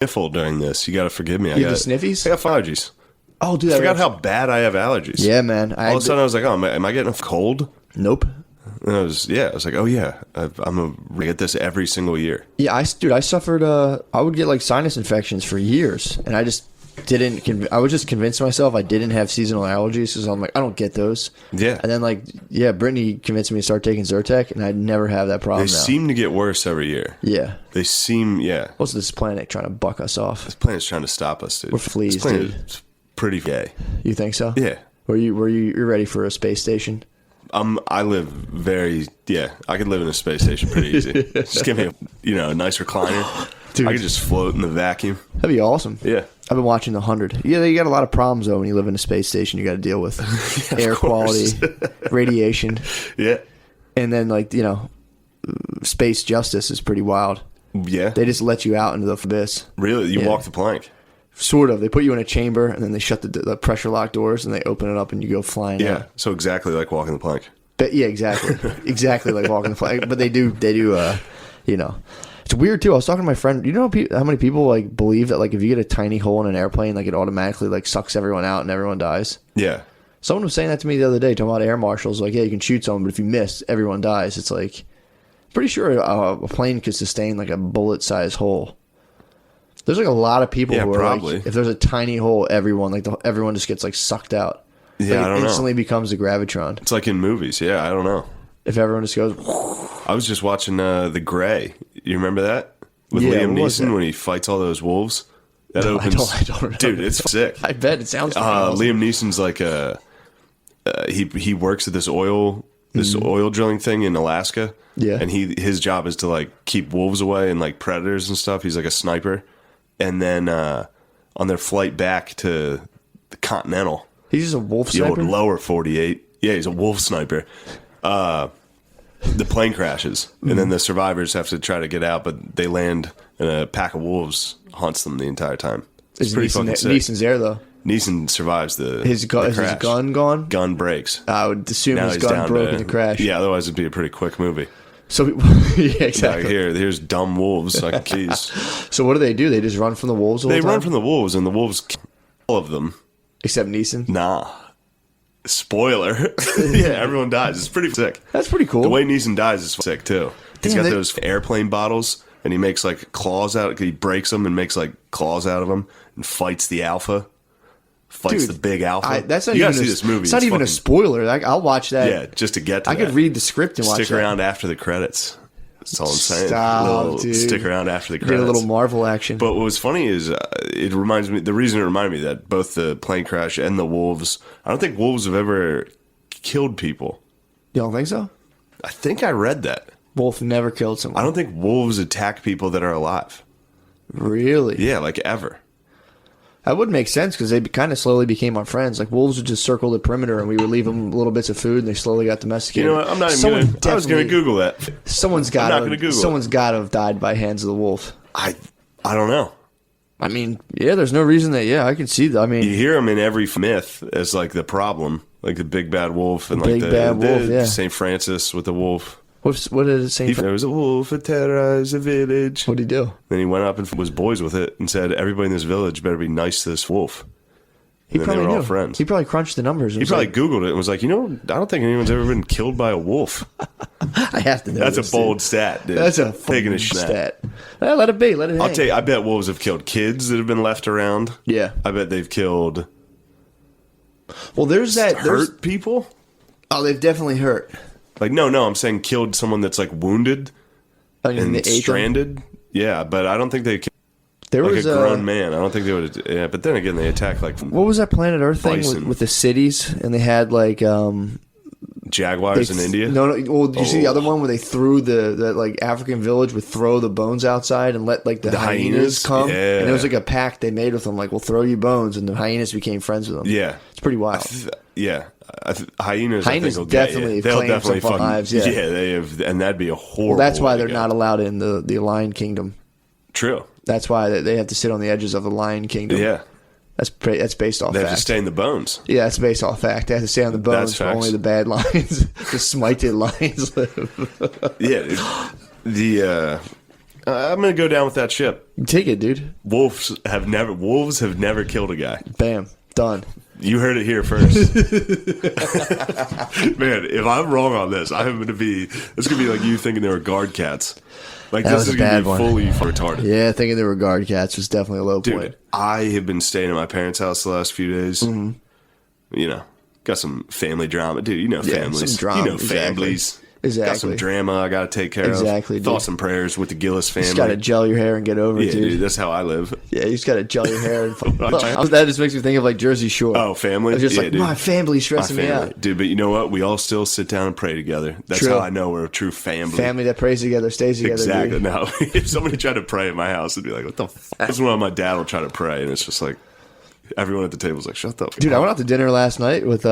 sniffle during this. You got to forgive me. You have the sniffies? I got allergies. Oh, dude. I forgot how bad I have allergies. Yeah, man. All of a sudden, I was like, oh, am I getting a cold? Nope. And I was like, oh, yeah. I'm going to get this every single year. Yeah, I suffered, I would get like sinus infections for years, and I just I was just convinced myself I didn't have seasonal allergies, because I'm like, I don't get those. Yeah. And then Brittany convinced me to start taking Zyrtec, and I'd never have that problem. They seem to get worse every year. Yeah. They seem, yeah. What's this planet trying to buck us off? This planet's trying to stop us, dude. We're fleas, this planet dude. is pretty gay. You think so? Yeah. You're ready for a space station? I live I could live in a space station pretty easy. Just give me a nice recliner. Dude. I could just float in the vacuum. That'd be awesome. Yeah. I've been watching The 100. Yeah, you got a lot of problems, though, when you live in a space station you got to deal with. Air quality, radiation. Yeah. And then, space justice is pretty wild. Yeah. They just let you out into the abyss. Really? You walk the plank? Sort of. They put you in a chamber, and then they shut the pressure lock doors, and they open it up, and you go flying out. Yeah. So exactly like walking the plank. But yeah, exactly. Exactly like walking the plank. But they do, It's weird, too. I was talking to my friend. You know how many people believe that if you get a tiny hole in an airplane, it automatically sucks everyone out and everyone dies? Yeah. Someone was saying that to me the other day, talking about air marshals. Yeah, you can shoot someone, but if you miss, everyone dies. It's pretty sure a plane could sustain a bullet-sized hole. There's a lot of people who are probably. If there's a tiny hole, everyone everyone just gets sucked out. Yeah, I don't know. It instantly becomes a gravitron. It's like in movies. Yeah, I don't know. If everyone just goes. I was just watching The Gray. You remember that with Liam Neeson when he fights all those wolves? That opens. I don't remember. Dude, it's sick. I bet it sounds. Awesome. Liam Neeson's he works at this oil drilling thing in Alaska. Yeah, and his job is to keep wolves away and predators and stuff. He's a sniper. And then on their flight back to the Continental, he's just a wolf the sniper? old lower 48. Yeah, he's a wolf sniper. The plane crashes, and then the survivors have to try to get out, but they land, and a pack of wolves hunts them the entire time. It's pretty fucking sick. Neeson's there, though. Neeson survives the Is his gun gone? Gun breaks. I would assume Now his he's gun down broke in the crash. Yeah, otherwise it'd be a pretty quick movie. So yeah, exactly. Here's dumb wolves like keys. So what do? They just run from the wolves all the time? They run from the wolves, and the wolves kill all of them. Except Neeson? Nah. Spoiler. Yeah, everyone dies. It's pretty sick. That's pretty cool. The way Neeson dies is sick, too. He's got those airplane bottles, and he makes claws out. He breaks them and makes claws out of them and fights the alpha. Fights the big alpha. That's not you even gotta see this movie. It's not even a spoiler. I'll watch that. Yeah, just to get to I could read the script and watch that. Stick around after the credits. That's all I'm saying. Stop, dude. Stick around after the credits. Get a little Marvel action. But what was funny is it reminds me. The reason it reminded me that both the plane crash and the wolves. I don't think wolves have ever killed people. You don't think so? I think I read that. Wolf never killed someone. I don't think wolves attack people that are alive. Really? Yeah, ever. That would make sense because they kind of slowly became our friends. Wolves would just circle the perimeter, and we would leave them little bits of food, and they slowly got domesticated. You know what? I'm not even going to. I was going to Google that. Someone's got to have died by hands of the wolf. I don't know. I mean, yeah, there's no reason that. Yeah, I can see that. I mean, you hear them in every myth as the problem, the big bad wolf and the St. Francis with the wolf. What did it say? There was a wolf that terrorized a village. What did he do? Then he went up and was boys with it and said, everybody in this village better be nice to this wolf. He probably they were knew. all friends. He probably crunched the numbers. He probably Googled it and was like, I don't think anyone's ever been killed by a wolf. I have to know. That's a bold stat, dude. That's a taking a stat. Well, let it be. Let it hang. I'll tell you, I bet wolves have killed kids that have been left around. Yeah. I bet they've killed... Well, there's that... Hurt people? Oh, they've definitely hurt. No, I'm saying killed someone that's wounded and stranded. Yeah, but I don't think they killed there was a grown man. I don't think they would. Yeah, but then again, they attack what was that Planet Earth thing with the cities? And they had jaguars in India. No. Well, did you see the other one where they threw the African village would throw the bones outside and let the hyenas come? Yeah. And it was a pact they made with them. We'll throw you bones, and the hyenas became friends with them. Yeah, it's pretty wild. Hyenas definitely they'll definitely some lives. Yeah, they have, and that'd be a horrible. Well, that's why they're not allowed in the Lion Kingdom. True. That's why they have to sit on the edges of the Lion Kingdom. Yeah. That's based off fact. They have to stay in the bones. Yeah, that's based off fact. They have to stay on the bones for only the bad lions. The smited lions live. Yeah. I'm gonna go down with that ship. Take it, dude. Wolves have never killed a guy. Bam. Done. You heard it here first. Man, if I'm wrong on this, I'm gonna be. It's gonna be like you thinking they were guard cats. Like That this was is a gonna bad be one. fully retarded. Yeah, thinking they were guard cats was definitely a low Dude, point. I have been staying at my parents' house the last few days. Mm-hmm. You know, got some family drama. Dude, you know Yeah, families. some drama, You know exactly. families. Exactly. Got some drama I got to take care Exactly, of. dude. Thoughts and prayers with the Gillis family. Just gotta gel your hair and get over yeah, it, dude. dude, that's how I live. Yeah, you just gotta gel your hair. And that just makes me think of like Jersey Shore. Oh, family? I was just Yeah, like, dude. my family's stressing me out. Dude, but you know what? We all still sit down and pray together. That's True. how I know we're a true family. Family that prays together stays together. Exactly. Dude. No, if somebody tried to pray at my house, it'd be like, what the f? That's when my dad will try to pray, and it's just like, everyone at the table's like, shut the f Dude, I up. went out to dinner last night with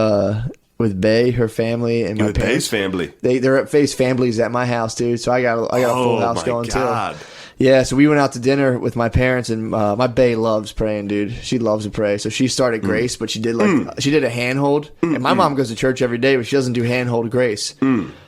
Bay, her family, and my With parents. Bay's family. They're at Faye's families at my house, dude. So I got a full Oh, house my going God. too. Yeah, so we went out to dinner with my parents, and my Bae loves praying, dude. She loves to pray. So she started Grace, but she did she did a handhold. And my mom goes to church every day, but she doesn't do handhold Grace.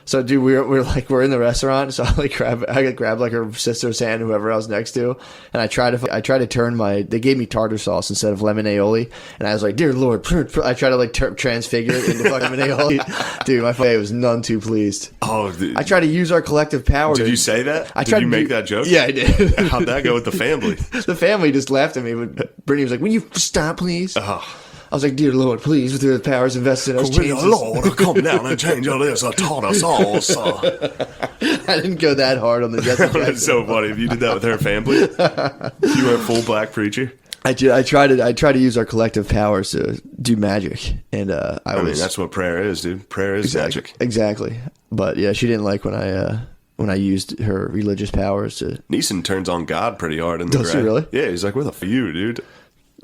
So, dude, we're in the restaurant, so I grab like her sister's hand, whoever I was next to, and I try to turn they gave me tartar sauce instead of lemon aioli, and I was like, dear Lord, I try to like transfigure it into fucking lemon aioli. Dude, my Bae was none too pleased. Oh, dude. I try to use our collective power. Did you say that? I Did tried you to make that joke? Yeah, I did. How'd that go with the family? The family just laughed at me, but Brittany was like, "Will you stop, please?" Oh. I was like, "Dear Lord, please, with your powers invested in us, change this." Lord, come down and change all this tartar sauce. I didn't go that hard on the Jesse Jackson. That's so funny. If you did that with her family, you went full black preacher. I try to use our collective powers to do magic, and I mean, was that's what prayer is, dude. Prayer is magic. Exactly. But yeah, she didn't like when I used her religious powers to. Neeson turns on God pretty hard in the Does he grad. really? Yeah, he's like, "What the f you, dude?"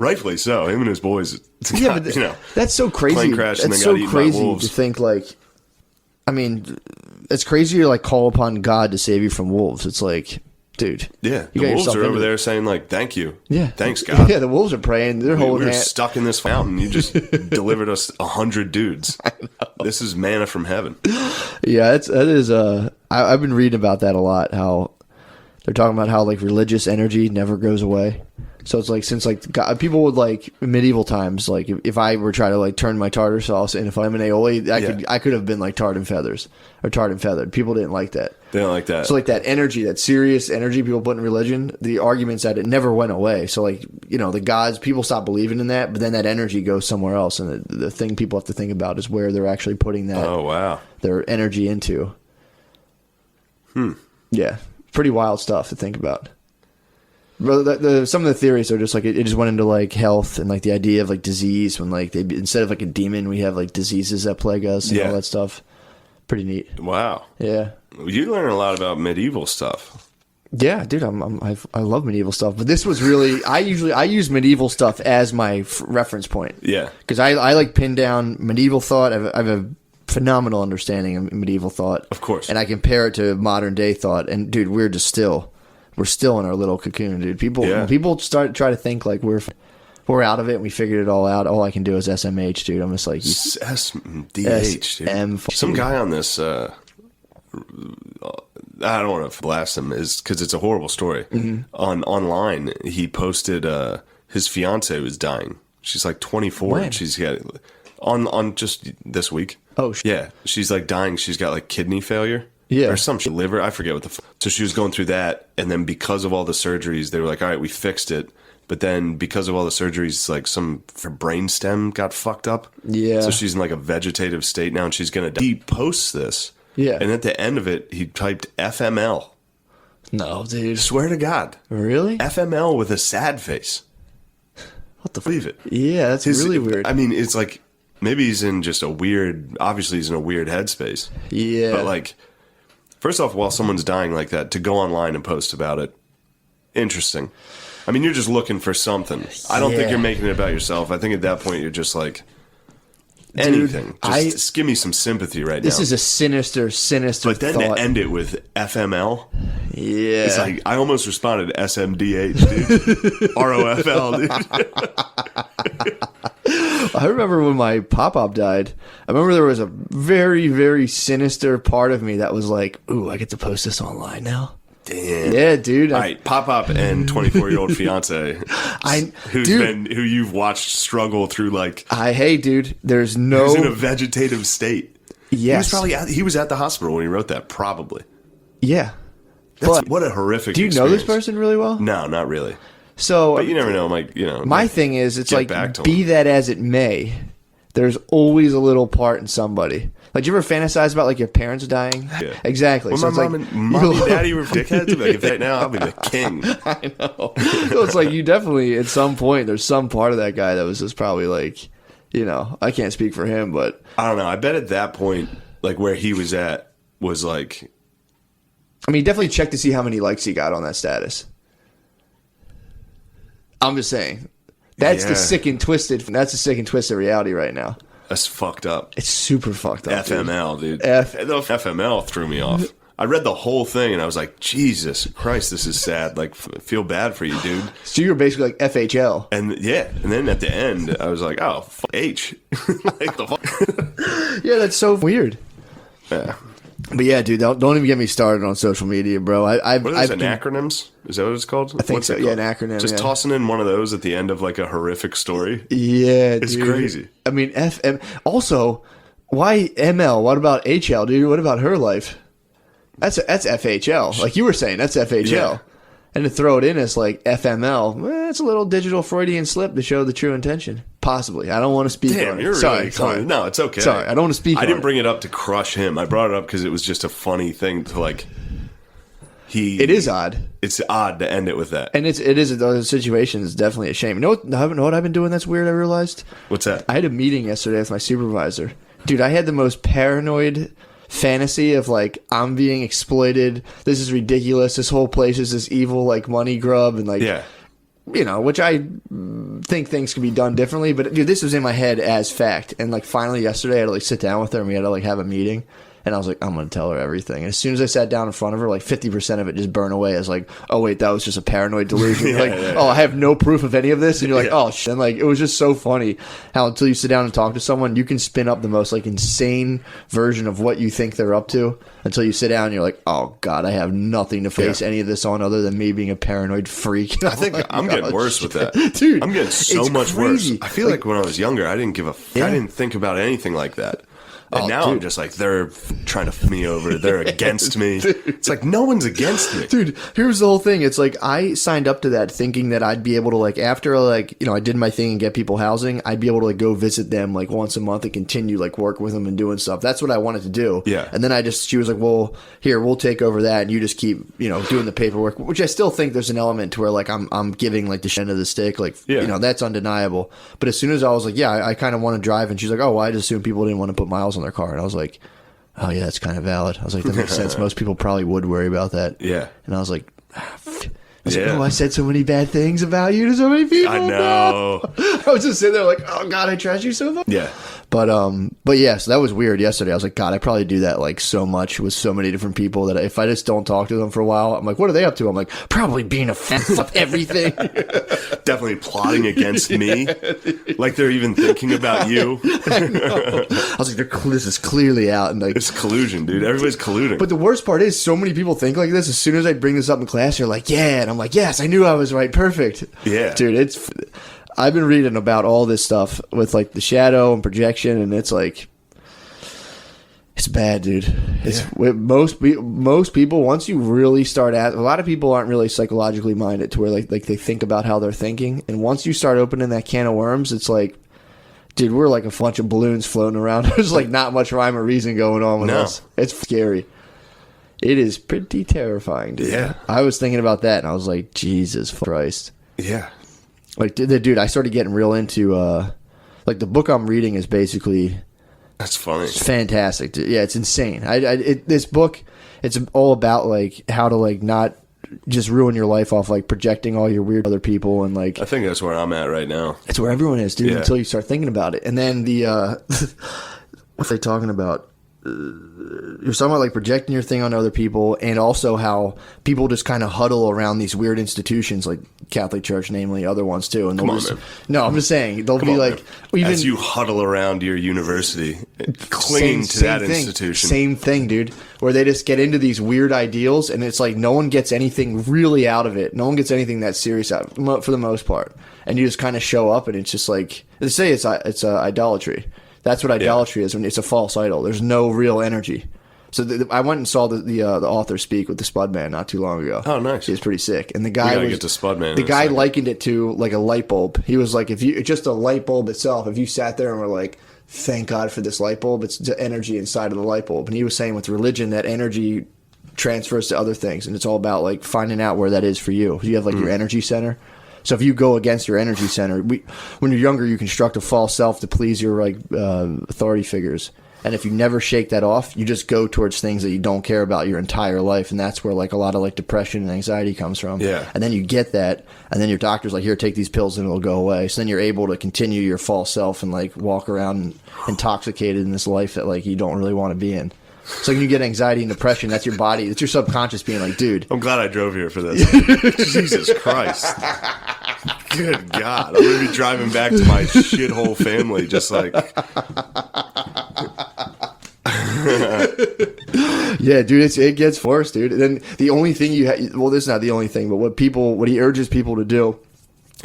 Rightfully so. Him and his boys. Yeah, but you know, that's so crazy. plane crash and That's then got so eaten by crazy wolves. to think like. I mean, it's crazy to like call upon God to save you from wolves. It's like, dude. Yeah, you the got wolves yourself are into over it. there saying like, "Thank you, Yeah, thanks God." Yeah, the wolves are praying. They're we holding were hands. stuck in this fountain. You just delivered us 100 dudes. This is manna from heaven. Yeah, that is. I've been reading about that a lot. How they're talking about how like religious energy never goes away. So it's like since like God, people would like in medieval times, like if I were trying to like turn my tartar sauce into lemon aioli, I could have been like tarred and feathers or tarred and feathered. People didn't like that. They don't like that. So like that energy, that serious energy people put in religion, the arguments that it never went away. So like, you know, the gods, people stop believing in that, but then that energy goes somewhere else. And the thing people have to think about is where they're actually putting that Oh wow. their energy into. Yeah, pretty wild stuff to think about. But some of the theories are just like it just went into like health and like the idea of like disease when like they instead of like a demon we have like diseases that plague us and all that stuff. Pretty neat. Wow. Yeah. You learn a lot about medieval stuff. Yeah, dude, I love medieval stuff, but this was really I use medieval stuff as my reference point. Yeah. Because I like pin down medieval thought. I have a phenomenal understanding of medieval thought, Of course. and I compare it to modern day thought. And dude, we're still in our little cocoon, dude. When people try to think like we're out of it and we figured it all out. All I can do is SMH, dude. I'm just like SMDH, dude. SM. Some guy on this. I don't want to blast him, is because it's a horrible story. Online, he posted his fiance was dying. She's like 24. When? And she's got on just this week. Oh, yeah. She's like dying. She's got like kidney failure. Yeah. Or some shit, liver. I forget what so she was going through that. And then because of all the surgeries, they were like, all right, we fixed it. But then because of all the surgeries, like her brain stem got fucked up. Yeah. So she's in like a vegetative state now and she's going to die. He posts this. Yeah. And at the end of it, he typed FML. No, dude. Swear to God. Really? FML with a sad face. What the? Believe it. Yeah, that's really weird. I mean, it's like maybe he's in just obviously he's in a weird headspace. Yeah. But like, first off, while someone's dying like that, to go online and post about it, interesting. I mean, you're just looking for something. I don't think Yeah. you're making it about yourself. I think at that point you're just like, anything. Just give me some sympathy right now. This is a sinister But then thought. to end it with FML, Yeah. it's like I almost responded SMDH, dude. ROFL, dude. I remember when my pop-up died, I remember there was a very, very sinister part of me that was like, ooh, I get to post this online now. Damn. Yeah, dude. All right, Pop and 24-year-old fiance, who you've watched struggle through like. Hey, dude. There's no. Who's in a vegetative state. Yes. He was at the hospital when he wrote that. Probably. Yeah. What a horrific. Do you know this person really well? No, not really. So, but you never know. My thing is, it's like, be that as it may, there's always a little part in somebody. Like, do you ever fantasize about like your parents dying? Yeah. Exactly. Well, so my mom and daddy were dickheads. Like, if that now, I'll be the king. I know. So it's like you definitely, at some point, there's some part of that guy that was just probably like, I can't speak for him, but I don't know. I bet at that point, like where he was at, was like. I mean, definitely check to see how many likes he got on that status. I'm just saying. That's the sick and twisted. That's the sick and twisted reality right now. That's fucked up. It's super fucked up. FML, dude. FML threw me off. I read the whole thing and I was like, Jesus Christ, this is sad. Like, feel bad for you, dude. So you were basically like FHL. And then at the end, I was like, oh, H. Like the fuck. Yeah, that's so weird. Yeah. But yeah, dude, don't even get me started on social media, bro. What are those, acronyms? Is that what it's called? I think so. Yeah, an acronym. Just tossing in one of those at the end of like a horrific story. Yeah, it's crazy. I mean, FM. Also, why ML? What about HL, dude? What about her life? That's FHL. Like you were saying, that's FHL. Yeah. And to throw it in as like FML, it's a little digital Freudian slip to show the true intention. Possibly. I don't want to speak on it. You're really sorry. No, it's okay. Sorry, I don't want to speak on it. I didn't bring it up to crush him. I brought it up because it was just a funny thing to like. It is odd. It's odd to end it with that. And it is those situations definitely a shame. You know what I've been doing that's weird, I realized? What's that? I had a meeting yesterday with my supervisor. Dude, I had the most paranoid fantasy of like, I'm being exploited. This is ridiculous. This whole place is this evil like money grub and like which I think things can be done differently, but dude, this was in my head as fact. And like finally yesterday I had to like sit down with her and we had to like have a meeting. And I was like, I'm going to tell her everything. And as soon as I sat down in front of her, like 50% of it just burned away as like, oh, wait, that was just a paranoid delusion. Oh, I have no proof of any of this. And you're like, oh, shit. And like, it was just so funny how until you sit down and talk to someone, you can spin up the most like insane version of what you think they're up to until you sit down and you're like, oh, God, I have nothing to face any of this on other than me being a paranoid freak. I think I'm getting worse with that. Dude, I'm getting so much worse. I feel like when I was younger, I didn't I didn't think about anything like that. And now I'm just like, they're trying to f me over. They're against me. It's like, no one's against me. Dude, here's the whole thing. It's like, I signed up to that thinking that I'd be able to, like, after, like, I did my thing and get people housing, I'd be able to, like, go visit them, like, once a month and continue, like, work with them and doing stuff. That's what I wanted to do. Yeah. And then she was like, well, here, we'll take over that and you just keep, doing the paperwork, which I still think there's an element to where, like, I'm giving, like, the end of the stick. Like, that's undeniable. But as soon as I was like, yeah, I kind of want to drive. And she's like, oh, well, I just assumed people didn't want to put miles on their car. And I was like, oh yeah, that's kind of valid. I was like, that makes sense. Most people probably would worry about that. Yeah. And I was like, I said so many bad things about you to so many people. I know. No. I was just sitting there like, oh God, I trash you so much. Yeah. But yeah, so that was weird yesterday. I was like, God, I probably do that like so much with so many different people that if I just don't talk to them for a while, I'm like, what are they up to? I'm like, probably being offensive of everything. Definitely plotting against me. Like they're even thinking about you. I was like, this is clearly out. And like, it's collusion, dude. Everybody's colluding. But the worst part is so many people think like this. As soon as I bring this up in class, they're like, yeah. And I'm like, yes, I knew I was right. Perfect. Yeah. Dude, I've been reading about all this stuff with like the shadow and projection, and it's like, it's bad, dude. Most people, once you really start a lot of people aren't really psychologically minded to where like they think about how they're thinking, and once you start opening that can of worms, it's like, dude, we're like a bunch of balloons floating around. There's like not much rhyme or reason going on with us. It's scary. It is pretty terrifying, dude. Yeah. I was thinking about that, and I was like, Jesus Christ. Yeah. Like, dude, I started getting real into, like, the book I'm reading is basically... That's funny. It's fantastic. Yeah, it's insane. This book, it's all about, like, how to, like, not just ruin your life off, like, projecting all your weird other people and, like... I think that's where I'm at right now. It's where everyone is, dude, until you start thinking about it. And then the, what are they talking about? you're talking about like projecting your thing on other people, and also how people just kind of huddle around these weird institutions like Catholic Church, namely other ones too. And they'll just, no, I'm just saying they'll be like, even as you huddle around your university, clinging to that institution. Same thing, dude. Where they just get into these weird ideals, and it's like no one gets anything really out of it. No one gets anything that serious out for the most part. And you just kind of show up, and it's just like they say it's idolatry. That's what idolatry is when it's a false idol. There's no real energy. So I went and saw the author speak with the Spudman not too long ago. Oh, nice. He was pretty sick. And the guy get to Spudman. The guy likened it to like a light bulb. He was like, if you just a light bulb itself, if you sat there and were like, thank God for this light bulb, it's the energy inside of the light bulb. And he was saying with religion that energy transfers to other things, and it's all about like finding out where that is for you. You have like your energy center. So if you go against your energy center, when you're younger, you construct a false self to please your like authority figures. And if you never shake that off, you just go towards things that you don't care about your entire life. And that's where like a lot of like depression and anxiety comes from. Yeah. And then you get that, and then your doctor's like, here, take these pills and it'll go away. So then you're able to continue your false self and like walk around intoxicated in this life that like you don't really want to be in. So when you get anxiety and depression, that's your body. It's your subconscious being like, dude. I'm glad I drove here for this. Jesus Christ. Good God. I'm going to be driving back to my shithole family just like... Yeah, dude, it gets worse, dude. And then the only thing well, this is not the only thing, but what he urges people to do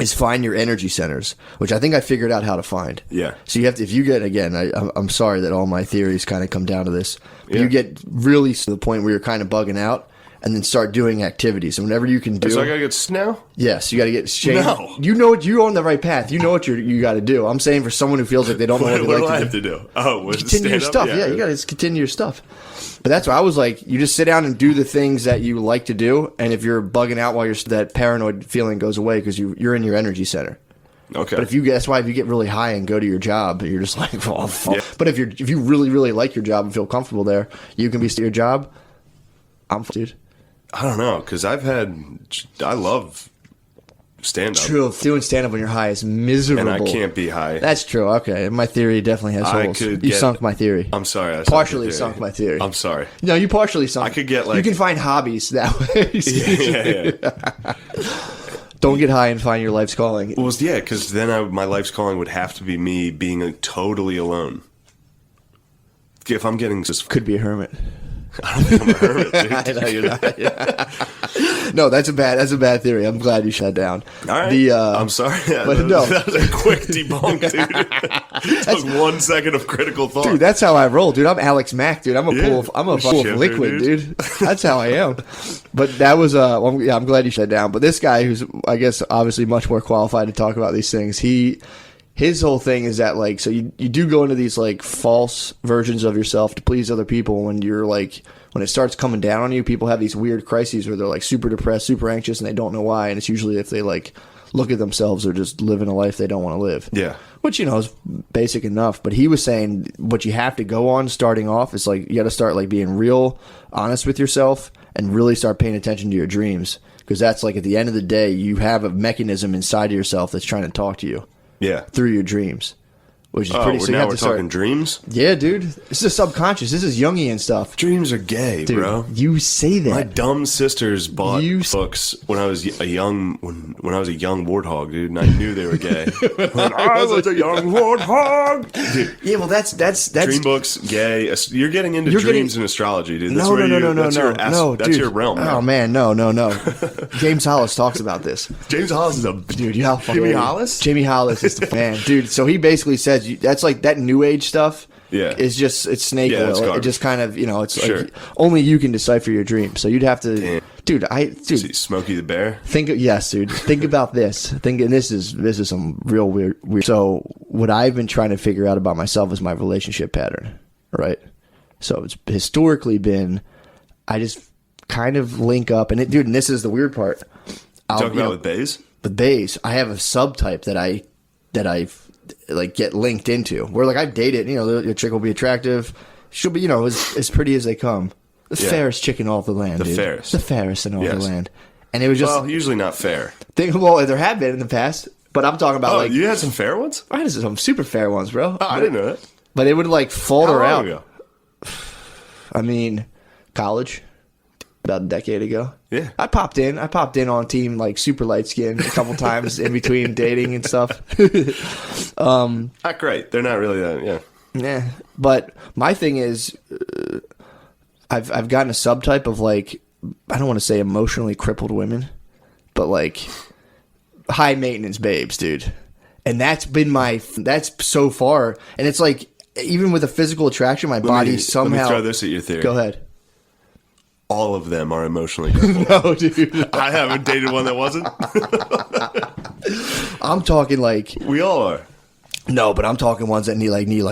is find your energy centers, which I think I figured out how to find. Yeah. So you have to, if you get, again, I'm sorry that all my theories kind of come down to this, but you get really to the point where you're kind of bugging out, and then start doing activities. And whenever you can do... So I got to get snow? Yes, you got to get changed. No. You know you're on the right path. You know what you got to do. I'm saying for someone who feels like they don't know what do I have to do? Oh, continue your stuff. Yeah, you got to continue your stuff. But that's why I was like, you just sit down and do the things that you like to do, and if you're bugging out while that paranoid feeling goes away because you're in your energy center. Okay. But that's why if you get really high and go to your job, you're just like, oh, fuck. Yeah. But if you really, really like your job and feel comfortable there, you can be your job. Dude. I don't know, because I love stand-up. True, doing stand-up when you're high is miserable. And I can't be high. That's true, okay. My theory definitely has holes. You sunk my theory. I'm sorry. Partially sunk my theory. I'm sorry. No, you partially sunk. I could get like... You can find hobbies that way. Yeah. Don't get high and find your life's calling. Well, yeah, because then my life's calling would have to be me being totally alone. If I'm getting just... Could be a hermit. I don't think I'm a hermit, dude. I know you're not. Yeah. No, that's a bad theory. I'm glad you shut down. All right. I'm sorry. But that was a quick debunk, dude. Took 1 second of critical thought. Dude, that's how I roll, dude. I'm Alex Mack, dude. I'm a pool of liquid, dude. That's how I am. But that was I'm glad you shut down. But this guy, who's I guess obviously much more qualified to talk about these things, his whole thing is that, like, so you do go into these, like, false versions of yourself to please other people when you're, like, when it starts coming down on you, people have these weird crises where they're, like, super depressed, super anxious, and they don't know why, and it's usually if they, like, look at themselves or just living a life they don't want to live. Yeah. Which, is basic enough, but he was saying what you have to go on starting off is, like, you got to start, like, being real honest with yourself and really start paying attention to your dreams, because that's, like, at the end of the day, you have a mechanism inside of yourself that's trying to talk to you. Yeah. Through your dreams. Which is pretty... So now we're talking dreams? Yeah, dude. This is subconscious. This is Jungian stuff. Dreams are gay, dude, bro. You say that. My dumb sisters bought books when I was a young warthog, dude, and I knew they were gay. When I was a young warthog. Dude. Yeah, well, that's dream books, gay. You're getting into dreams and astrology, dude. That's no, that's your realm. Oh man, no. James Hollis talks about this. James Hollis is a dude. Jamie Hollis. Jamie Hollis is the man, dude. So he basically says that's like that new age stuff. Yeah, it's snake oil. It just kind of it's like only you can decipher your dreams. So you'd have to, dude. See Smokey the Bear. Yes, dude. Think about this. And this is some real weird. So what I've been trying to figure out about myself is my relationship pattern, right? So it's historically been, I just kind of link up, and and this is the weird part. Talking about with bays. The bays. I have a subtype that I like get linked into where like I've dated, the chick will be attractive, she'll be as pretty as they come, the fairest chick in all the land, the fairest in all the land, and it was just usually not fair. There have been in the past, but I'm talking about you had some fair ones. I had some super fair ones, bro. I didn't know that, but they would like falter out. Ago? I mean, college, about a decade ago. Yeah. I popped in on team like super light skin a couple times in between dating and stuff. Not great. They're not really that. Yeah. Yeah, but my thing is, I've gotten a subtype of like, I don't want to say emotionally crippled women, but like high maintenance babes, dude. And that's so far, and it's like even with a physical attraction, my body somehow. Let me throw this at your theory. Go ahead. All of them are emotionally crippled. No, dude. I haven't dated one that wasn't. I'm talking like We all are. no, but I'm talking ones that need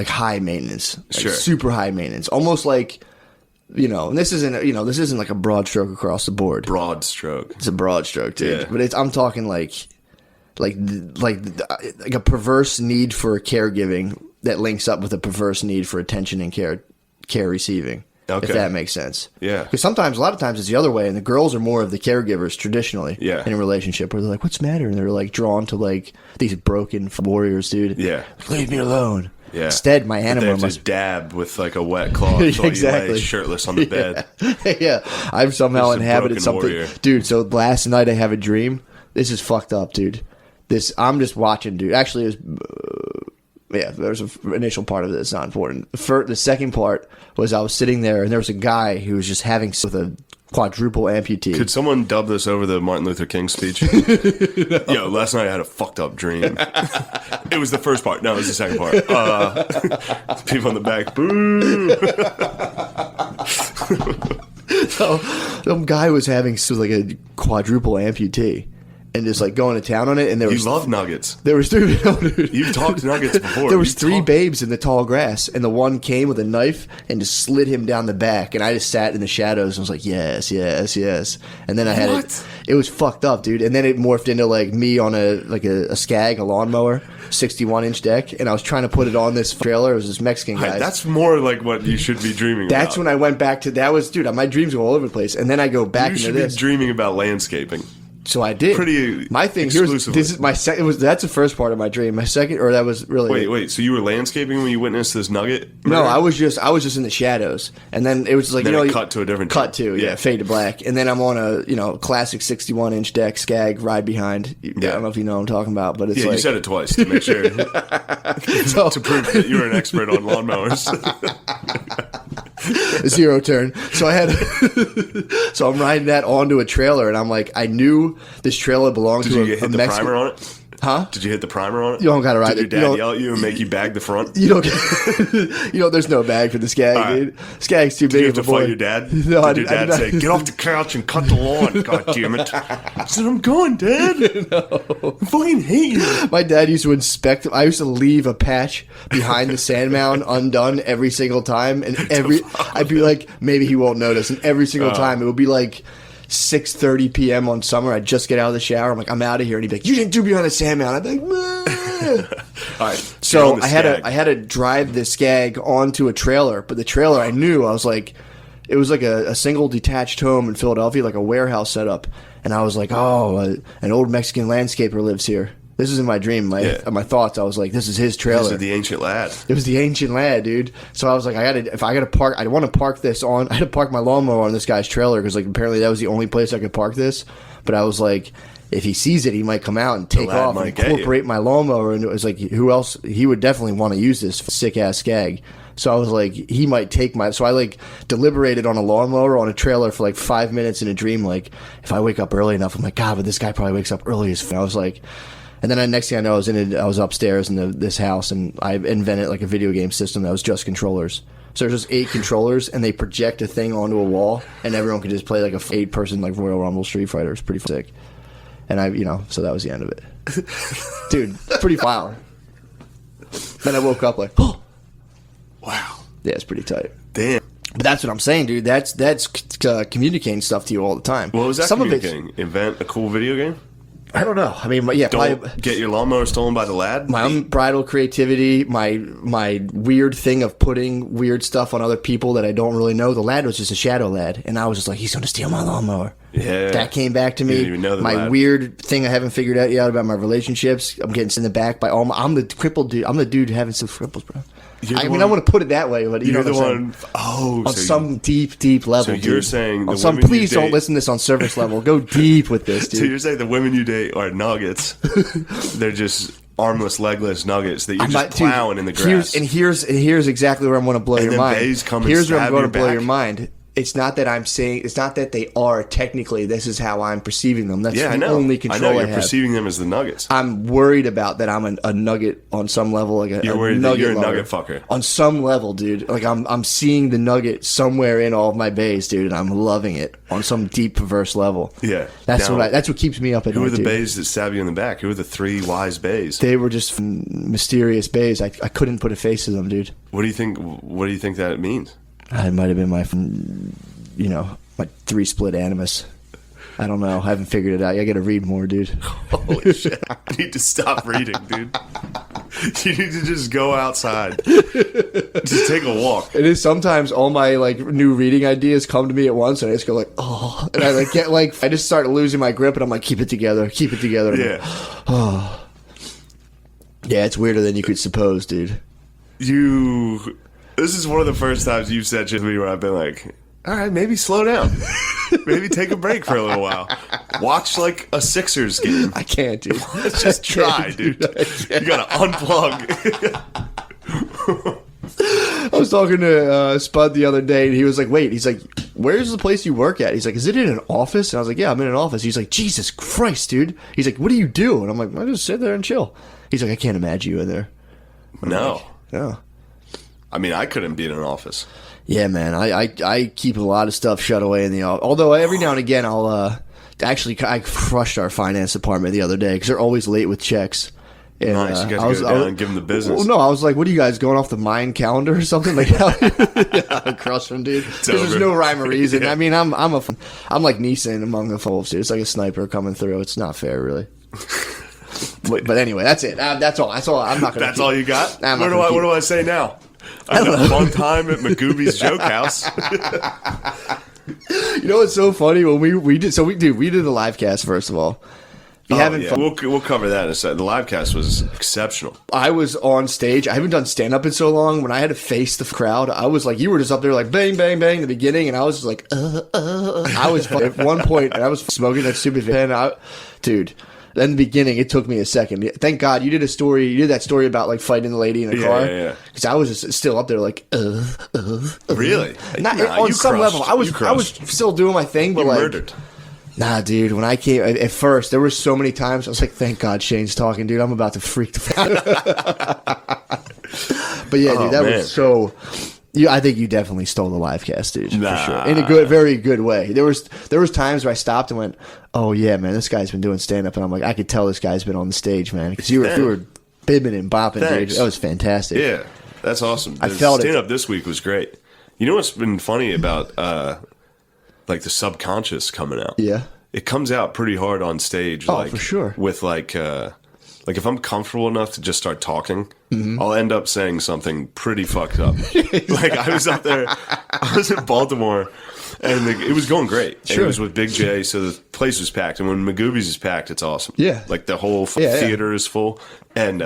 high maintenance, Sure. super high maintenance, almost like. And this isn't like a broad stroke across the board. Broad stroke. It's a broad stroke, dude. Yeah. But I'm talking like a perverse need for caregiving that links up with a perverse need for attention and care receiving. Okay. If that makes sense. Yeah. Because a lot of times it's the other way, and the girls are more of the caregivers traditionally. Yeah. In a relationship where they're like, "What's the matter?" And they're like drawn to like these broken warriors, dude. Yeah. Leave me alone. Yeah. Instead, my They animal have to must dab with like a wet cloth while you Exactly. lay shirtless on the bed. yeah, I've somehow Just a inhabited broken something, warrior. dude. So last night I have a dream. This is fucked up, dude. I'm just watching, dude. Actually, it was there's an initial part of it that's not important. The second part was I was sitting there and there was a guy who was just having sex with a quadruple amputee. Could someone dub this over the Martin Luther King speech? Yo, last night I had a fucked up dream. It was the first part. No, it was the second part. People in the back, boo. So some guy was having sex with like a quadruple amputee and just like going to town on it. And there You was love nuggets. There was three. You've talked nuggets before. There was You three talk- babes in the tall grass, and the one came with a knife and just slid him down the back. And I just sat in the shadows and was like, yes, yes, yes. And then I had What? it was fucked up, dude. And then it morphed into like me on a Skag, a lawnmower, 61-inch deck, and I was trying to put it on this trailer. It was this Mexican guy. That's more like what you should be dreaming about. That's when I went back to that was, dude. My dreams go all over the place, and then I go back You into should this. be dreaming about landscaping. So I did. Pretty my thing exclusively. this is my second. That's the first part of my dream. My second, or that was really Wait. So you were landscaping when you witnessed this nugget? No, murder? I was just in the shadows, and then it was just like Then you know, it cut to a different cut scene. to yeah, fade to black, and then I'm on a classic 61-inch deck Skag ride behind. I don't know if you know what I'm talking about, but it's Yeah, like you said it twice to make sure so, to prove that you're an expert on lawnmowers. zero turn. So I had so I'm riding that onto a trailer, and I'm like, I knew this trailer belonged Did to you a hit the Mexican. primer on it? Huh? Did you hit the primer on it? You don't gotta ride Did it. your You dad don't- yell at you and make you bag the front? You don't. There's no bag for the Skag, All right. dude. Skag's too Did you big have of to a boy. fight your dad? No, I Did your did dad not. say, "Get off the couch and cut the lawn"? God damn it! I said, "I'm going, Dad." No. I fucking hate you. My dad used to inspect. I used to leave a patch behind the sand mound undone every single time, and I'd be like, maybe he won't notice. And every single time, it would be like 6:30 p.m. on summer. I'd just get out of the shower. I'm like, I'm out of here, and he'd be like, "You didn't do behind the sand mound." I'd be like, "Meh." All right. So you're on the Skag. I had to drive the Skag onto a trailer, but the trailer I knew I was like, it was like a single detached home in Philadelphia, like a warehouse setup, and I was like, oh, an old Mexican landscaper lives here. This is in my dream, my thoughts. I was like, this is his trailer. This is the ancient lad. It was the ancient lad, dude. So I was like, I gotta park. I want to park this on. I had to park my lawnmower on this guy's trailer because like apparently that was the only place I could park this. But I was like, if he sees it, he might come out and take lad off might and get you. incorporate my lawnmower. And it was like, who else? He would definitely want to use this sick ass Skag. So I was like, he might take my. So I like deliberated on a lawnmower on a trailer for like 5 minutes in a dream. Like, if I wake up early enough, I'm like, God, but this guy probably wakes up early as. And I was like. And then next thing I know, I was upstairs in this house, and I invented like a video game system that was just controllers. So there's just 8 controllers, and they project a thing onto a wall, and everyone could just play like a 8-person like Royal Rumble Street Fighter. It's pretty sick. And so that was the end of it. Dude, pretty wild. Then I woke up like, oh, Wow. yeah, it's pretty tight. Damn. But that's what I'm saying, dude. That's communicating stuff to you all the time. What was that Some of it's- communicating? Invent a cool video game? I don't know. I mean, yeah, Don't probably. get your lawnmower stolen by the lad? My unbridled creativity, my weird thing of putting weird stuff on other people that I don't really know. The lad was just a shadow lad, and I was just like, he's going to steal my lawnmower. Yeah. That came back to You me. didn't even know the my lad. weird thing I haven't figured out yet about my relationships. I'm getting sent back by all my. I'm the crippled dude. I'm the dude having some cripples, bro. I mean, I want to put it that way, but you know You're what the I'm saying? one. Oh, On some deep level. So you're dude. saying the on some. women you Please don't date- listen to this on surface level. Go deep with this, So dude. you're saying the women you date are nuggets? They're just armless, legless nuggets that you're just plowing in the grass. Here's exactly where I'm going to blow your then mind. bays come and Here's where I'm stab going your to blow back. your mind. It's not that I'm saying. It's not that they are technically. This is how I'm perceiving them. That's yeah, I the know. only control I know I you're have. perceiving them as the nuggets. I'm worried about that. I'm a nugget on some level. Like You're worried that nugget you're a lover. nugget fucker. On some level, dude. Like I'm seeing the nugget somewhere in all of my bays, dude, and I'm loving it on some deep perverse level. Yeah. That's Now, that's what keeps me up at night. Who are the dude. bays that stab you in the back? Who are the three wise bays? They were just mysterious bays. I couldn't put a face to them, dude. What do you think? What do you think that means? It might have been my, my 3-split animus. I don't know. I haven't figured it out. I got to read more, dude. Holy shit! I need to stop reading, dude. You need to just go outside, just take a walk. It is sometimes all my like new reading ideas come to me at once, and I just go like, oh, and I like get like I just start losing my grip, and I'm like, keep it together. Yeah. Oh. Yeah, it's weirder than you could suppose, dude. This is one of the first times you've said shit to me where I've been like, all right, maybe slow down. Maybe take a break for a little while. Watch like a Sixers game. I can't, dude. Let's just try, dude. You gotta unplug. I was talking to Spud the other day, and he was like, wait, he's like, where's the place you work at? He's like, is it in an office? And I was like, yeah, I'm in an office. He's like, Jesus Christ, dude. He's like, what do you do? And I'm like, I just sit there and chill. He's like, I can't imagine you in there. No. Like, no. I mean, I couldn't be in an office. Yeah, man. I keep a lot of stuff shut away in the office. Although every now and again I'll actually I crushed our finance department the other day because they're always late with checks. And, Nice. You got to go down and give them the business. Well, no, I was like, what are you guys going off the Mayan calendar or something? Like, I crushed them, dude. There's no rhyme or reason. Yeah. I mean, I'm like Neeson among the wolves, dude. It's like a sniper coming through. It's not fair, really. But anyway, that's it. That's all. I'm not gonna. That's all you got? What What do I say now? I had a fun time at McGooby's Joke House. You know what's so funny when we did the live cast first of all. We'll cover that in a second. The live cast was exceptional. I was on stage. I haven't done stand up in so long. When I had to face the crowd, I was like, you were just up there like bang bang bang in the beginning, and I was just like, I was at one point, and I was smoking that stupid pen. Dude. In the beginning, it took me a second. Thank God you did a story. You did that story about like fighting the lady in a car. Yeah. Because I was just still up there like, Really? on some level, I was still doing my thing, but You like, murdered. nah, dude. When I came at first, there were so many times I was like, thank God Shane's talking, dude. I'm about to freak the fuck. But yeah, dude, that was so. I think you definitely stole the live cast, dude, for sure. In a very good way. There was times where I stopped and went, "Oh yeah, man, this guy's been doing stand up," and I'm like, I could tell this guy's been on the stage, man, because you were bibbing and bopping, dude. That was fantastic. Yeah, that's awesome. I felt it. Stand up this week was great. You know what's been funny about like the subconscious coming out? Yeah, it comes out pretty hard on stage. Oh, like, for sure. With like if I'm comfortable enough to just start talking, Mm-hmm. I'll end up saying something pretty fucked up. Like I was up there, I was in Baltimore, and it was going great. Sure. And it was with Big J, so the place was packed. And when Magooby's is packed, it's awesome. Yeah. Like the whole theater is full. And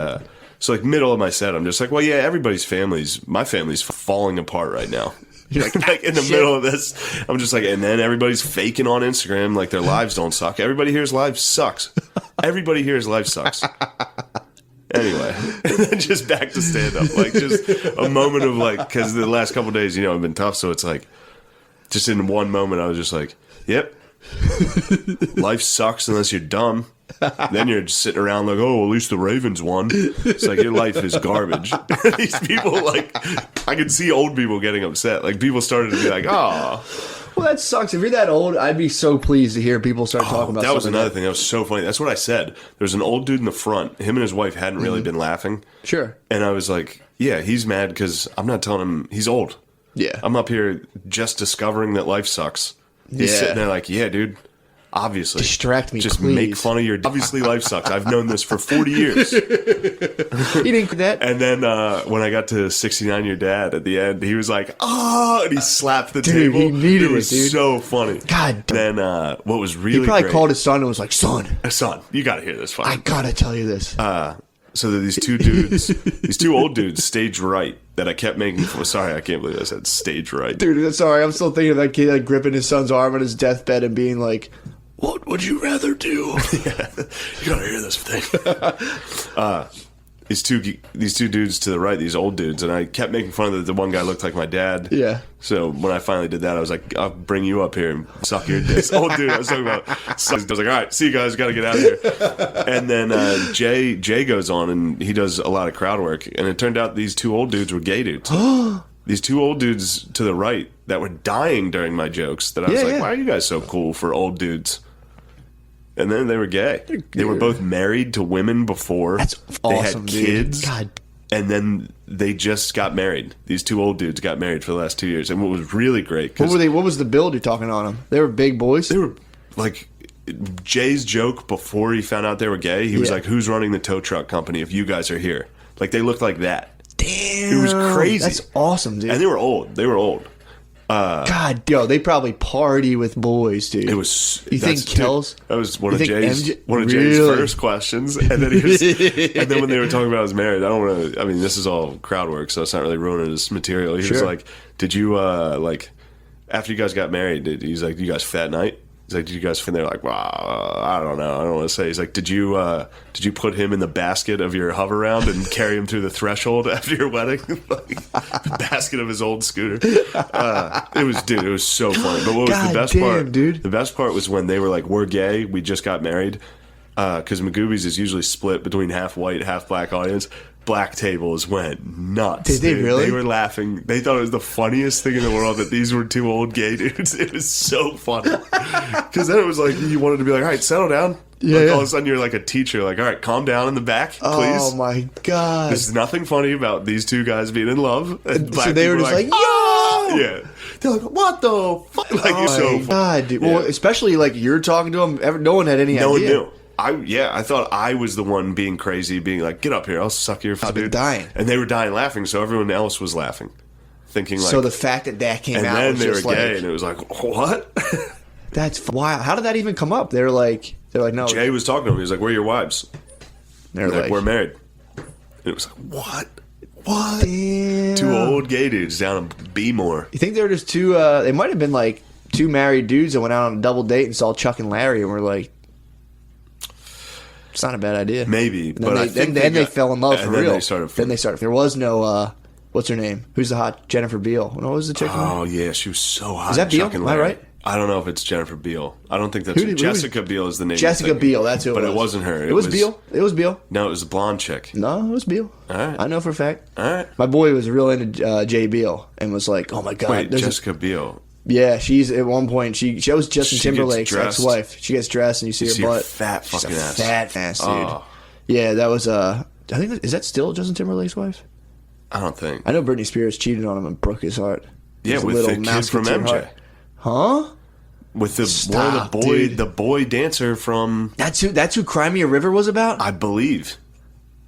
so like middle of my set, I'm just like, well, yeah, my family's falling apart right now. You're like in the middle of this, I'm just like, and then everybody's faking on Instagram like their lives don't suck. Everybody here's life sucks. Everybody here's life sucks. Anyway, and then just back to stand up, like just a moment of like, because the last couple of days, have been tough. So it's like, just in one moment, I was just like, yep, life sucks unless you're dumb. Then you're just sitting around like, oh, at least the Ravens won. It's like your life is garbage. These people, like, I could see old people getting upset. Like people started to be like, oh. Well, that sucks. If you're that old, I'd be so pleased to hear people start talking about that was something another thing that was so funny. That's what I said. There's an old dude in the front. Him and his wife hadn't really been laughing. Sure. And I was like, yeah, he's mad because I'm not telling him he's old. Yeah. I'm up here just discovering that life sucks. He's sitting there like, yeah, dude, obviously. Distract me, just please. Make fun of your... Obviously, life sucks. I've known this for 40 years. He didn't do that. And then when I got to 69 Your Dad at the end, he was like, oh, and he slapped the table. He needed it. Was dude. so funny. God damn. Then what was really He probably great, called his son and was like, son, you got to hear this. Funny. I gotta tell you this. So that these two dudes, these two old dudes, stage right, that I kept making fun. Sorry, I can't believe I said stage right. Dude, sorry, I'm still thinking of that kid like gripping his son's arm on his deathbed and being like, "What would you rather do?" Yeah, you gotta hear this thing. These two dudes to the right, these old dudes, and I kept making fun of the one guy looked like my dad. Yeah. So when I finally did that, I was like, I'll bring you up here and suck your dick. Old dude I was talking about. So I was like, all right, see you guys, got to get out of here. And then Jay goes on, and he does a lot of crowd work. And it turned out these two old dudes were gay dudes. These two old dudes to the right that were dying during my jokes that I was like, why are you guys so cool for old dudes? And then they were gay. They were both married to women before. That's awesome, they had kids. Dude. God. And then they just got married. These two old dudes got married for the last 2 years. And what was really great... What were they? What was the build you're talking on them? They were big boys? They were, like... Jay's joke before he found out they were gay, he was like, who's running the tow truck company if you guys are here? Like, they looked like that. Damn. It was crazy. That's awesome, dude. And they were old. God, yo, they probably party with boys, dude. It was. You think Kells? That was one of Jay's first questions, and then he was. And then when they were talking about his marriage, I don't want to. I mean, this is all crowd work, so it's not really ruining his material. He was like, "Did you like after you guys got married? He's like, you guys fat night?" He's like, "Did you guys?" And they're like, "Wow, I don't know. I don't want to say." He's like, "Did you put him in the basket of your hover round and carry him through the threshold after your wedding?" Like, the basket of his old scooter. It was so funny. But what was the best part? Dude. The best part was when they were like, "We're gay. We just got married." Because Magoobies is usually split between half white, half black audience. Black tables went nuts. Did they really? They were laughing. They thought it was the funniest thing in the world that these were two old gay dudes. It was so funny. Because then it was like you wanted to be like, all right, settle down. Yeah, like, all of a sudden you're like a teacher, like, all right, calm down in the back, please. Oh my god. There's nothing funny about these two guys being in love. And so they were just like, yo! Yeah. They're like, what the fuck? Like, Oh you're so my god, dude. Yeah. Well, especially like you're talking to them. No one had any idea. No one knew. I thought I was the one being crazy, being like, get up here, I'll suck your I've been dude. dying. And they were dying laughing, so everyone else was laughing. Thinking like, so the fact that came and out then was they were just gay, like, and it was like, what? that's wild. How did that even come up? They're like, no. Jay was talking to him. He was like, where are your wives? They're Like, like, we're married. And it was like, what? What? damn. Two old gay dudes down in Beemore. You think they were just two? They might have been like two married dudes that went out on a double date and saw Chuck and Larry and were like, it's not a bad idea. Maybe, And but I think they fell in love for real. Then they started. There was no. What's her name? Who's the hot Jennifer Beal? What was the chick? Oh yeah, she was so hot. Is that Beal? Chuck and Am I Larry. right? I don't know if it's Jennifer Beal. I don't think that's Who Jessica Biel is the name. Jessica Biel. That's who it was. But it wasn't her. It was Beal. It was Beal. No, it was a blonde chick. No, it was Beal. All right. I know for a fact. All right. My boy was real into Jay Beal and was like, "Oh my god!" Wait, there's Jessica Biel. Yeah, she's at one point she was Justin She Timberlake's gets dressed. ex-wife. She gets dressed and you see her butt. Fat fucking She's a ass. fat ass, dude. Oh. Yeah, that was I think is that still Justin Timberlake's wife? I don't think. I know Britney Spears cheated on him and broke his heart. Yeah, His with little the kid from Musketeer MJ. heart. Huh? With the Stop, one of the boy, dude. the boy dancer from, That's who Crimea River was about? I believe.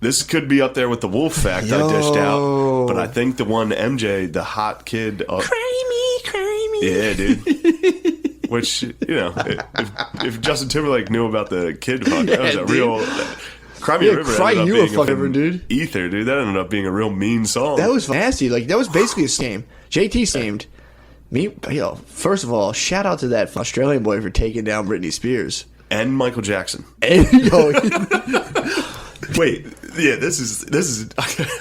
This could be up there with the wolf fact I dished out, but I think the one MJ, the hot kid. Crimey. Yeah, dude. Which, you know, if Justin Timberlake knew about the kid fuck, that was a dude. real. Crimea River Cry ended up You a being fucking river, dude. Ether, dude. That ended up being a real mean song. That was nasty. Like that was basically a scam. JT scammed me. Yo, first of all, shout out to that Australian boy for taking down Britney Spears. And Michael Jackson. And, yo, Wait, yeah, this is.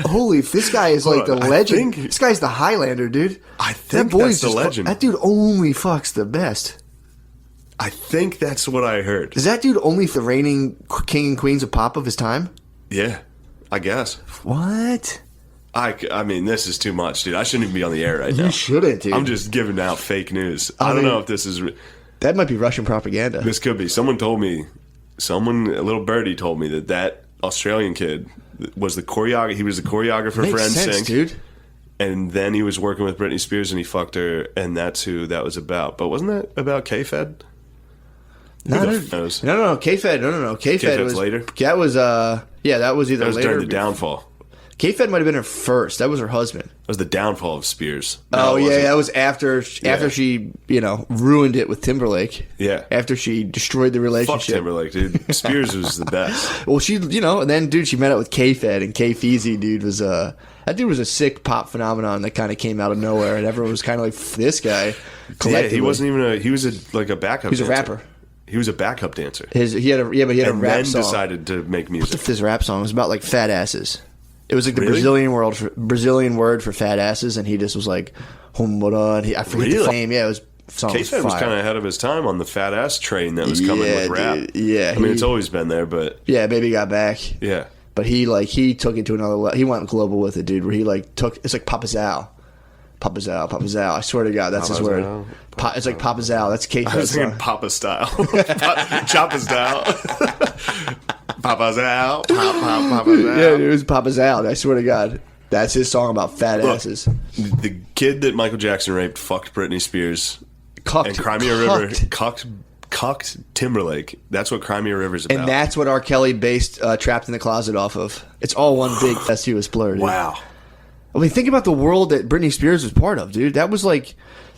holy, this guy is like the Hold on, legend. This guy's the Highlander, dude. I think that's the legend. That dude only fucks the best. I think that's what I heard. Is that dude only the reigning king and queens of pop of his time? Yeah, I guess. What? I mean, this is too much, dude. I shouldn't even be on the air right now. You shouldn't, dude. I'm just giving out fake news. I don't mean- know if this is. That might be Russian propaganda. This could be. Someone told me. A little birdie told me that Australian kid was the choreographer. He was the choreographer for Makes sense, NSYNC, dude. and then he was working with Britney Spears, and he fucked her, and that's who that was about. But wasn't that about K-Fed? No, Who the f- knows? no. K-Fed, no. K-Fed K-Fed's was later? That was that was either That was later during the downfall. K-Fed might have been her first. That was her husband. That was the downfall of Spears. Oh, yeah, that was after she, ruined it with Timberlake. Yeah. After she destroyed the Fuck relationship. Timberlake, dude. Spears was the best. Well, she, and then, dude, she met up with K-Fed, and K-Feezy, dude, was that dude was a sick pop phenomenon that kind of came out of nowhere, and everyone was kind of like, this guy. Yeah, he wasn't even he was a backup He was dancer. a rapper. He was a backup dancer. He had a rap then song. decided to make music. His rap song was about like fat asses. It was like the Really? Brazilian word for fat asses, and he just was like, I forget the name. Yeah, it was song. K-Fed was kind of ahead of his time on the fat ass train that was coming with rap. Dude, yeah, I mean, it's always been there, but yeah, Baby Got Back. yeah. But he took it to another level. He went global with it, dude. Where he it's like Papa Zal. Papa Zal. I swear to God, that's his word. It's like Papa Zal. That's K-Fed. I was thinking Papa style. Choppa style. Papa Zal. Papa Zal. Yeah, it was Papa Zal. I swear to God. That's his song about fat asses. The kid that Michael Jackson raped fucked Britney Spears. Cucked. And Crimea River cucked Timberlake. That's what Crimea River's about. And that's what R. Kelly based Trapped in the Closet off of. It's all one big testuous blur, dude. Wow. I mean, think about the world that Britney Spears was part of, dude. That was like,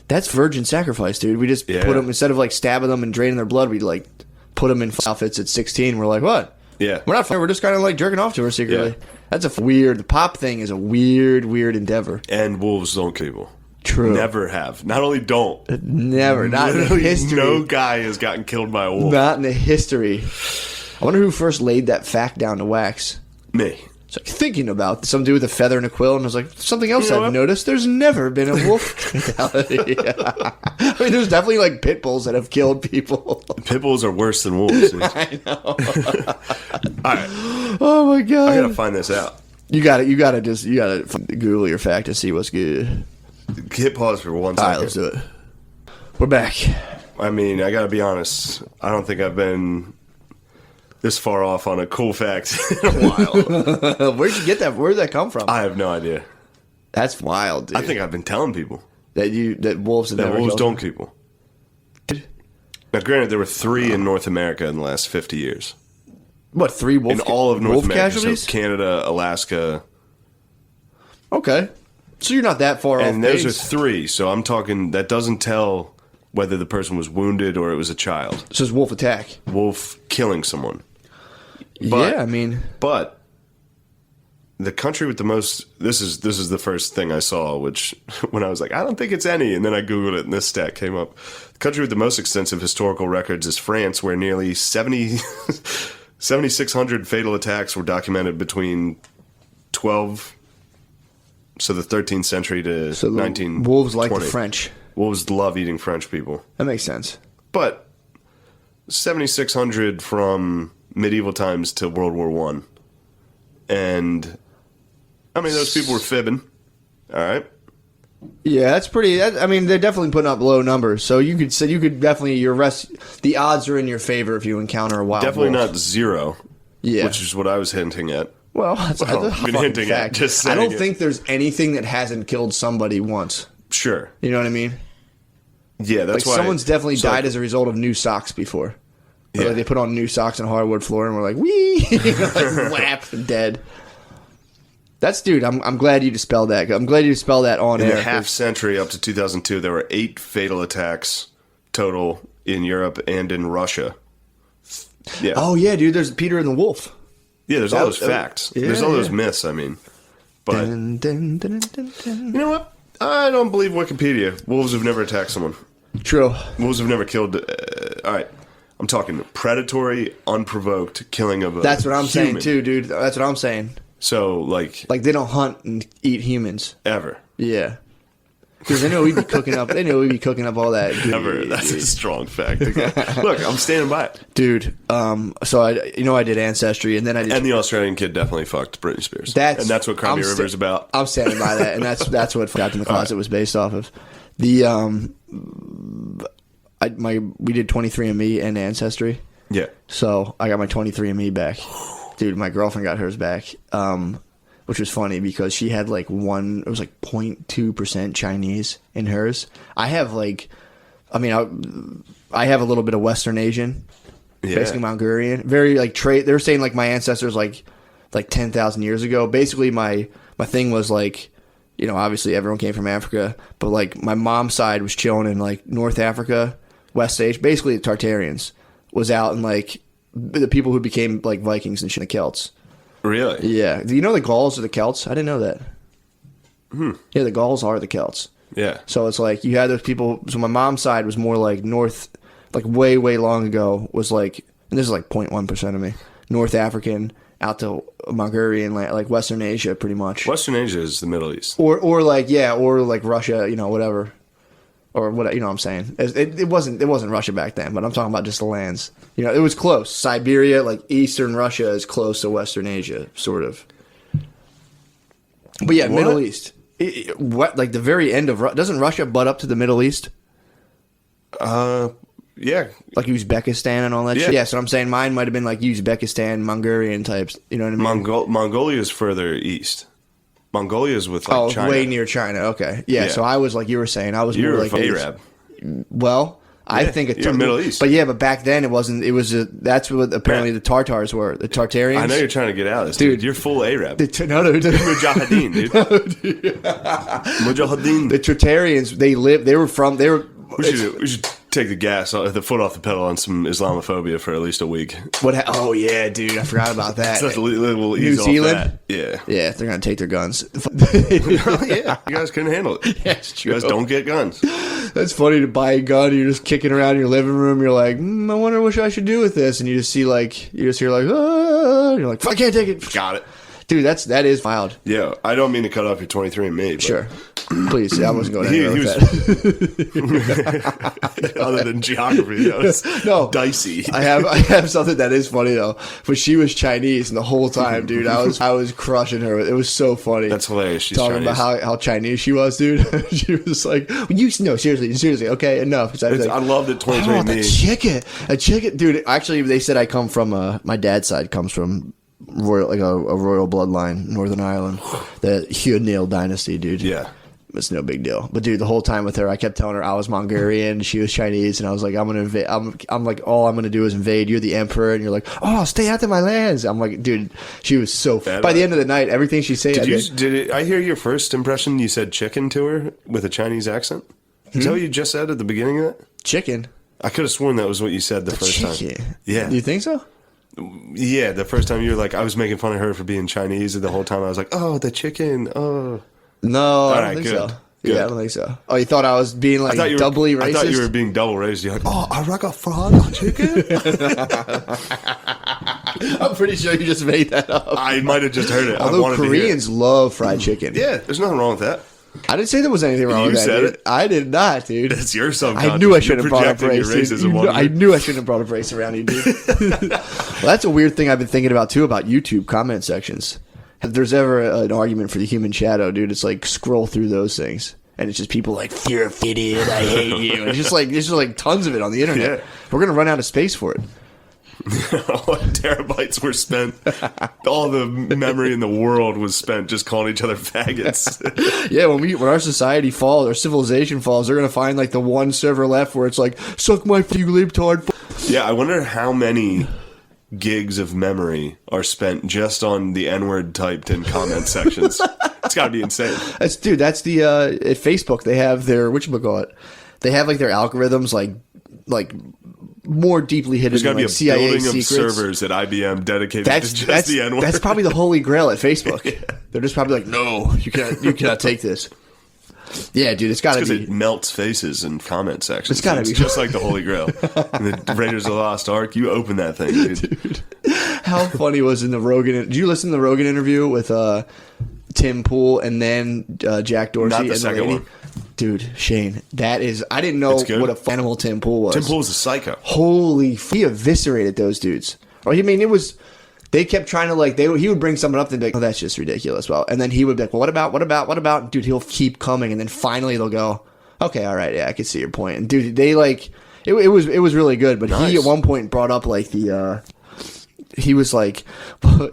that's virgin sacrifice, dude. We just put them, instead of like stabbing them and draining their blood, we'd like put them in outfits at 16. We're like, what? Yeah. We're not fine. We're just kind of like jerking off to her secretly. Yeah. That's the pop thing is a weird endeavor. And wolves don't kill people. True. Never have. Not only don't. Never. Not in the Literally history. no guy has gotten killed by a wolf. Not in the history. I wonder who first laid that fact down to wax. Me. It's like thinking about some dude with a feather and a quill, and I was like, something else I've noticed. There's never been a wolf fatality. I mean, there's definitely like pit bulls that have killed people. Pit bulls are worse than wolves. Dude. I know. All right. Oh my God. I gotta find this out. You gotta Google your fact to see what's good. Hit pause for 1 second. All right, let's do it. We're back. I mean, I gotta be honest. I don't think I've been this far off on a cool fact in a while. Where'd you get that? Where'd that come from? I have no idea. That's wild, dude. I think I've been telling people that wolves have that never wolves killed don't kill people. Now, granted, there were 3 in North America in the last 50 years. What, 3 wolf In all of North wolf America. casualties? So Canada, Alaska. Okay. So you're not that far off. And those are base. 3. So I'm talking, that doesn't tell whether the person was wounded or it was a child. So it's wolf attack. Wolf killing someone. But- Yeah, I mean, But the country with the most, this is the first thing I saw, which when I was like, I don't think it's any, and then I Googled it and this stat came up. The country with the most extensive historical records is France, where nearly 7,600 fatal attacks were documented between 12, so the 13th century to so the 1920. wolves like the French. Wolves love eating French people. That makes sense. But 7,600 from medieval times to World War One, and I mean those people were fibbing. All right. Yeah, that's pretty. I mean, they're definitely putting up low numbers. So you could definitely the odds are in your favor if you encounter a wild Definitely wolf. not 0. Yeah. Which is what I was hinting at. Well, that's a I've been fucking hinting at, fact. just I don't saying it. think there's anything that hasn't killed somebody once. Sure. You know what I mean? Yeah, that's Like why someone's definitely so, died as a result of new socks before. Or Yeah. like they put on new socks on hardwood floor and we're like, wee, like whap, dead. That's dude. I'm glad you dispelled that. I'm glad you dispelled that on in air. the half century up to 2002, there were 8 fatal attacks total in Europe and in Russia. Yeah. Oh yeah, dude. There's Peter and the Wolf. Yeah, there's all those facts. There's all those yeah. myths, I mean. But Dun, dun, dun, dun, dun. you know what? I don't believe Wikipedia. Wolves have never attacked someone. True. Wolves have never killed. All right. I'm talking predatory, unprovoked killing of a That's what I'm saying human. too, dude. That's what I'm saying. So, like Like they don't hunt and eat humans. ever. Yeah. Because they know we'd be cooking up. They know we'd be cooking up all that. Ever. That's a strong fact. Okay. Look, I'm standing by it. Dude. So I did Ancestry, and then I did. And the Australian kid definitely fucked Britney Spears. That's and that's what Crimea I'm River's about. I'm standing by that, and that's what Trapped in the Closet was based off of. The we did 23andMe and Ancestry, Yeah. so I got my 23andMe back. Dude, my girlfriend got hers back, which was funny because she had like it was like 0.2% Chinese in hers. I have I have a little bit of Western Asian, Yeah. basically Mongolian. Very like trait. They're saying like my ancestors like like 10,000 years ago. Basically, my thing was like, you know, obviously everyone came from Africa, but like my mom's side was chilling in like North Africa, West Asia. Basically, the Tartarians was out in like the people who became like Vikings and shit, the Celts. Really? Yeah. Do you know the Gauls are the Celts? I didn't know that. Yeah, the Gauls are the Celts. Yeah. So it's like you had those people. So my mom's side was more like North, like way, way long ago was like, and this is like 0.1% of me, North African out to Mongolian, like Western Asia, pretty much. Western Asia is the Middle East. Or like, yeah, or like Russia, you know, whatever. Or what, you know what I'm saying? It wasn't Russia back then, but I'm talking about just the lands. You know, it was close. Siberia, like Eastern Russia is close to Western Asia, sort of. But yeah, what? Middle East. What, like the very end of, doesn't Russia butt up to the Middle East? Yeah. Like Uzbekistan and all that shit? Yeah, so I'm saying mine might have been like Uzbekistan, Mongolian types. You know what I mean? Mongolia is further east. Mongolia is with like China. Way near China. Okay. Yeah, so I was like you were saying. I was You're more like Arab. Well, I think you're Middle East. But yeah, but back then it wasn't. It was that's what apparently the Tartars were. The Tartarians. I know you're trying to get out of this, dude. You're full Arab. No, Mujahideen, dude. Mujahideen. The Tartarians. They were. We should take the foot off the pedal on some Islamophobia for at least a week. Oh yeah, dude, I forgot about that. We'll New Zealand. Yeah, they're gonna take their guns. Yeah, you guys couldn't handle it. Yeah, it's true. You guys don't get guns. That's funny to buy a gun. You're just kicking around in your living room. You're like, I wonder what I should do with this, and you just hear like, ah, and you're like, I can't take it. Got it. Dude, that is wild. Yeah, I don't mean to cut off your 23andMe. But sure. Please, I wasn't going anywhere with that. Other than geography, that was dicey. I have something that is funny though. But she was Chinese, and the whole time, dude, I was crushing her. It was so funny. That's hilarious. She's talking Chinese. about how Chinese she was, dude. She was like, seriously, okay, enough. I love that 23andMe. A chicken, dude. Actually, they said I come from my dad's side comes from royal, like a royal bloodline, Northern Ireland, the Huonil dynasty, dude. Yeah. It's no big deal. But dude, the whole time with her, I kept telling her I was Mongolian, she was Chinese, and I was like, I'm gonna invade. I'm like, all I'm gonna do is invade. You're the emperor, and you're like, oh, stay out of my lands. I'm like, dude, she was so. By the end of the night, everything she said. Did I hear your first impression? You said chicken to her with a Chinese accent. Is that what you just said at the beginning of that? Chicken. I could have sworn that was what you said the first time. Yeah. Do you think so? Yeah, the first time you were like, I was making fun of her for being Chinese, and the whole time I was like, oh, the chicken. Oh. No, I don't think so. Good. Yeah, I don't think so. Oh, you thought I was being like doubly racist? I thought you were being double racist. You're like, oh, I like a fried chicken. I'm pretty sure you just made that up. I might have just heard it. Although Koreans love fried chicken. Yeah, there's nothing wrong with that. I didn't say there was anything wrong with that. You said it. I did not, dude. It's your subconscious. I knew I shouldn't have brought up race. I knew I shouldn't have brought up race around you, dude. Well, that's a weird thing I've been thinking about too about YouTube comment sections. If there's ever an argument for the human shadow, dude, it's like scroll through those things, and it's just people like, "You're an idiot, I hate you." And it's just like there's just like tons of it on the internet. Yeah. We're gonna run out of space for it. Terabytes were spent. All the memory in the world was spent just calling each other faggots. Yeah, when our society falls, our civilization falls, they're gonna find like the one server left where it's like, "Suck my you libtard." Yeah, I wonder how many gigs of memory are spent just on the N-word typed in comment sections. It's got to be insane. That's the at Facebook they have their whatchamacallit. They have like their algorithms like more deeply hidden. There's got to be a CIA building secrets. Of servers at IBM dedicated to just the N-word. That's probably the holy grail at Facebook. Yeah. They're just probably like, no, you cannot take this. Yeah, dude, it's got to be. Because it melts faces in comment sections. It's got to be just like the Holy Grail. And the Raiders of the Lost Ark, you open that thing, dude. How funny was in the Rogan? Did you listen to the Rogan interview with Tim Pool and then Jack Dorsey? Not the second one. Dude, Shane, that is. I didn't know what a animal Tim Pool was. Tim Pool was a psycho. Holy, he eviscerated those dudes. Or I mean, it was. They kept trying to like he would bring someone up and be like, oh, that's just ridiculous. Well, and then he would be like, well, what about? Dude, he'll keep coming, and then finally they'll go, okay, all right, yeah, I can see your point. And dude, they like it was really good. But nice. He at one point brought up like he was like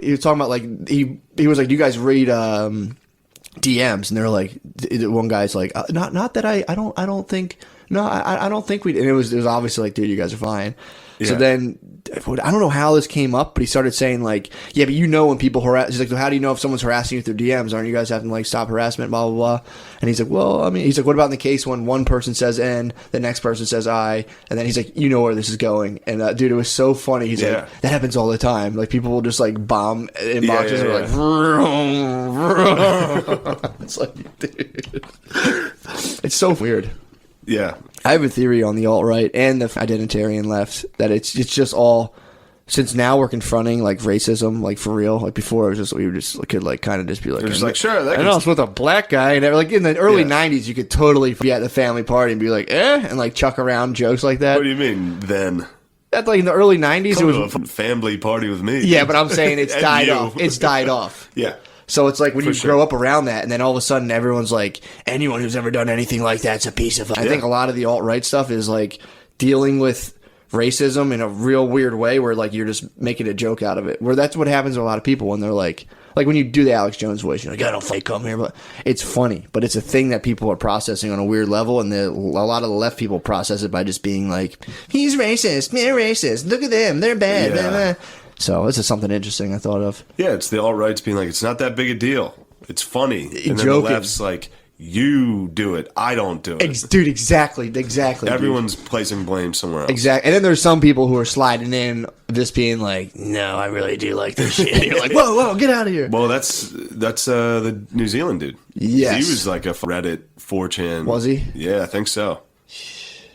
he was talking about like he was like, do you guys read DMs? And they're like, one guy's like, not that I don't think we. And it was obviously like, dude, you guys are fine. So Yeah. then, I don't know how this came up, but he started saying like, yeah, but you know when people harass, he's like, well, how do you know if someone's harassing you through DMs? Aren't you guys having to like stop harassment, blah, blah, blah. And he's like, well, I mean, he's like, what about in the case when one person says N, the next person says I, and then he's like, you know where this is going. And dude, it was so funny. He's like, that happens all the time. Like people will just like bomb inboxes and like, it's like, dude, it's so weird. Yeah. I have a theory on the alt-right and the identitarian left that it's just all, since now we're confronting like racism, like for real. Like before, it was just we could like kind of just be like, It was like, sure, that I know it's with a black guy, and like in the early Yeah. '90s, you could totally be at the family party and be like, and like chuck around jokes like that. What do you mean then? That's like in the early '90s, Come it to was. a family party with me. Yeah, but I'm saying it's And died you. off. It's died off. Yeah. So it's like when For you sure. grow up around that, and then all of a sudden everyone's like, anyone who's ever done anything like that's a piece of. I think a lot of the alt-right stuff is like dealing with racism in a real weird way, where like you're just making a joke out of it. Where that's what happens to a lot of people when they're like when you do the Alex Jones voice, you're like, I don't fake come here, but it's funny, but it's a thing that people are processing on a weird level, and a lot of the left people process it by just being like, he's racist, they're racist, look at them, they're bad. Yeah. Blah, blah. So this is something interesting I thought of. Yeah, it's the alt-right's being like, it's not that big a deal. It's funny. And then Joking. the left's like, you do it. I don't do it. Dude, exactly. Everyone's placing blame somewhere else. Exactly. And then there's some people who are sliding in, just being like, no, I really do like this shit. And you're like, whoa, get out of here. Well, that's the New Zealand dude. Yes. He was like a Reddit 4chan. Was he? Yeah, I think so.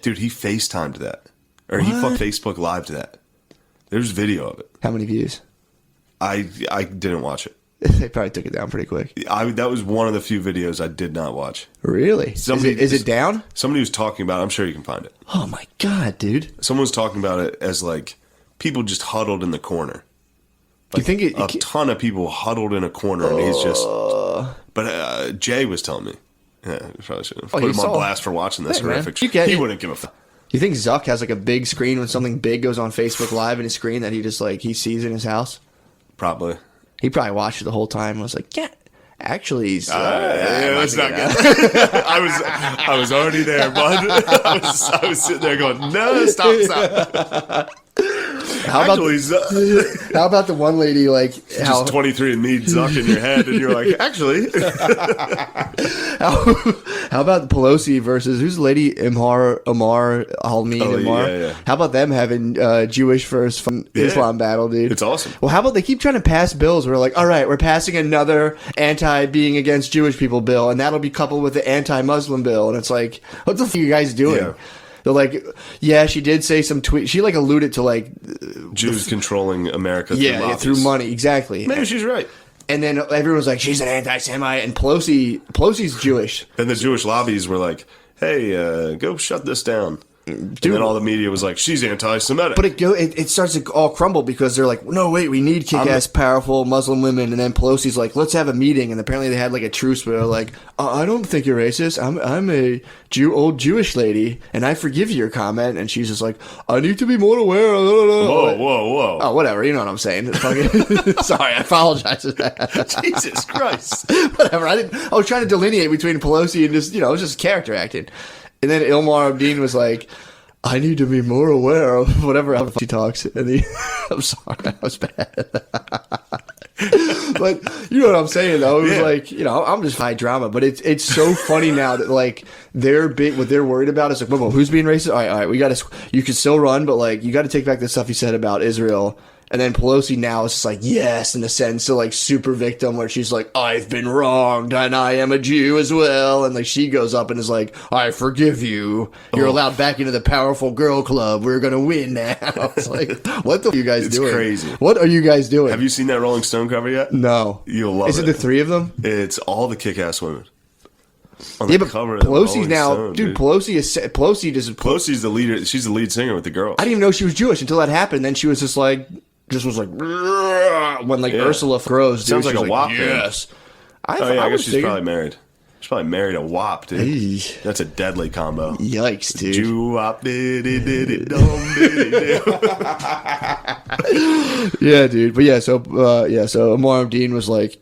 Dude, he FaceTimed that. Or he Facebook Live to that. There's video of it. How many views? I didn't watch it. They probably took it down pretty quick. That was one of the few videos I did not watch. Really? Is it down? Somebody was talking about it. I'm sure you can find it. Oh my God, dude. Someone was talking about it as like people just huddled in the corner. You think A ton of people huddled in a corner, and he's just. But Jay was telling me. Yeah, I probably should have put him on blast for watching this Hey, man. horrific You shit. get He it. wouldn't give a fuck. You think Zuck has like a big screen when something big goes on Facebook Live in his screen that he just like he sees in his house? Probably. He probably watched it the whole time and was like, yeah, actually he's Yeah, that's not good. I was already there, bud. I was sitting there going, no, stop. How about Actually, how about the one lady like how just 23 and me Zuck in your head, and you're like, actually. how about Pelosi versus who's the lady Amar Halmeen Oh, Amar? yeah. How about them having Jewish versus Islam battle, dude? It's awesome. Well, how about they keep trying to pass bills? We're like, all right, we're passing another anti-being against Jewish people bill, and that'll be coupled with the anti-Muslim bill, and it's like, what the fuck are you guys doing? Yeah. They're like, yeah, she did say some tweet. She like alluded to like, Jews controlling America through money, exactly. Maybe she's right. And then everyone's like, she's an anti-Semite, and Pelosi's Jewish. Then the Jewish lobbies were like, hey, go shut this down. And then all the media was like, she's anti-Semitic. But it starts to all crumble because they're like, no, wait, we need kick-ass, powerful Muslim women. And then Pelosi's like, let's have a meeting. And apparently they had like a truce where they're like, I don't think you're racist. I'm a old Jewish lady, and I forgive your comment. And she's just like, I need to be more aware. Whoa. Oh, whatever. You know what I'm saying. It's fucking, sorry, I apologize for that. Jesus Christ. Whatever. I was trying to delineate between Pelosi and just, it was just character acting. And then Ilmar Abdeen was like, I need to be more aware of whatever how she talks. And I'm sorry, that was bad. But you know what I'm saying, though. It was like, I'm just high drama. But it's so funny now that, like, what they're worried about is like, whoa, who's being racist? All right, we got to, you can still run, but, like, you got to take back the stuff you said about Israel. And then Pelosi now is just like, yes, in a sense, so like super victim where she's like, I've been wronged and I am a Jew as well. And like she goes up and is like, I forgive you. You're allowed back into the powerful girl club. We're going to win now. It's like, what the are you guys doing? It's crazy. What are you guys doing? Have you seen that Rolling Stone cover yet? No. You'll love it. Is it the three of them? It's all the kick-ass women. On Yeah, the but cover of the Pelosi's Rolling now, Stone, dude, Pelosi's the leader. She's the lead singer with the girls. I didn't even know she was Jewish until that happened. Then she was just like, when like Ursula grows, dude, sounds like she's a WAP. Yes. I guess she's probably married. She's probably married a WAP, dude. Hey. That's a deadly combo. Yikes, dude. Jew wop diddy diddy dum diddy do. Yeah, dude. But so Amar Abdeen was like,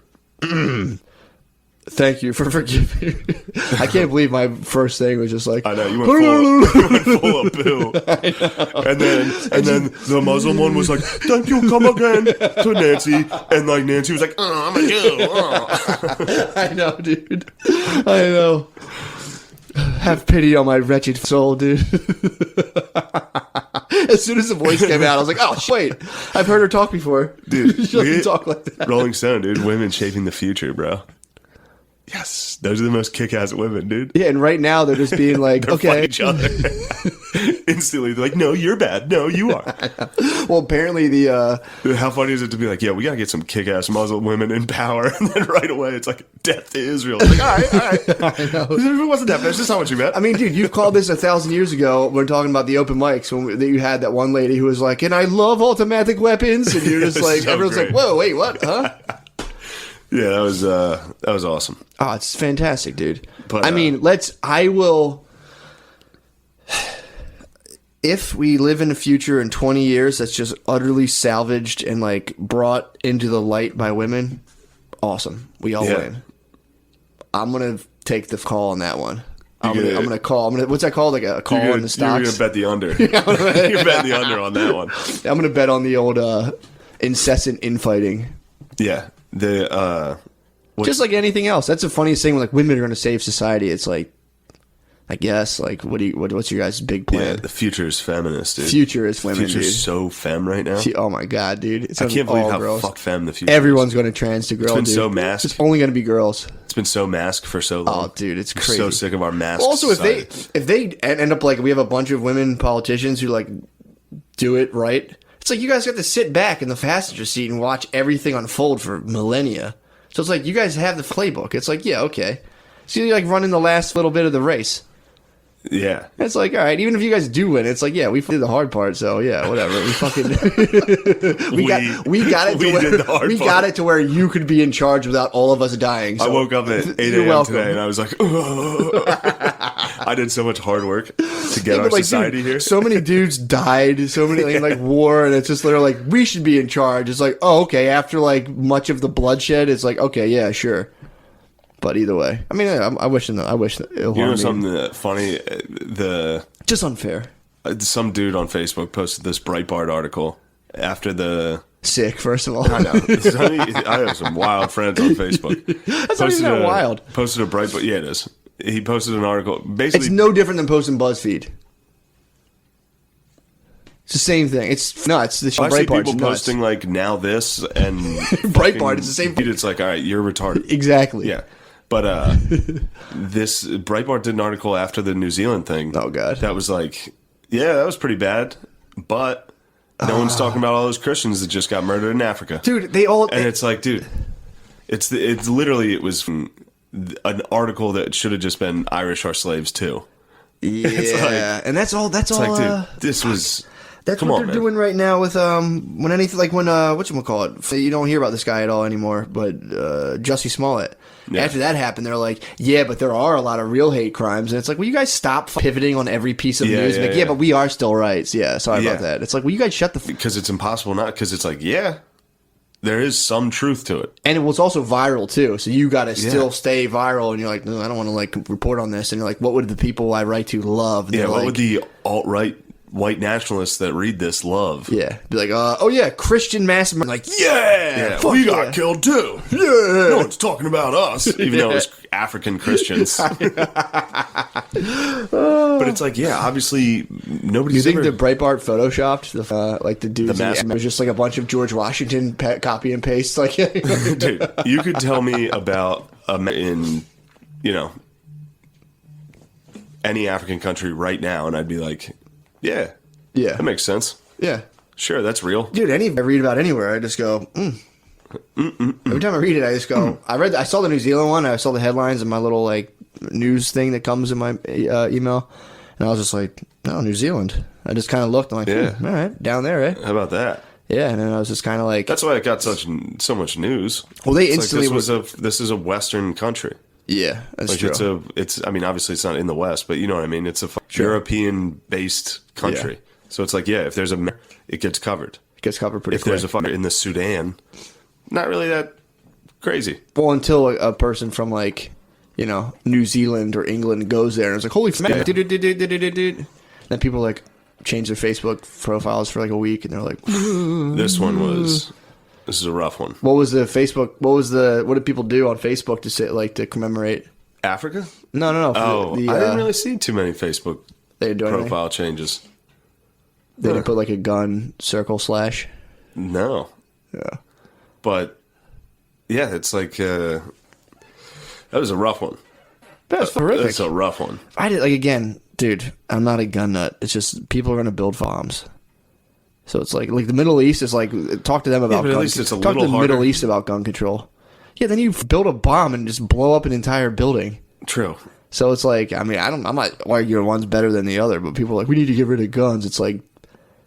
Thank you for forgiving me. I can't believe my first thing was just like, I know you went full of poo. And then the Muslim one was like, "Thank you, come again," to Nancy, and like Nancy was like, "Oh, I'm a Jew." Oh. I know, dude. I know. Have pity on my wretched soul, dude. As soon as the voice came out, I was like, "Oh, wait! I've heard her talk before, Dude." She doesn't talk like that. Rolling Stone, dude. Women shaping the future, bro. Yes, those are the most kick-ass women, dude. Yeah, and right now they're just being like, They're okay. each other. Instantly, they're like, "No, you're bad. No, you are." Well, apparently the How funny is it to be like, "Yeah, we gotta get some kick-ass Muslim women in power," and then right away it's like, "Death to Israel." It's like, all right. I know. It wasn't that bad. It's just not what you meant. I mean, dude, you've called this 1,000 years ago. We're talking about the open mics when you had that one lady who was like, "And I love automatic weapons," and you're just like, so everyone's great. like, "Whoa, wait, what? Huh?" Yeah, that was awesome. Oh, it's fantastic, dude. But, I mean, if we live in a future in 20 years that's just utterly salvaged and like brought into the light by women, awesome. We all win. I'm going to take the call on that one. I'm gonna call. What's that called? Like a call on the stocks? You're gonna bet the under. You're betting the under on that one. I'm gonna bet on the old incessant infighting. Yeah. Just like anything else. That's the funniest thing. When like women are gonna save society, it's like, I guess, like, what's your guys' big plan? Yeah, the future is feminist, dude. Future is women, Future's dude. so femme right now. Oh my god, dude! It's I can't believe all how girls. fuck femme the future. Everyone's is. going to trans to girl. It's been dude. so masked. It's only going to be girls. It's been so masked for so long. Oh, dude, it's I'm crazy. so sick of our mask. Also, society. if they end up like we have a bunch of women politicians who like do it right, it's like you guys got to sit back in the passenger seat and watch everything unfold for millennia. So it's like you guys have the playbook. It's like, yeah, okay. So you're like running the last little bit of the race. Yeah. It's like, all right, even if you guys do win, it's like, yeah, we did the hard part, so yeah, whatever. We fucking we got it to where you could be in charge without all of us dying. So I woke up at 8 you're a.m. welcome. today and I was like, I did so much hard work to get Yeah, our but, like, society dude, here. So many dudes died, so many like war, and it's just literally like we should be in charge. It's like, oh, okay. After like much of the bloodshed, it's like, okay, yeah, sure. But either way, I mean, I wish that You know something funny? Just unfair. Some dude on Facebook posted this Breitbart article after the. Sick, first of all. I know. I have some wild friends on Facebook. That's not even that wild. Posted a Breitbart. Yeah, it is. He posted an article. Basically, It's no different than posting BuzzFeed. It's the same thing. It's the I see Breitbart. people posting like now this and Breitbart. It's the same. It's like, all right, you're retarded. Exactly. Yeah. But this Breitbart did an article after the New Zealand thing. Oh, God. That was like, yeah, that was pretty bad. But no one's talking about all those Christians that just got murdered in Africa. Dude, they all. And it's like, dude, it's literally, it was an article that should have just been Irish are slaves too. Yeah, and that's all. That's It's all. like, dude, this was. That's come what on, they're man. doing right now with when anything like when whatchamacallit, you don't hear about this guy at all anymore, but Jussie Smollett. Yeah. After that happened, they're like, yeah, but there are a lot of real hate crimes, and it's like, will you guys stop pivoting on every piece of news? Yeah, Like, yeah. but we are still right. Yeah, sorry Yeah. about that. It's like, will you guys shut the Because it's impossible not. Because it's like, yeah, there is some truth to it. And it was also viral too, so you got to Yeah. still stay viral. And you're like, no, I don't want to like report on this. And you're like, what would the people I write to love? And Yeah, they're what like, would the alt-right white nationalists that read this love? yeah, be like, oh yeah, Christian mass. Like, yeah, fuck we yeah. got killed too. Yeah. No one's talking about us, even though it was African Christians. But it's like, yeah, obviously nobody's You think ever. the Breitbart photoshopped the dudes? mask- It was just like a bunch of George Washington copy and paste. Like, Dude, you could tell me about in, any African country right now, and I'd be like, yeah, yeah, that makes sense. yeah, Sure, that's real. dude. I read about anywhere, I just go. Every time I read it, I just go. I saw the New Zealand one. I saw the headlines in my little like news thing that comes in my email, and I was just like, no, New Zealand. I just kind of looked. I'm like, Yeah. all right, down there, eh? How about that? Yeah, and then I was just kind of like, That's why it got so much news. well, they It's instantly like this is a Western country. yeah, that's Like true. it's I mean, obviously it's not in the West, but you know what I mean. It's a Sure. European based country. Yeah. So it's like, yeah, if there's it gets covered. It gets covered pretty If quick. there's a fire in the Sudan, not really that Crazy. Well, until a person from like, you know, New Zealand or England goes there and it's like, holy fuck. Then people like change their Facebook profiles for like a week and they're like, This is a rough one. what did people do on Facebook to say, like, to commemorate? Africa? No. Oh, I didn't really see too many Facebook they didn't do anything? profile changes. They didn't put like a gun circle / No. Yeah. But, yeah, it's like, that was a rough one. That's horrific. That's a rough one. I did, like, again, dude, I'm not a gun nut. It's just people are going to build bombs. So it's like the Middle East is like, talk to them about but at gun least it's a talk little to the harder. Middle East about gun control. Yeah, then you build a bomb and just blow up an entire building. True. So it's like, I mean, I'm not arguing one's better than the other, but people are like, we need to get rid of guns. It's like,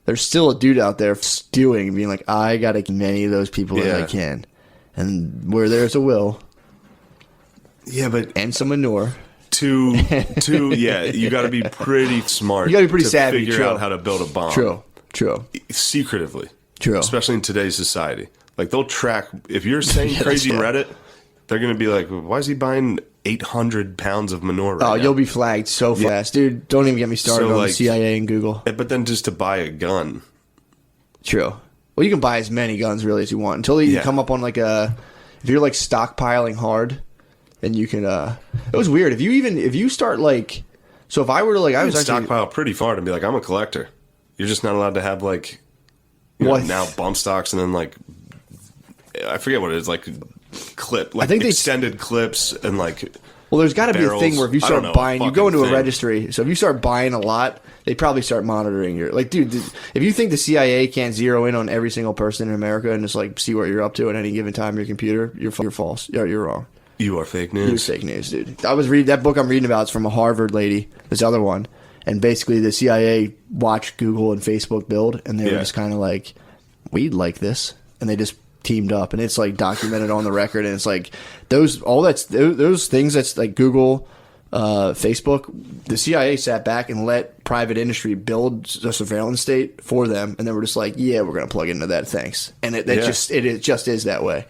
there's still a dude out there stewing and being like, I got to get many of those people that I can. And where there's a will. Yeah, but And some manure. yeah, you got to be pretty smart. You got to be pretty savvy. Figure True. out how to build a bomb. True. Secretively. True. Especially in today's society. Like, they'll track, if you're saying crazy Reddit, they're going to be like, why is he buying 800 pounds of manure right now? You'll be flagged so fast. Dude, don't even get me started on the CIA and Google. But then just to buy a gun. True. Well, you can buy as many guns really as you want until you come up on like if you're like stockpiling hard, then you can. It was weird if you start like. So if I were to like, I was actually stockpile pretty far to be like, I'm a collector. You're just not allowed to have like, you know, now bump stocks and then like, I forget what it is, like clip, like I think extended clips and like. Well, there's got to be a thing where if you start buying, you go into a thing. registry. So if you start buying a lot, they probably start monitoring your. Like, dude, if you think the CIA can't zero in on every single person in America and just like see what you're up to at any given time on your computer, you're false. You're wrong. You are fake news. You're fake news, dude. I was reading that book I'm reading about. It's from a Harvard lady. This other one, and basically the CIA watched Google and Facebook build, and they were just kind of like, we'd like this, and they just teamed up, and it's like documented on the record, and it's like those things that's like Google, Facebook, the CIA sat back and let private industry build a surveillance state for them, and then we're just like, yeah, we're gonna plug into that, thanks, and it just is that way.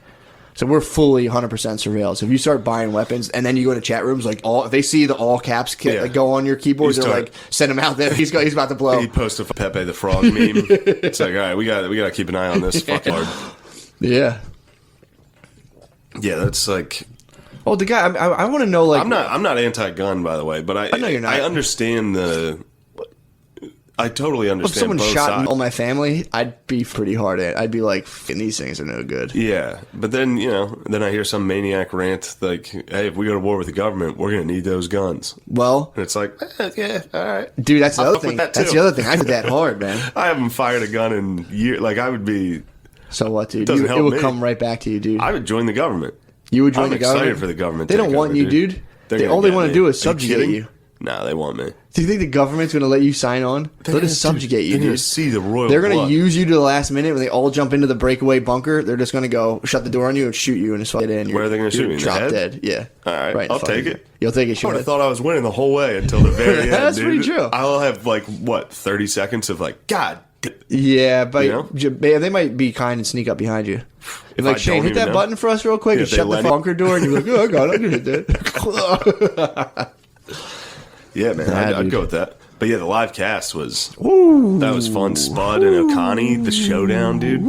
So we're fully 100% surveillance. If you start buying weapons and then you go into chat rooms, like if they see the all caps like go on your keyboard, they're like, send him out there. He's about to blow. He posted a Pepe the Frog meme. It's like, all right, we got to keep an eye on this. Fuck hard. Yeah. Yeah, that's like. Oh, the guy. I want to know. Like, I'm not anti-gun, by the way, but I know you're not. I understand the. I totally understand. If someone both shot sides. all my family, I'd be pretty hard at it. I'd be like, these things are no good. Yeah, but then then I hear some maniac rant like, "Hey, if we go to war with the government, we're gonna need those guns." Well, and it's like, yeah, all right, dude. That's the other thing. That's the other thing. I did that hard, man. I haven't fired a gun in years. Like I would be. So what, dude? It would come right back to you, dude. I would join the government. You would join the government? I'm excited for the government. They don't want you, dude. All they want to do is subjugate you. No, they want me. Do you think the government's going to let you sign on? They'll just subjugate you, dude. They're going to see the royal They're going to use you to the last minute when they all jump into the breakaway bunker. They're just going to go shut the door on you and shoot you and just get in. Where are they going to shoot me? Drop dead. Yeah. All right. I'll take it. You'll take it. I would have thought I was winning the whole way until the very end. That's dude. pretty true. I'll have 30 seconds of like, God. Yeah, but they might be kind and sneak up behind you. If like, Shane, hit that button for us real quick and shut the bunker door, and you're like, oh, God, I'm going to hit that. Yeah, man, I'd go with that. But yeah, the live cast that was fun. Spud and Okani, the showdown, dude.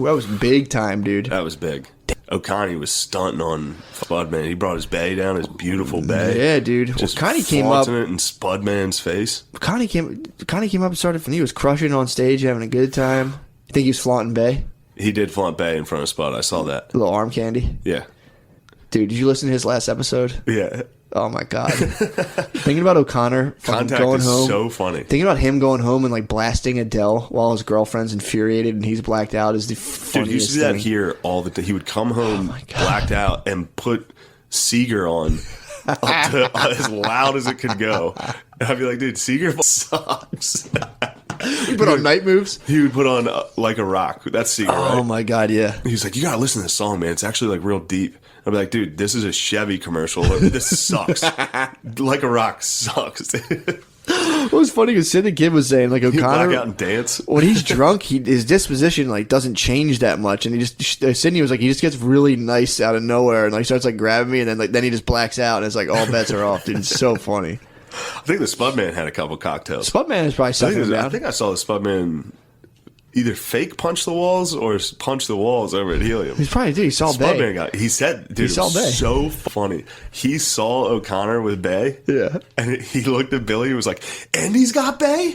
That was big time, dude. That was big. Okani was stunting on Spud, man. He brought his bay down, his beautiful bay. Yeah, dude. Just Okani came up it in Spud Man's face. Okani came up and started. He was crushing on stage, having a good time. You think he was flaunting bay? He did flaunt bay in front of Spud. I saw that. A little arm candy. Yeah. Dude, did you listen to his last episode? Yeah. Oh my God. Thinking about O'Connor Contact going is home. So funny. Thinking about him going home and like blasting Adele while his girlfriend's infuriated and he's blacked out is the funniest thing. Dude, he used to do that here all the time. He would come home blacked out and put Seeger on as loud as it could go. And I'd be like, dude, Seeger sucks. He put on Night Moves? He would put on Like a Rock. That's Seeger, right? Oh my God, yeah. He's like, you gotta listen to this song, man. It's actually like real deep. I'd be like, dude, this is a Chevy commercial. This sucks. Like a Rock sucks. Well, was funny because Sid the Kid was saying like You black O'Connor out and dance. when he's drunk, his disposition like doesn't change that much, and Sydney was like he just gets really nice out of nowhere and like starts like grabbing me, and then he just blacks out, and it's like all bets are off, dude. It's so funny. I think the Spudman had a couple cocktails. Spudman is probably sucking him down. I think I saw the Spudman either fake punch the walls or punch the walls over at Helium. He's probably, dude, he saw Bay. Spudman guy. He said, dude, it was so funny. He saw O'Connor with Bay. Yeah. And he looked at Billy and was like, and he's got Bay?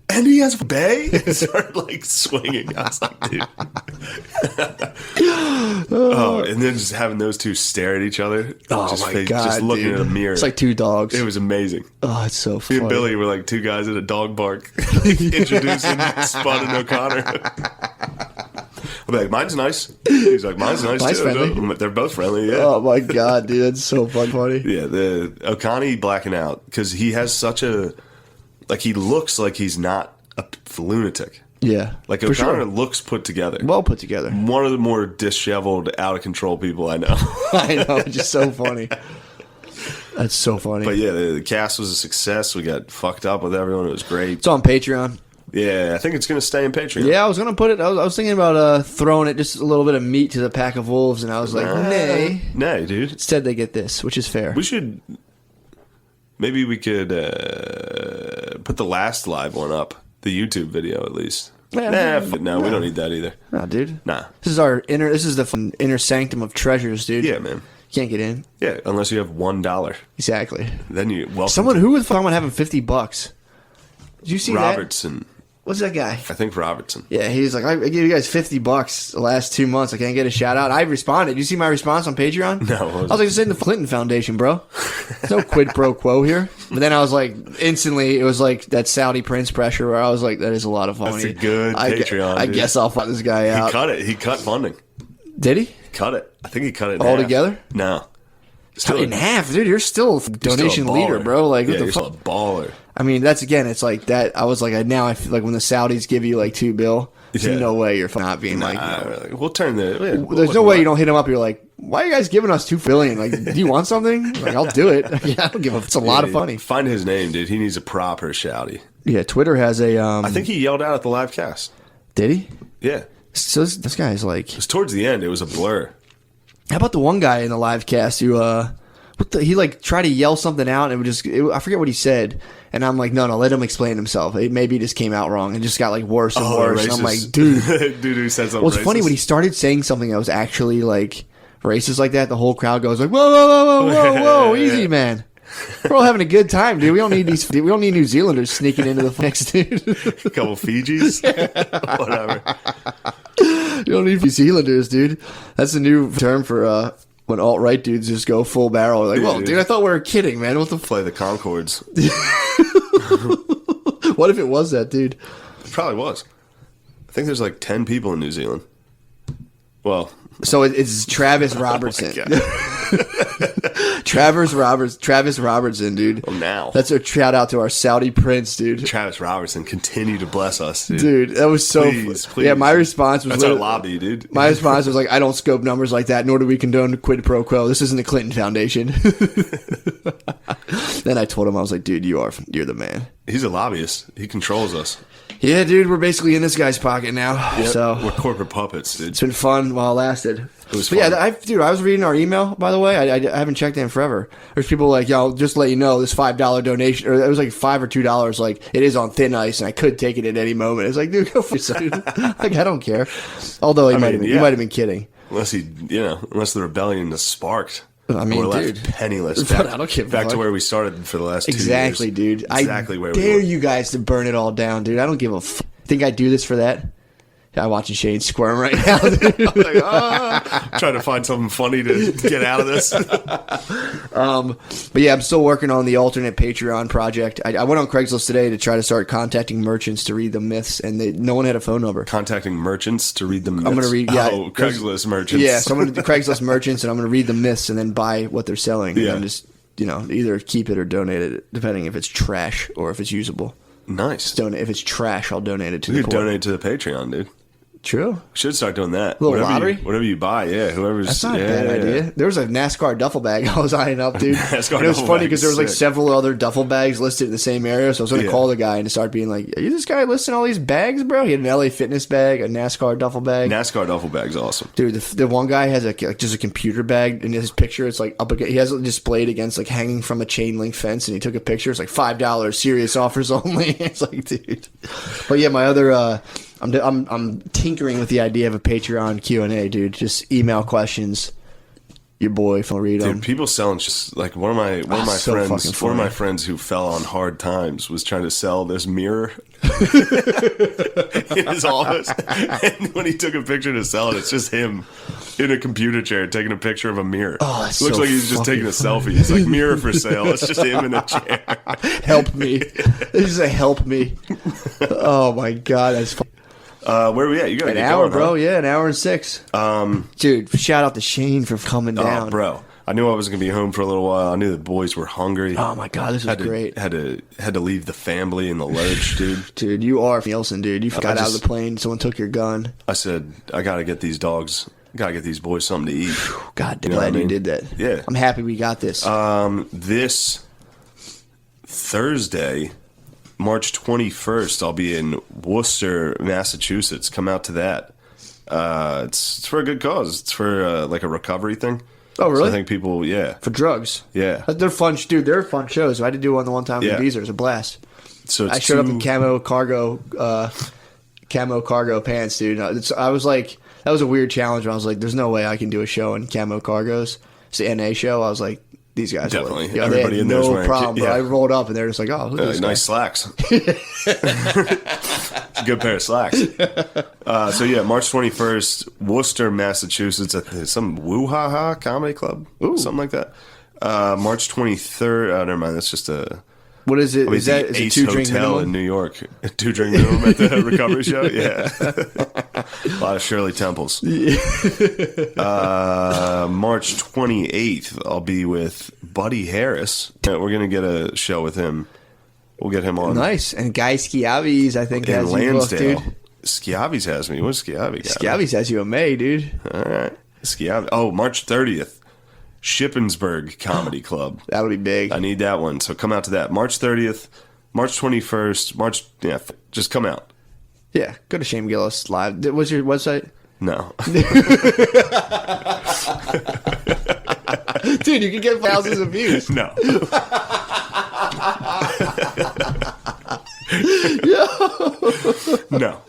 And he has Bay? And started like swinging. I was like, dude. Oh, and then just having those two stare at each other. Oh, just my God, just looking dude. at a mirror. It's like two dogs. It was amazing. Oh, it's so funny. Me and Billy were like two guys at a dog park introducing Spud and O'Connor. I'll be like, mine's nice. He's like, mine's nice Mine's too. friendly. They're both friendly, yeah. Oh, my God, dude. That's so funny. Yeah, the O'Connor blacking out because he has such a, like, he looks like he's not a lunatic. Yeah. Like, for O'Connor sure. looks put together. Well put together. One of the more disheveled, out of control people I know. I know. It's just so funny. That's so funny. But yeah, the cast was a success. We got fucked up with everyone. It was great. It's on Patreon. Yeah, I think it's going to stay in Patreon. Yeah, I was gonna put it. I was thinking about throwing it just a little bit of meat to the pack of wolves, and I was like, nay. Nay, dude. Instead, they get this, which is fair. We should. Maybe we could put the last live one up, the YouTube video at least. No, we don't need that either. No, dude. Nah. This is our inner. This is the fun inner sanctum of treasures, dude. Yeah, man. Can't get in. Yeah, unless you have $1. Exactly. Then you welcome. Someone who was talking about having $50. Did you see Robertson. that? What's that guy? I think Robertson. Yeah, he's like, I gave you guys $50 the last 2 months. I can't get a shout out. I responded. You see my response on Patreon? No. I was like, it's in the Clinton Foundation, bro. There's no quid pro quo here. But then I was like, instantly, it was like that Saudi Prince pressure where I was like, that is a lot of money. That's a good Patreon. I guess I'll fuck this guy out. He cut it. He cut funding. Did he? Cut it. I think he cut it in All half. together? No. Cut it in half, dude. You're still a donation still a leader, baller. bro. Like, yeah, what the you're fuck? still a baller. I mean, that's again, it's like that. I was like, now I feel like when the Saudis give you like $2 billion, there's Yeah. no way you're not being like, We'll turn the. there's no way you don't hit them up. You're like, why are you guys giving us $2 billion? Like, do you want something? Like, I'll do it. I don't give a. It's a lot of money. Find his name, dude. He needs a proper shouty. Yeah, Twitter has a. I think he yelled out at the live cast. Did he? Yeah. So this guy's like. Because towards the end, it was a blur. How about the one guy in the live cast who he like tried to yell something out and it would just I forget what he said, and I'm like, no, let him explain himself. It maybe just came out wrong and just got like worse and worse. And I'm like, dude, dude who said something. Well, it's funny when he started saying something that was actually like racist like that. The whole crowd goes like, whoa, easy, man. We're all having a good time, dude. We don't need We don't need New Zealanders sneaking into the next dude. A couple Fijis, whatever. You don't need New Zealanders, dude. That's a new term for when alt-right dudes just go full barrel. Like, well, dude, I thought we were kidding, man. What the Play the Concords. What if it was that, dude? It probably was. I think there's like 10 people in New Zealand. Well, so it's Travis Robertson. Travis Robertson, dude. Well, now. That's a shout out to our Saudi prince, dude. Travis Robertson, continue to bless us, dude. Dude, that was so Please. Yeah, my response was That's our lobby, dude. My response was like, I don't scope numbers like that, nor do we condone quid pro quo. This isn't the Clinton Foundation. Then I told him, I was like, dude, you're the man. He's a lobbyist. He controls us. Yeah, dude, we're basically in this guy's pocket now. Yep. So we're corporate puppets, dude. It's been fun while it lasted. It was but fun. yeah, I was reading our email, by the way. I haven't checked in forever. There's people like, yo, just to let you know, this $5 donation, or it was like $5 or $2, like, it is on thin ice, and I could take it at any moment. It's like, dude, go for yourself. Like, I don't care. Although he might have been kidding. Unless unless the rebellion is sparked. I mean, we're left dude, penniless. I don't give a back fuck. to where we started for the last 2 years. Exactly, dude. Exactly where dare we were. you guys to burn it all down, dude. I don't give a think I'd do this for that? I'm watching Shane squirm right now, dude. I'm like, trying to find something funny to get out of this. But yeah, I'm still working on the alternate Patreon project. I went on Craigslist today to try to start contacting merchants to read the myths, and no one had a phone number. Contacting merchants to read the myths. I'm going to read, Craigslist merchants. Yeah, so I'm going to Craigslist merchants, and I'm going to read the myths and then buy what they're selling. Yeah. And just, either keep it or donate it, depending if it's trash or if it's usable. Nice. If it's trash, I'll donate it to You the could poor. donate to the Patreon, dude. True. Should start doing that. Little whatever lottery? Whatever you buy, yeah. Whoever's That's not a bad idea. There was a NASCAR duffel bag I was eyeing up, dude. And it was funny because there was like several other duffel bags listed in the same area. So I was going to call the guy and start being like, "Are you this guy listing all these bags, bro?" He had an LA Fitness bag, a NASCAR duffel bag. NASCAR duffel bag's awesome, dude. The one guy has just a computer bag, and his picture it's like up against. He has it displayed against like hanging from a chain link fence, and he took a picture. It's like $5, serious offers only. It's like, dude. But yeah, my other. I'm tinkering with the idea of a Patreon Q&A, dude. Just email questions. Your boy, I'll read them. Dude, people selling just like one of my friends who fell on hard times was trying to sell this mirror in his office, and when he took a picture to sell it, it's just him in a computer chair taking a picture of a mirror. Oh, it looks like he's just taking a selfie. It's like mirror for sale. It's just him in a chair. Help me! This is a help me. Oh my god, that's funny. Where are we at? You got an hour, going, bro. Huh? Yeah, an hour and 6. Dude, shout out to Shane for coming down, bro. I knew I was gonna be home for a little while. I knew the boys were hungry. Oh my god, this was great. Had to leave the family in the lurch, dude. Dude, you are Nielsen, dude. You got out of the plane. Someone took your gun. I said, I gotta get these dogs. Gotta get these boys something to eat. God, glad you did that. Yeah, I'm happy we got this. This Thursday, March 21st, I'll be in Worcester, Massachusetts. Come out to that. It's for a good cause. It's for like a recovery thing. Oh, really? So I think people, for drugs. Yeah. They're fun, dude. They're fun shows. I had to do one the one time with Beezer. It was a blast. So I showed up in camo cargo pants, dude. I was like, that was a weird challenge. I was like, there's no way I can do a show in camo cargos. It's the NA show. I was like, these guys definitely. Like, everybody in there's no problem. But I rolled up and they're just like, oh, look at this nice guy. Slacks. It's a good pair of slacks. So yeah, March 21st, Worcester, Massachusetts, at some Woo-Ha-Ha comedy club, something like that. March 23rd. Oh, never mind. That's just a. What is it? Is it Ace 2-drink Hotel minimum? in New York? 2-drink minimum at the recovery show. Yeah, a lot of Shirley Temples. March 28th, I'll be with Buddy Harris. We're gonna get a show with him. We'll get him on. Nice. And Guy Schiavis, I think, has you booked, dude. Schiavis has me. What's Schiavi got? Schiavis has you in May, dude. All right. Schiavi. Oh, March 30th. Shippensburg Comedy Club. That'll be big. I need that one. So come out to that. March 30th, March 21st, just come out. Yeah, go to Shane Gillis Live. What's your website? No. Dude, you can get thousands of views. No. No.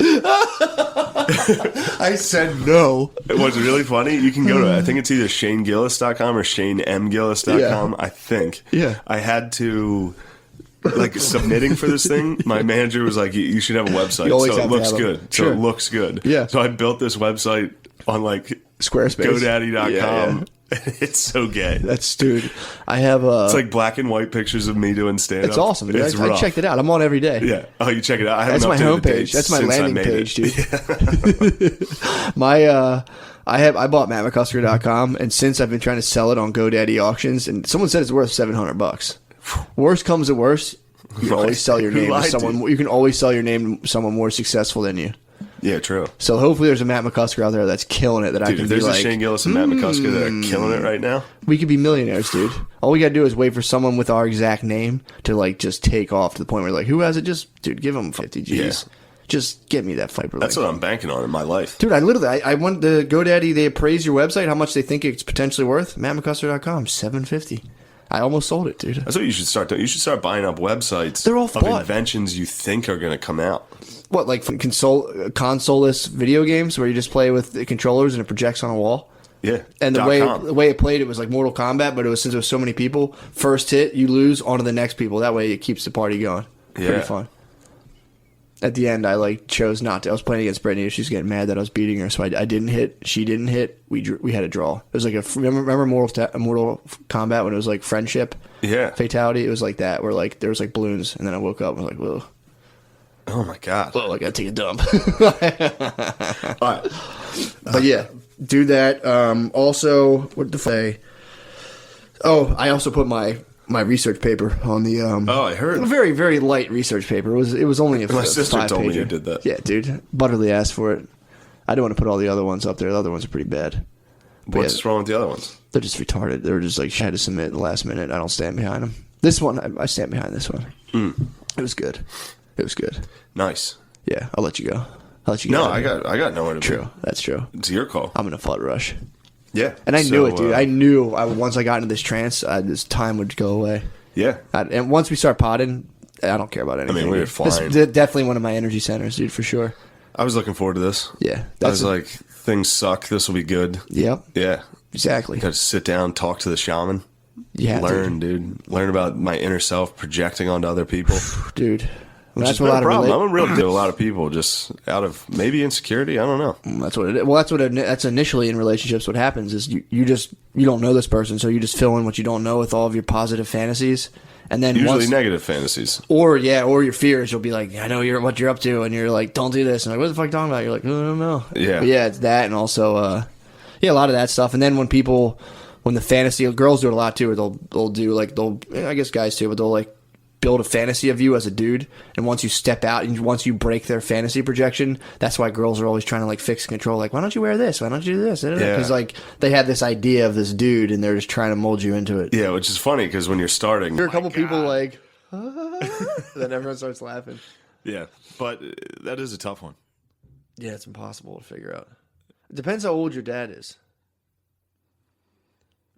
I said no. What's really funny, you can go to, I think it's either shanegillis.com or shanemgillis.com, I think. Yeah. I had to, like, submitting for this thing, my manager was like, you should have a website, so it looks good. Sure. So it looks good. Yeah. So I built this website on, like, Squarespace. GoDaddy.com. Yeah. It's so gay. That's, dude. I have It's like black and white pictures of me doing stand-up. It's awesome, dude. I checked it out. I'm on every day. Yeah. Oh, you check it out. That's my homepage. That's my landing page, dude. Yeah. I bought mattmccusker.com, and since I've been trying to sell it on GoDaddy auctions, and someone said it's worth $700. Worst comes to worst, you can always sell your name to someone. You can always sell your name to someone more successful than you. Yeah, true. So hopefully there's a Matt McCusker out there that's killing it. That I can there's be like, a Shane Gillis and Matt McCusker that are killing it right now. We could be millionaires, dude. All we gotta do is wait for someone with our exact name to like just take off to the point where like, who has it? Just dude, give them 50 G's. Yeah. Just get me that fiber. That's what I'm banking on in my life, dude. I went to GoDaddy. They appraise your website, how much they think it's potentially worth. MattMcCusker.com, $750. I almost sold it, dude. That's what you should start doing. You should start buying up websites. They're all of inventions you think are going to come out. What, like console-less video games where you just play with the controllers and it projects on a wall? Yeah. And the way it played, it was like Mortal Kombat, but it was since there was so many people, first hit, you lose, on to the next people. That way it keeps the party going. Yeah. Pretty fun. At the end, I like chose not to. I was playing against Brittany. She was getting mad that I was beating her, so I didn't hit. She didn't hit. We had a draw. It was like remember Mortal Kombat when it was like friendship, fatality. It was like that where like there was like balloons, and then I woke up and was like, whoa. Oh my god! Whoa, I gotta take a dump. All right. But yeah, do that. Also, what did I say? Oh, I also put my research paper on the. Oh, I heard. A very, very light research paper. It was only a My sister 5 told me pager. you did that. Yeah, dude. Butterly asked for it. I don't want to put all the other ones up there. The other ones are pretty bad. What's wrong with the other ones? They're just retarded. They're just like, had to submit at the last minute. I don't stand behind them. This one, I stand behind this one. It was good. It was good. Nice. Yeah, I'll let you go. No, I got nowhere to be. True. That's true. It's your call. I'm in a FUT rush. Yeah. And I knew it, dude. I knew once I got into this trance, this time would go away. Yeah. And once we start potting, I don't care about anything. I mean, we were flying. This is definitely one of my energy centers, dude, for sure. I was looking forward to this. Yeah. I was like, things suck. This will be good. Yep. Yeah. Exactly. Got to sit down, talk to the shaman. Yeah. Learn, dude. Learn about my inner self projecting onto other people. Dude. Which has been a problem. I'm a real deal. A lot of people just out of maybe insecurity. I don't know. That's what it is. Well, that's initially in relationships. What happens is you don't know this person, so you just fill in what you don't know with all of your positive fantasies, and then usually negative fantasies. Or your fears. You'll be like, I know what you're up to, and you're like, don't do this, and like, what the fuck are you talking about? You're like, I don't know. Yeah, but yeah, it's that, and also a lot of that stuff. And then when the fantasy, girls do it a lot too, or they'll do like I guess guys too, but they'll like build a fantasy of you as a dude, and once you step out and once you break their fantasy projection, that's why girls are always trying to like fix and control, like, why don't you wear this, why don't you do this, because like they have this idea of this dude and they're just trying to mold you into it. Yeah, which is funny because when you're starting, there are a couple people like then everyone starts laughing. Yeah, but that is a tough one. Yeah, it's impossible to figure out. It depends how old your dad is.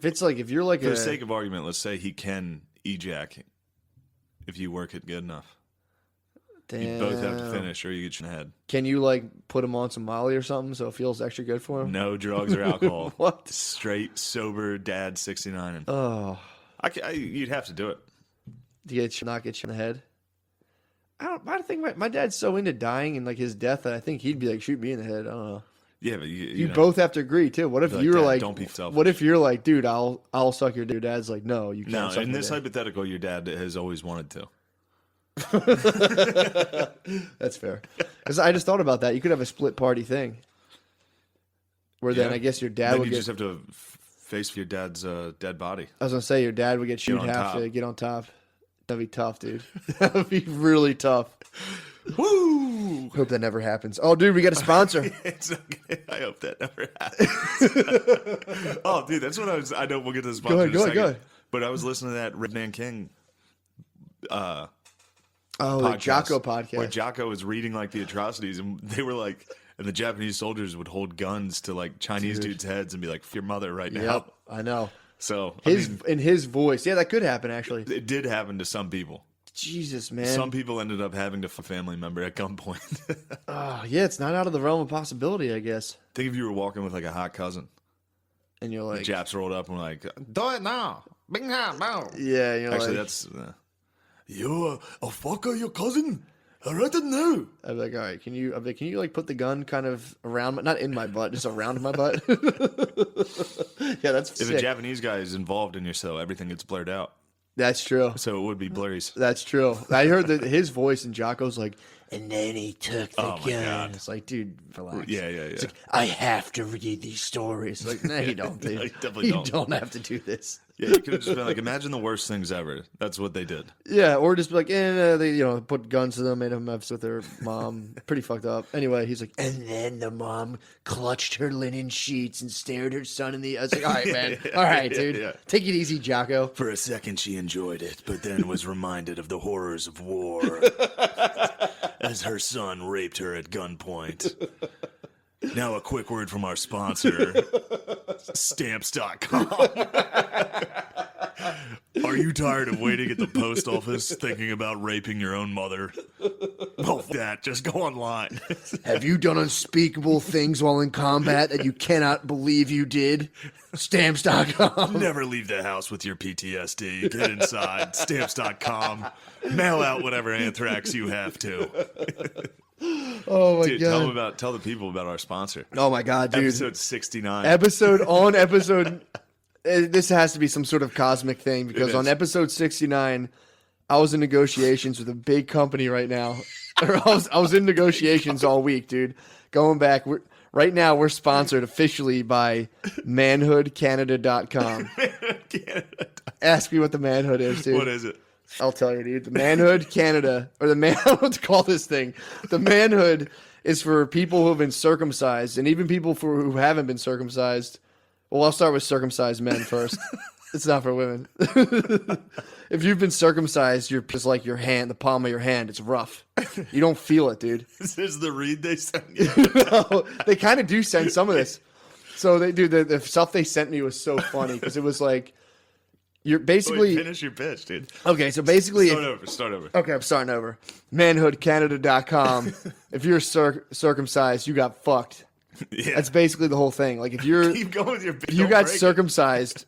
If you're like for the sake of argument, let's say he can ejac if you work it good enough. Damn. You both have to finish or you get your head. Can you like put him on some Molly or something so it feels extra good for him? No drugs or alcohol. What? Straight, sober dad, 69. And oh. You'd have to do it. To not get you in the head? I think my dad's so into dying and like his death that I think he'd be like, shoot me in the head. I don't know. Yeah, but you both have to agree too. What if you're like, don't be selfish. What if you're like, dude, I'll suck your dad's like, no, you can't. No, suck in my this dad. hypothetical, your dad has always wanted to. That's fair. Because I just thought about that. You could have a split party thing, where then I guess your dad would just have to face your dad's dead body. I was gonna say your dad would get to get on top. That'd be tough, dude. That would be really tough. Woo! Hope that never happens. Oh, dude, we got a sponsor. It's okay. I hope that never happens. Oh, dude, that's what I know we'll get to the sponsor Go ahead. But I was listening to that Redman King the podcast, Jocko podcast. where Jocko was reading like the atrocities, and they were like, and the Japanese soldiers would hold guns to like Chinese dudes' heads and be like, "F your mother right now." Yep, I know. So in his voice, yeah, that could happen actually. It did happen to some people. Jesus, man. Some people ended up having to f a family member at gunpoint. Oh, yeah, it's not out of the realm of possibility, I guess. Think if you were walking with like a hot cousin, and you're like, the Japs rolled up and were like, "Do it now, bing ha, bow." Yeah, you're actually, like, that's you a fucker, your cousin. I right now. I'm like, all right, can you like put the gun kind of around, not in my butt, just around my butt? Yeah, that's if sick. a Japanese guy is involved in your cell, everything gets blurred out. That's true. So it would be blurry. That's true. I heard that his voice and Jocko's like, and then he took the Oh my gun. God. It's like, dude, relax. Yeah. It's like, I have to read these stories. Like, no, you don't, dude. No, you definitely You don't. don't have to do this. Yeah, you could have just been like, imagine the worst things ever. That's what they did. Yeah, or just be like, they put guns to them, made them mess with their mom. Pretty fucked up. Anyway, he's like, and then the mom clutched her linen sheets and stared her son in the. I was like, all right, man, all right, dude, take it easy, Jocko. For a second, she enjoyed it, but then was reminded of the horrors of war as her son raped her at gunpoint. Now, a quick word from our sponsor, Stamps.com. Are you tired of waiting at the post office thinking about raping your own mother? Well, f that. Just go online. Have you done unspeakable things while in combat that you cannot believe you did? Stamps.com. Never leave the house with your PTSD. Get inside. Stamps.com. Mail out whatever anthrax you have to. Oh my Dude, god! Tell the people about our sponsor. Oh my god, dude! Episode 69. Episode. This has to be some sort of cosmic thing because on episode 69, I was in negotiations with a big company right now. I was in negotiations all week, dude. Going back, right now we're sponsored officially by manhoodcanada.com. Ask me what the manhood is, dude. What is it? I'll tell you, dude. The Manhood Canada, or the man, what to call this thing? The Manhood is for people who have been circumcised, and even people who haven't been circumcised. Well, I'll start with circumcised men first. It's not for women. If you've been circumcised, you're just like your hand, the palm of your hand. It's rough. You don't feel it, dude. This is the read they sent you. No, they kind of do send some of this. So they do. The stuff they sent me was so funny because it was like you're basically Finish your pitch, dude. okay. So basically, Start over. okay, I'm starting over. Manhoodcanada.com. If you're circumcised, you got fucked. Yeah. That's basically the whole thing. Like if you're Keep going with your pitch. if you got circumcised,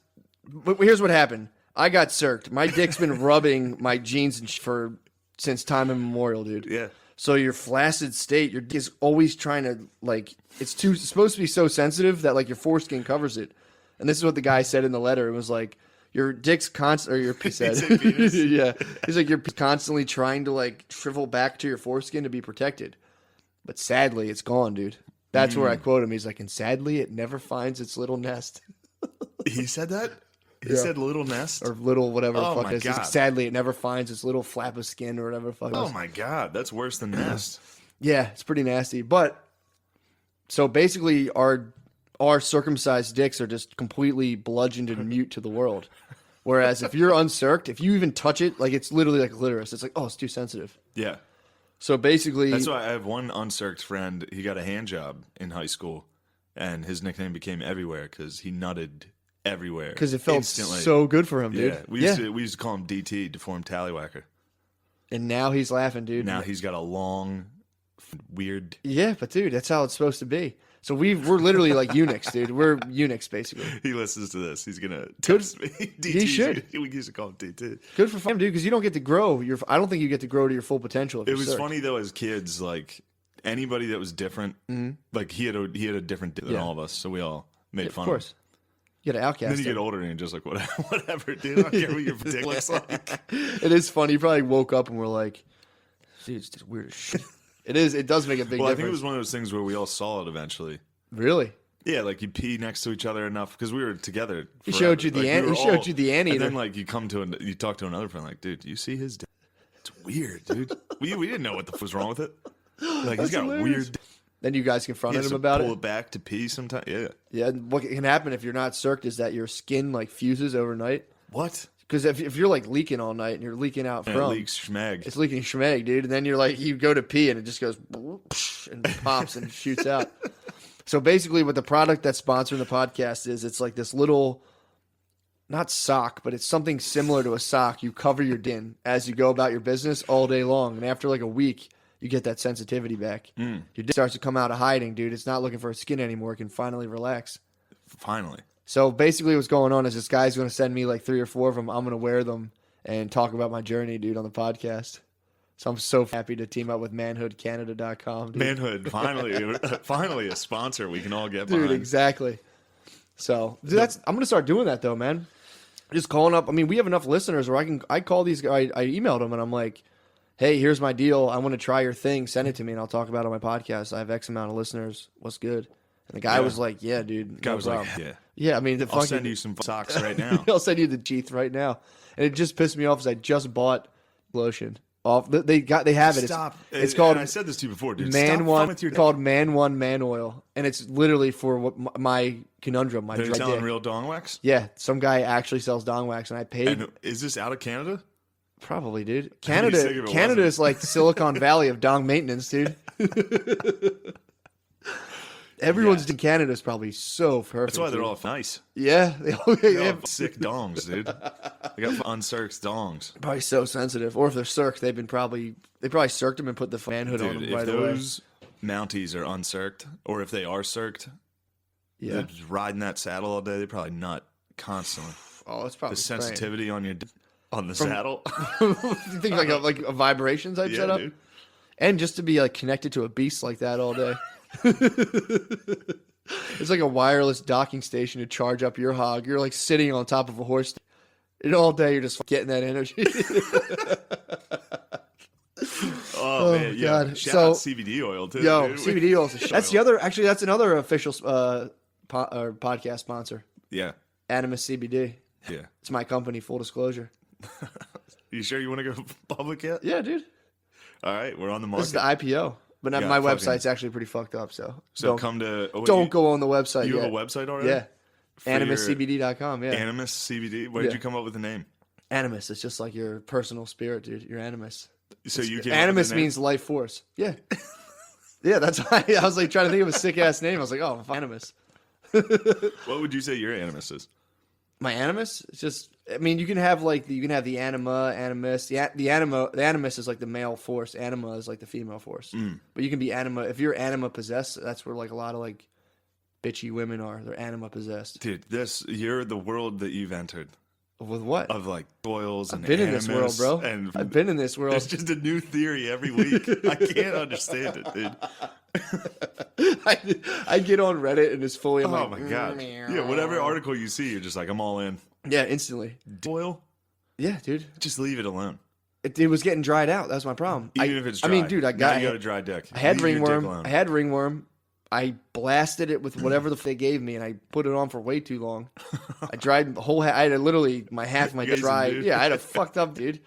but here's what happened. I got circed. My dick's been rubbing my jeans for since time immemorial, dude. Yeah. So your flaccid state, your dick is always trying to like it's supposed to be so sensitive that like your foreskin covers it. And this is what the guy said in the letter. It was like your dick's constant, or your he said, yeah. He's like you're constantly trying to like shrivel back to your foreskin to be protected, but sadly it's gone, dude. That's where I quote him. He's like, and sadly it never finds its little nest. He said that. He said little nest Or little whatever the Oh fuck my it is. He's like, God. sadly, it never finds its little flap of skin or whatever the fuck it Oh is. my god, that's worse than nest. Yeah, it's pretty nasty. But so basically, our circumcised dicks are just completely bludgeoned and mute to the world. Whereas if you're uncirced, if you even touch it, like it's literally like a clitoris. It's like, oh, it's too sensitive. Yeah. So basically, That's why I have one uncirced friend. He got a hand job in high school, and his nickname became Everywhere because he nutted everywhere. because it felt instantly. so good for him, dude. Yeah, we used to call him DT, deformed tallywhacker. And now he's laughing, dude. Now he's got a long, weird. Yeah, but dude, that's how it's supposed to be. So we're literally like eunuchs, dude. We're eunuchs basically. He listens to this. He's gonna Good. text me. He should. We used to call him DT. Good for him, dude, because you don't get to grow. I don't think you get to grow to your full potential. If It you're was circed. funny though, as kids, like anybody that was different, like he had a different dick than Yeah. all of us, so we all made Of fun course. of him. You got to outcast Then you him. get older and you're just like, whatever, dude. I don't care what your dick looks like. It is funny. You probably woke up and were like, dude, it's just weird as shit. It is. It does make a big Well, I think it difference. was one of those things where we all saw it eventually. Really? Yeah, like you pee next to each other enough because we were together. He forever. showed you the Like, ant- we were he showed all- you the anteater. And then like you talk to another friend like, dude, do you see his dick? It's weird, dude. we didn't know what the fuck was wrong with it. Like he's got a hilarious. weird dick. Then you guys He confronted has him to about pull it. it back to pee sometime. Yeah. Yeah. And what can happen if you're not circed is that your skin like fuses overnight. What? Because if you're like leaking all night and you're leaking out And from, it leaks schmag. it's leaking schmeg, dude. And then you're like, you go to pee and it just goes and pops and shoots out. So basically, what the product that's sponsoring the podcast is, it's like this little, not sock, but it's something similar to a sock. You cover your din as you go about your business all day long. And after like a week, you get that sensitivity back. Your dick starts to come out of hiding, dude. It's not looking for its skin anymore. It can finally relax. Finally. So basically what's going on is this guy's going to send me like 3 or 4 of them. I'm going to wear them and talk about my journey, dude, on the podcast. So I'm so happy to team up with manhoodcanada.com. Dude. Manhood, finally a sponsor we can all get Dude, behind. exactly. So dude, I'm going to start doing that though, man. Just calling up. I mean, we have enough listeners where I call these guys. I emailed them and I'm like, hey, here's my deal. I want to try your thing. Send it to me and I'll talk about it on my podcast. I have X amount of listeners. What's good? And the guy was like, yeah, dude. Guy No was problem. like, yeah, Yeah, I mean, the I'll fucking, send you some socks right now. I'll send you the teeth right now. And it just pissed me off because I just bought lotion. Off they have it. Stop. It's called And I said this to you before, dude. Man Stop One. with your It's called Man One Man Oil, and it's literally for what my conundrum. My They're dread selling dick. real dong wax. Yeah, some guy actually sells dong wax, and I paid And is this out of Canada? probably, dude. sick if Canada it wasn't. is like Silicon Valley of dong maintenance, dude. Everyone's in Canada is probably so perfect. That's why they're dude. all nice. Yeah, They they all have have sick dongs, dude. They got uncirced dongs. probably so sensitive. Or if they're circed, they probably circed them and put the manhood on Dude, them if right away. those Mounties are uncirced, or if they are circed, Yeah. they're just riding that saddle all day, they probably nut constantly. Oh, it's probably The spraying. sensitivity on on the saddle. You think like a vibration type Yeah, setup, dude. and just to be like connected to a beast like that all day. It's like a wireless docking station to charge up your hog. You're like sitting on top of a horse, and all day you're just getting that energy. Oh, man, yeah. God. Shout So- out CBD oil too. Yo, dude. CBD oil. That's the other. Actually, that's another official podcast sponsor. Yeah, Animus CBD. yeah. It's my company. Full disclosure. You sure you want to go public yet? Yeah, dude. All right, we're on the This is the market. IPO. But Yeah, my fucking- website's actually pretty fucked up. So So come to. Oh, wait, don't go on the website. You yet. have a website already? Yeah. For your- AnimusCBD.com. Yeah. Animus CBD. Where did Yeah. you come up with the name? Animus. It's just like your personal spirit, dude. Your animus. So you came up with Animus the name? means life force. Yeah. Yeah, that's why I was like trying to think of a sick ass name. I was like, oh, Animus. What would you say your animus is? My animus? It's just. I mean, you can have the anima, animus. The animus is like the male force. Anima is like the female force. But you can be anima if you're anima possessed. That's where like a lot of like bitchy women are. They're anima possessed. Dude, you're the world that you've entered With what? of like boils and I've been in this world, animus, bro. And I've been in this world. there's just a new theory every week. I can't understand it, dude. I get on Reddit and it's fully. I'm Oh like, my god. Yeah, whatever article you see, you're just like, I'm all in. Yeah, instantly. Boil? Yeah, dude. Just leave it alone. It was getting dried out. That's my problem. Even if it's dry. I mean, dude, Now you got a dry dick. I had Leave your dick ringworm. alone. I had ringworm. I blasted it with whatever the they gave me, and I put it on for way too long. I dried the whole. I had literally my half of my You got some, dry. dude. Yeah, I had a fucked up, dude.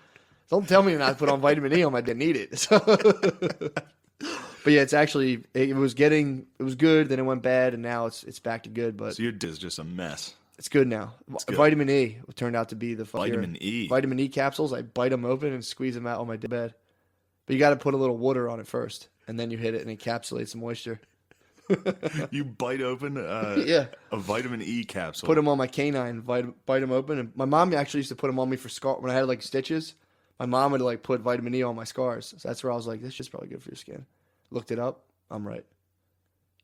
Don't tell me not to put on vitamin E on my. Didn't need it. So. But yeah, it's actually it was good, then it went bad, and now it's back to good. But So your dick is just a mess. it's good now. good. Vitamin E turned out to be the fucking Vitamin E. Vitamin E capsules. I bite them open and squeeze them out on my bed. But you got to put a little water on it first, and then you hit it and it encapsulates the moisture. You bite open Yeah. a vitamin E capsule. Put them on my canine, bite them open. And my mom actually used to put them on me for scar when I had like stitches. My mom would like put vitamin E on my scars. So that's where I was like, this shit's probably good for your skin. Looked it up. I'm right.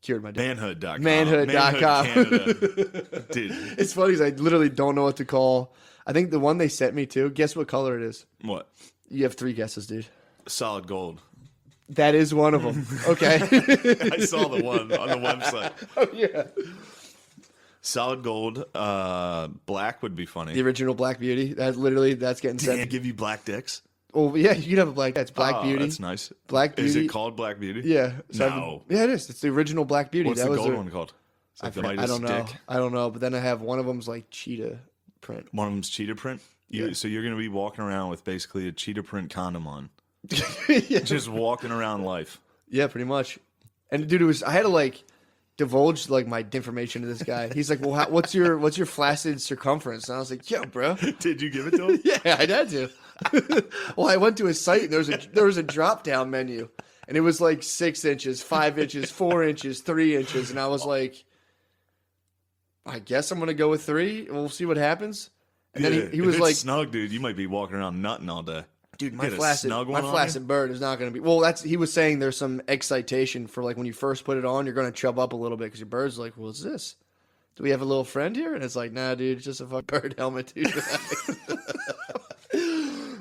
Cured my dick. Manhood.com. Manhood.com. Canada. Dude, It's funny because I literally don't know what to call. I think the one they sent me to, guess what color it is? what? You have 3 guesses, dude. Solid gold. That is one of them. Okay. I saw the one on the website. Oh, yeah. Solid gold. Black would be funny. The original Black Beauty. That's getting Did they sent. give you black dicks? Oh, yeah, you can have a black. That's Black Oh, Beauty. That's nice. Black Is Beauty. it called Black Beauty? Yeah. So No. yeah, it is. It's the original Black Beauty. What's that the was gold the, one called? It's like the I Midas don't know. dick. I don't know. But then I have one of them's like cheetah print. One of them's cheetah print. So you're going to be walking around with basically a cheetah print condom on. Yeah. Just walking around life. Yeah, pretty much. And dude, I had to like divulge like my information to this guy. He's like, "Well, what's your flaccid circumference?" And I was like, "Yo, bro." Did you give it to him? Yeah, I had to. Well, I went to his site and there was a drop down menu, and it was like 6 inches, 5 inches, 4 inches, 3 inches, and I was like, I guess I'm gonna go with 3. We'll see what happens. And then he if was it's like, snug, dude, you might be walking around nutting all day. dude, my Get a flaccid snug one on bird is not gonna be. Well, he was saying there's some excitation for like when you first put it on, you're gonna chub up a little bit because your bird's like, what's this? Do we have a little friend here? And it's like, nah, dude, it's just a fucking bird helmet, dude.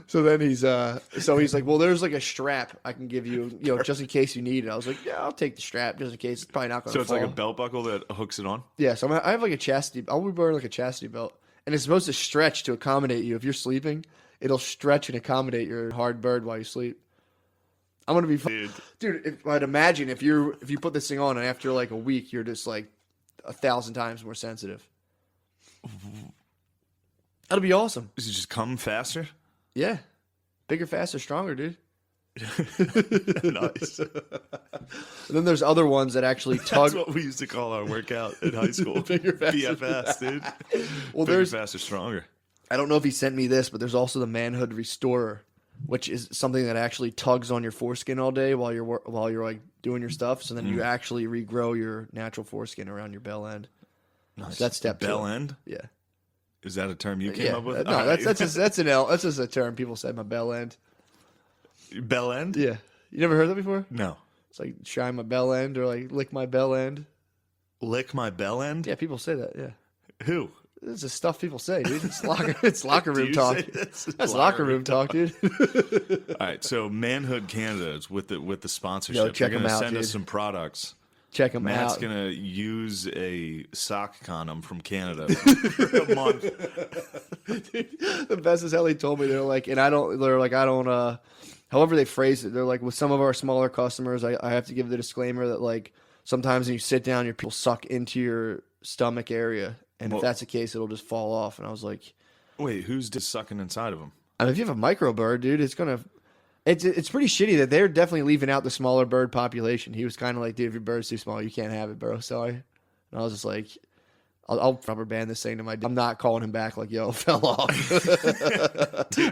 So then he's like, well, there's like a strap I can give you, just in case you need it. I was like, yeah, I'll take the strap just in case. It's probably not going to So it's fall. like a belt buckle that hooks it on? Yeah, so I have like a chastity. I'll be wearing like a chastity belt, and it's supposed to stretch to accommodate you. If you're sleeping, it'll stretch and accommodate your hard bird while you sleep. I'm gonna be, dude. I'd imagine if you put this thing on and after like a week, you're just like 1,000 times more sensitive. That'll be awesome. Does it just come faster? Yeah. Bigger, faster, stronger, dude. Nice. And then there's other ones that actually tug. That's what we used to call our workout in high school. Bigger, faster. BFS, dude. Well, Bigger, there's. faster, stronger. I don't know if he sent me this, but there's also the Manhood Restorer, which is something that actually tugs on your foreskin all day while you're like doing your stuff. So then you actually regrow your natural foreskin around your bell end. Nice. So that's step 2. Bell end? Yeah. Is that a term you came Yeah. up with? No, All right. that's just a term people say. My bell end. Bell end? Yeah. You never heard that before? No. It's like shine my bell end or like lick my bell end. Lick my bell end? Yeah, people say that. Yeah. Who? This is the stuff people say, dude. It's locker Do room you talk. say this? That's locker room talk, dude. All right, so Manhood Canada is with the sponsorship. Yo, check They're them gonna out, send us dude. some products. Check them Matt's out. gonna use a sock condom from Canada for a month. The best is how they told me they're like, I don't. However they phrase it, they're like, with some of our smaller customers, I have to give the disclaimer that like sometimes when you sit down, your people suck into your stomach area, and Well- if that's the case, it'll just fall off. And I was like, Wait, who's just sucking inside of him? I mean, if you have a micro bird, dude, it's gonna. It's pretty shitty that they're definitely leaving out the smaller bird population. He was kind of like, dude, if your bird's too small, you can't have it, bro. So I was just like, I'll rubber band this thing to my. I'm not calling him back like, yo, fell off.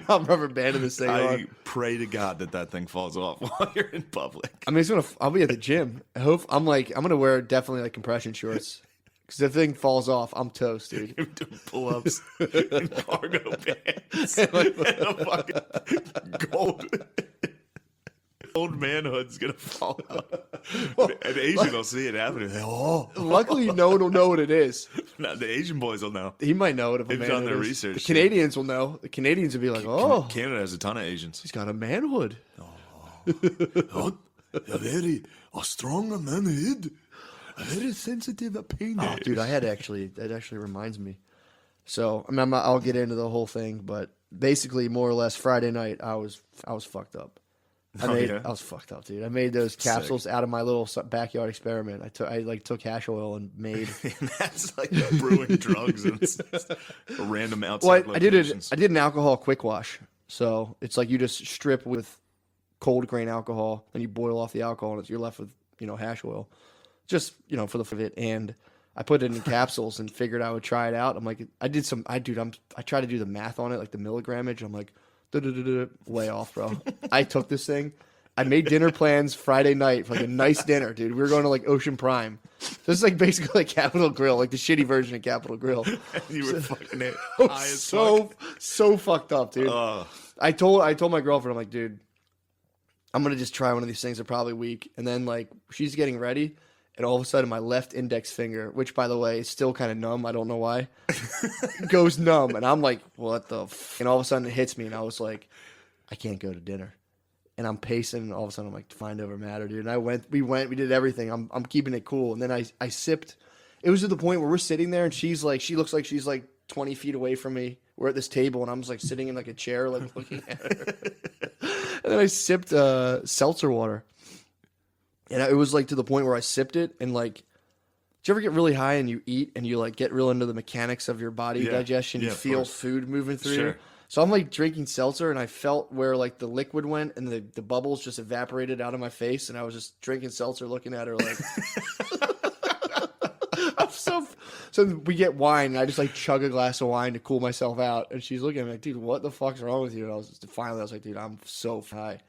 I'm rubber banding this thing. I pray to God that thing falls off while you're in public. I mean, I'll be at the gym. I'm gonna wear definitely like compression shorts. Because if the thing falls off, I'm toast, dude. You're doing pull-ups in cargo pants and a fucking gold manhood's gonna fall out. An Asian will see it happening. Luckily, no one will know what it is. No, the Asian boys will know. He might know it if They've done their research. The Canadians will know. The Canadians will be like, oh. Canada has a ton of Asians. He's got a manhood. A very strong manhood. A very sensitive penis. Oh, dude, that actually reminds me. So, I mean, I'll get into the whole thing, but basically, more or less, Friday night, I was fucked up. I was fucked up, dude. I made those capsules out of my little backyard experiment. I took hash oil and made. That's like brewing drugs and random outside locations. I did an alcohol quick wash. So it's like you just strip with cold grain alcohol and you boil off the alcohol and you're left with hash oil, just for the fun of it. And I put it in capsules and figured I would try it out. I'm like, I tried to do the math on it, like the milligrammage. I'm like. Way off, bro. I took this thing. I made dinner plans Friday night for like a nice dinner, dude. We were going to like Ocean Prime. This is like basically like Capital Grill, like the shitty version of Capital Grill. You were fucking it. So fucked up, dude. I told my girlfriend, I'm like, dude, I'm gonna just try one of these things. They're probably weak. And then like she's getting ready, and all of a sudden my left index finger, which by the way is still kind of numb, I don't know why, goes numb. And I'm like, what the and all of a sudden it hits me and I was like, I can't go to dinner. And I'm pacing and all of a sudden I'm like, mind over matter, dude. And we did everything. I'm keeping it cool. And then I sipped. It was to the point where we're sitting there and she looks like she's like 20 feet away from me. We're at this table and I'm just like sitting in like a chair, like looking at her. And then I sipped seltzer water. And it was like to the point where I sipped it and like, do you ever get really high and you eat and you like get real into the mechanics of your body digestion? You feel food moving through you. So I'm like drinking seltzer and I felt where like the liquid went and the bubbles just evaporated out of my face. And I was just drinking seltzer looking at her like, so we get wine and I just like chug a glass of wine to cool myself out. And she's looking at me like, dude, what the fuck's wrong with you? And finally I was like, dude, I'm so high.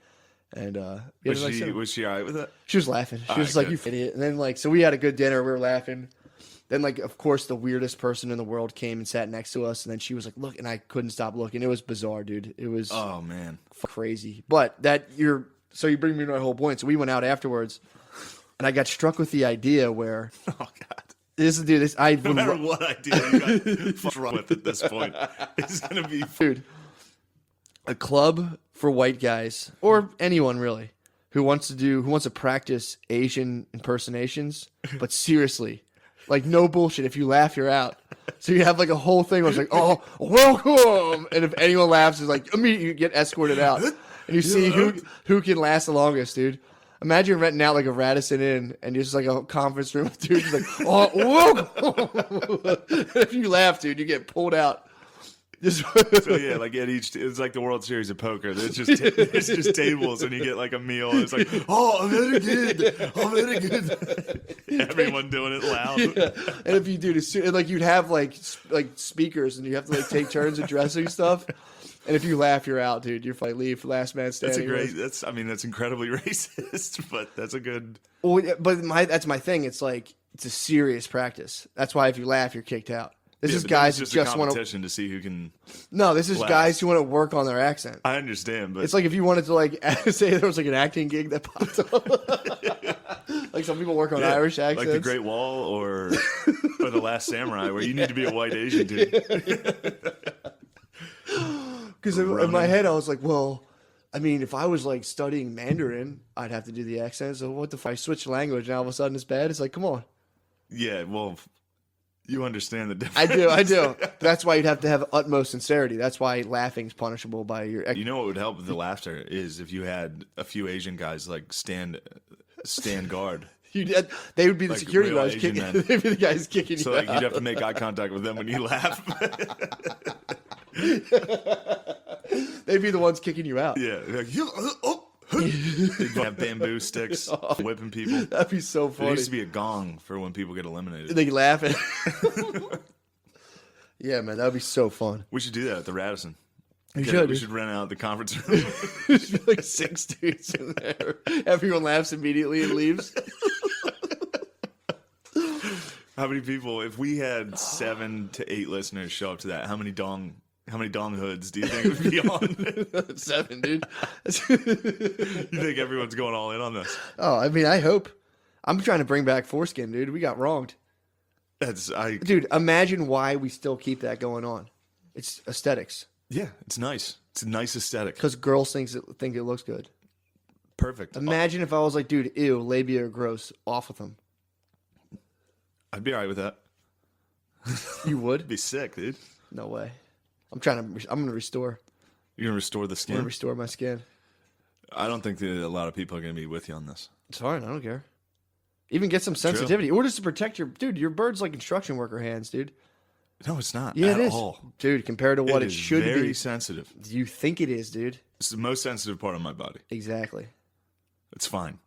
And was she all right with it? She was laughing. She was like, you idiot. And then like, so we had a good dinner. We were laughing. Then like, of course, the weirdest person in the world came and sat next to us. And then she was like, look, and I couldn't stop looking. It was bizarre, dude. It was crazy. But so you bring me to my whole point. So we went out afterwards and I got struck with the idea where, oh God. No matter what idea you got wrong with at this point, it's going to be dude. A club for white guys or anyone really who wants to practice Asian impersonations, but seriously, like no bullshit. If you laugh, you're out. So you have like a whole thing where it's like, oh, welcome, and if anyone laughs, it's like immediately you get escorted out, and you see who can last the longest, dude. Imagine renting out like a Radisson Inn and just like a conference room with dudes like, oh, welcome. If you laugh, dude, you get pulled out. So yeah, like it's like the World Series of Poker. It's just tables, and you get like a meal. And it's like, oh, very good. Everyone doing it loud. Yeah. And if you do this, like you'd have like speakers, and you have to like take turns addressing stuff. And if you laugh, you're out, dude. You're like leave last man standing. That's incredibly racist, but that's a good. Well, but that's my thing. It's like it's a serious practice. That's why if you laugh, you're kicked out. This is guys who just want to see who can. No, this is guys who want to work on their accent. I understand, but it's like if you wanted to like say there was like an acting gig that popped up. Like some people work on Irish accents, like The Great Wall or The Last Samurai, where you need to be a white Asian dude. Because in my head, I was like, well, I mean, if I was like studying Mandarin, I'd have to do the accent. So what if I switch language and all of a sudden it's bad? It's like, come on. Yeah, well. You understand the difference. I do. That's why you'd have to have utmost sincerity. That's why laughing's punishable by your. You know what would help with the laughter is if you had a few Asian guys like stand guard. They would be the security guards kicking. They'd be the guys kicking you. So you'd have to make eye contact with them when you laugh. They'd be the ones kicking you out. Yeah. Like, They'd have bamboo sticks whipping people. That'd be so funny. There used to be a gong for when people get eliminated. They laugh at. Yeah, man, that would be so fun. We should do that at the Radisson. We We should rent out the conference room. There's like 6 dudes in there. Everyone laughs immediately and leaves. How many people? If we had 7 to 8 listeners show up to that, how many dong hoods do you think would be on? 7, dude. You think everyone's going all in on this? Oh, I mean, I hope. I'm trying to bring back foreskin, dude. We got wronged. Dude, imagine why we still keep that going on. It's aesthetics. Yeah, it's nice. It's a nice aesthetic. Because girls think it looks good. Perfect. Imagine if I was like, dude, ew, labia are gross. Off with them. I'd be all right with that. You would? It'd be sick, dude. No way. I'm going to restore. You're going to restore the I'm skin? going to restore my skin. I don't think that a lot of people are going to be with you on this. It's fine. I don't care. Even get some sensitivity. Or just to protect your bird's like construction worker hands, dude. No, it's not. Yeah, at it is. all. Dude, compared to what it is should very be. sensitive. You think it is, dude. It's the most sensitive part of my body. Exactly. It's fine.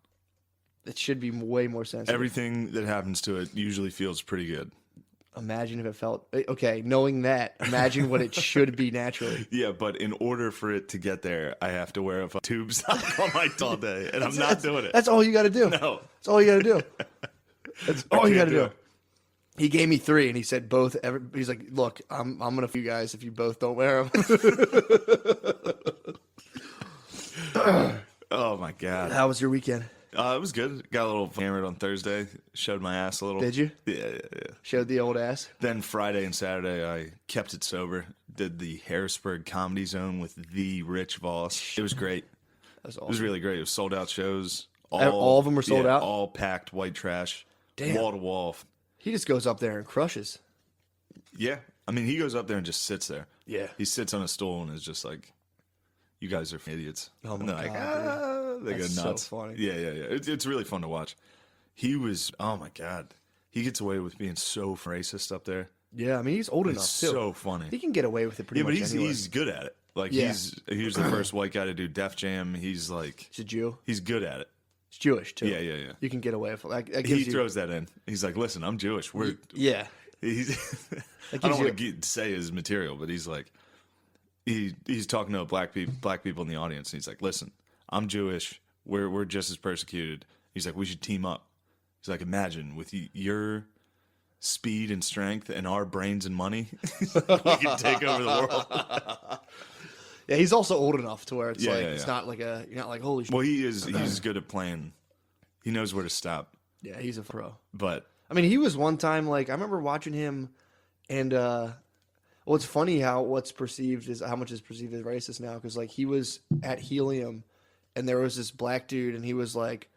It should be way more sensitive. Everything that happens to it usually feels pretty good. Imagine if it felt... Okay, knowing that, imagine what it should be naturally. Yeah, but in order for it to get there, I have to wear a tube sock all night all day, and I'm not doing it. That's all you got to do. No. That's all you got to do. That's all you got to do. it. He gave me 3, and he said both. He's like, look, I'm going to f you guys if you both don't wear them. Oh, my God. How was your weekend? It was good. Got a little hammered on Thursday. Showed my ass a little. Did you? Yeah. Showed the old ass? Then Friday and Saturday, I kept it sober. Did the Harrisburg Comedy Zone with the Rich Voss. It was great. That's It was awesome. really great. It was sold out shows. All of them were sold out? All packed white trash. Damn. Wall to wall. He just goes up there and crushes. Yeah. I mean, he goes up there and just sits there. Yeah. He sits on a stool and is just like, you guys are idiots. Oh, my and they're like, God, they go That's nuts. so funny. Yeah. It's really fun to watch. He was, oh my God. He gets away with being so racist up there. Yeah, I mean, he's old It's enough, too. so funny. He can get away with it pretty Yeah, much but anywhere. he's good at it. Like, Yeah. he was the first white guy to do Def Jam. He's like, He's a Jew. he's good at it. He's Jewish, too. Yeah. You can get away with it. That He gives you, throws that in. He's like, listen, I'm Jewish. Yeah. He's, I don't want to say his material, but he's like, he's talking to black people in the audience, and he's like, listen, I'm Jewish. We're just as persecuted. He's like, we should team up. He's like, imagine with your speed and strength and our brains and money, we can take over the world. Yeah, he's also old enough to where it's Yeah, like, yeah, it's yeah. not like you're not like, holy shit. Well, he's good at playing. He knows where to stop. Yeah, he's a pro. But I mean, he was one time, like, I remember watching him, and, well, it's funny how what's perceived is, how much is perceived as racist now, because, like, he was at Helium, and there was this black dude, and he was like,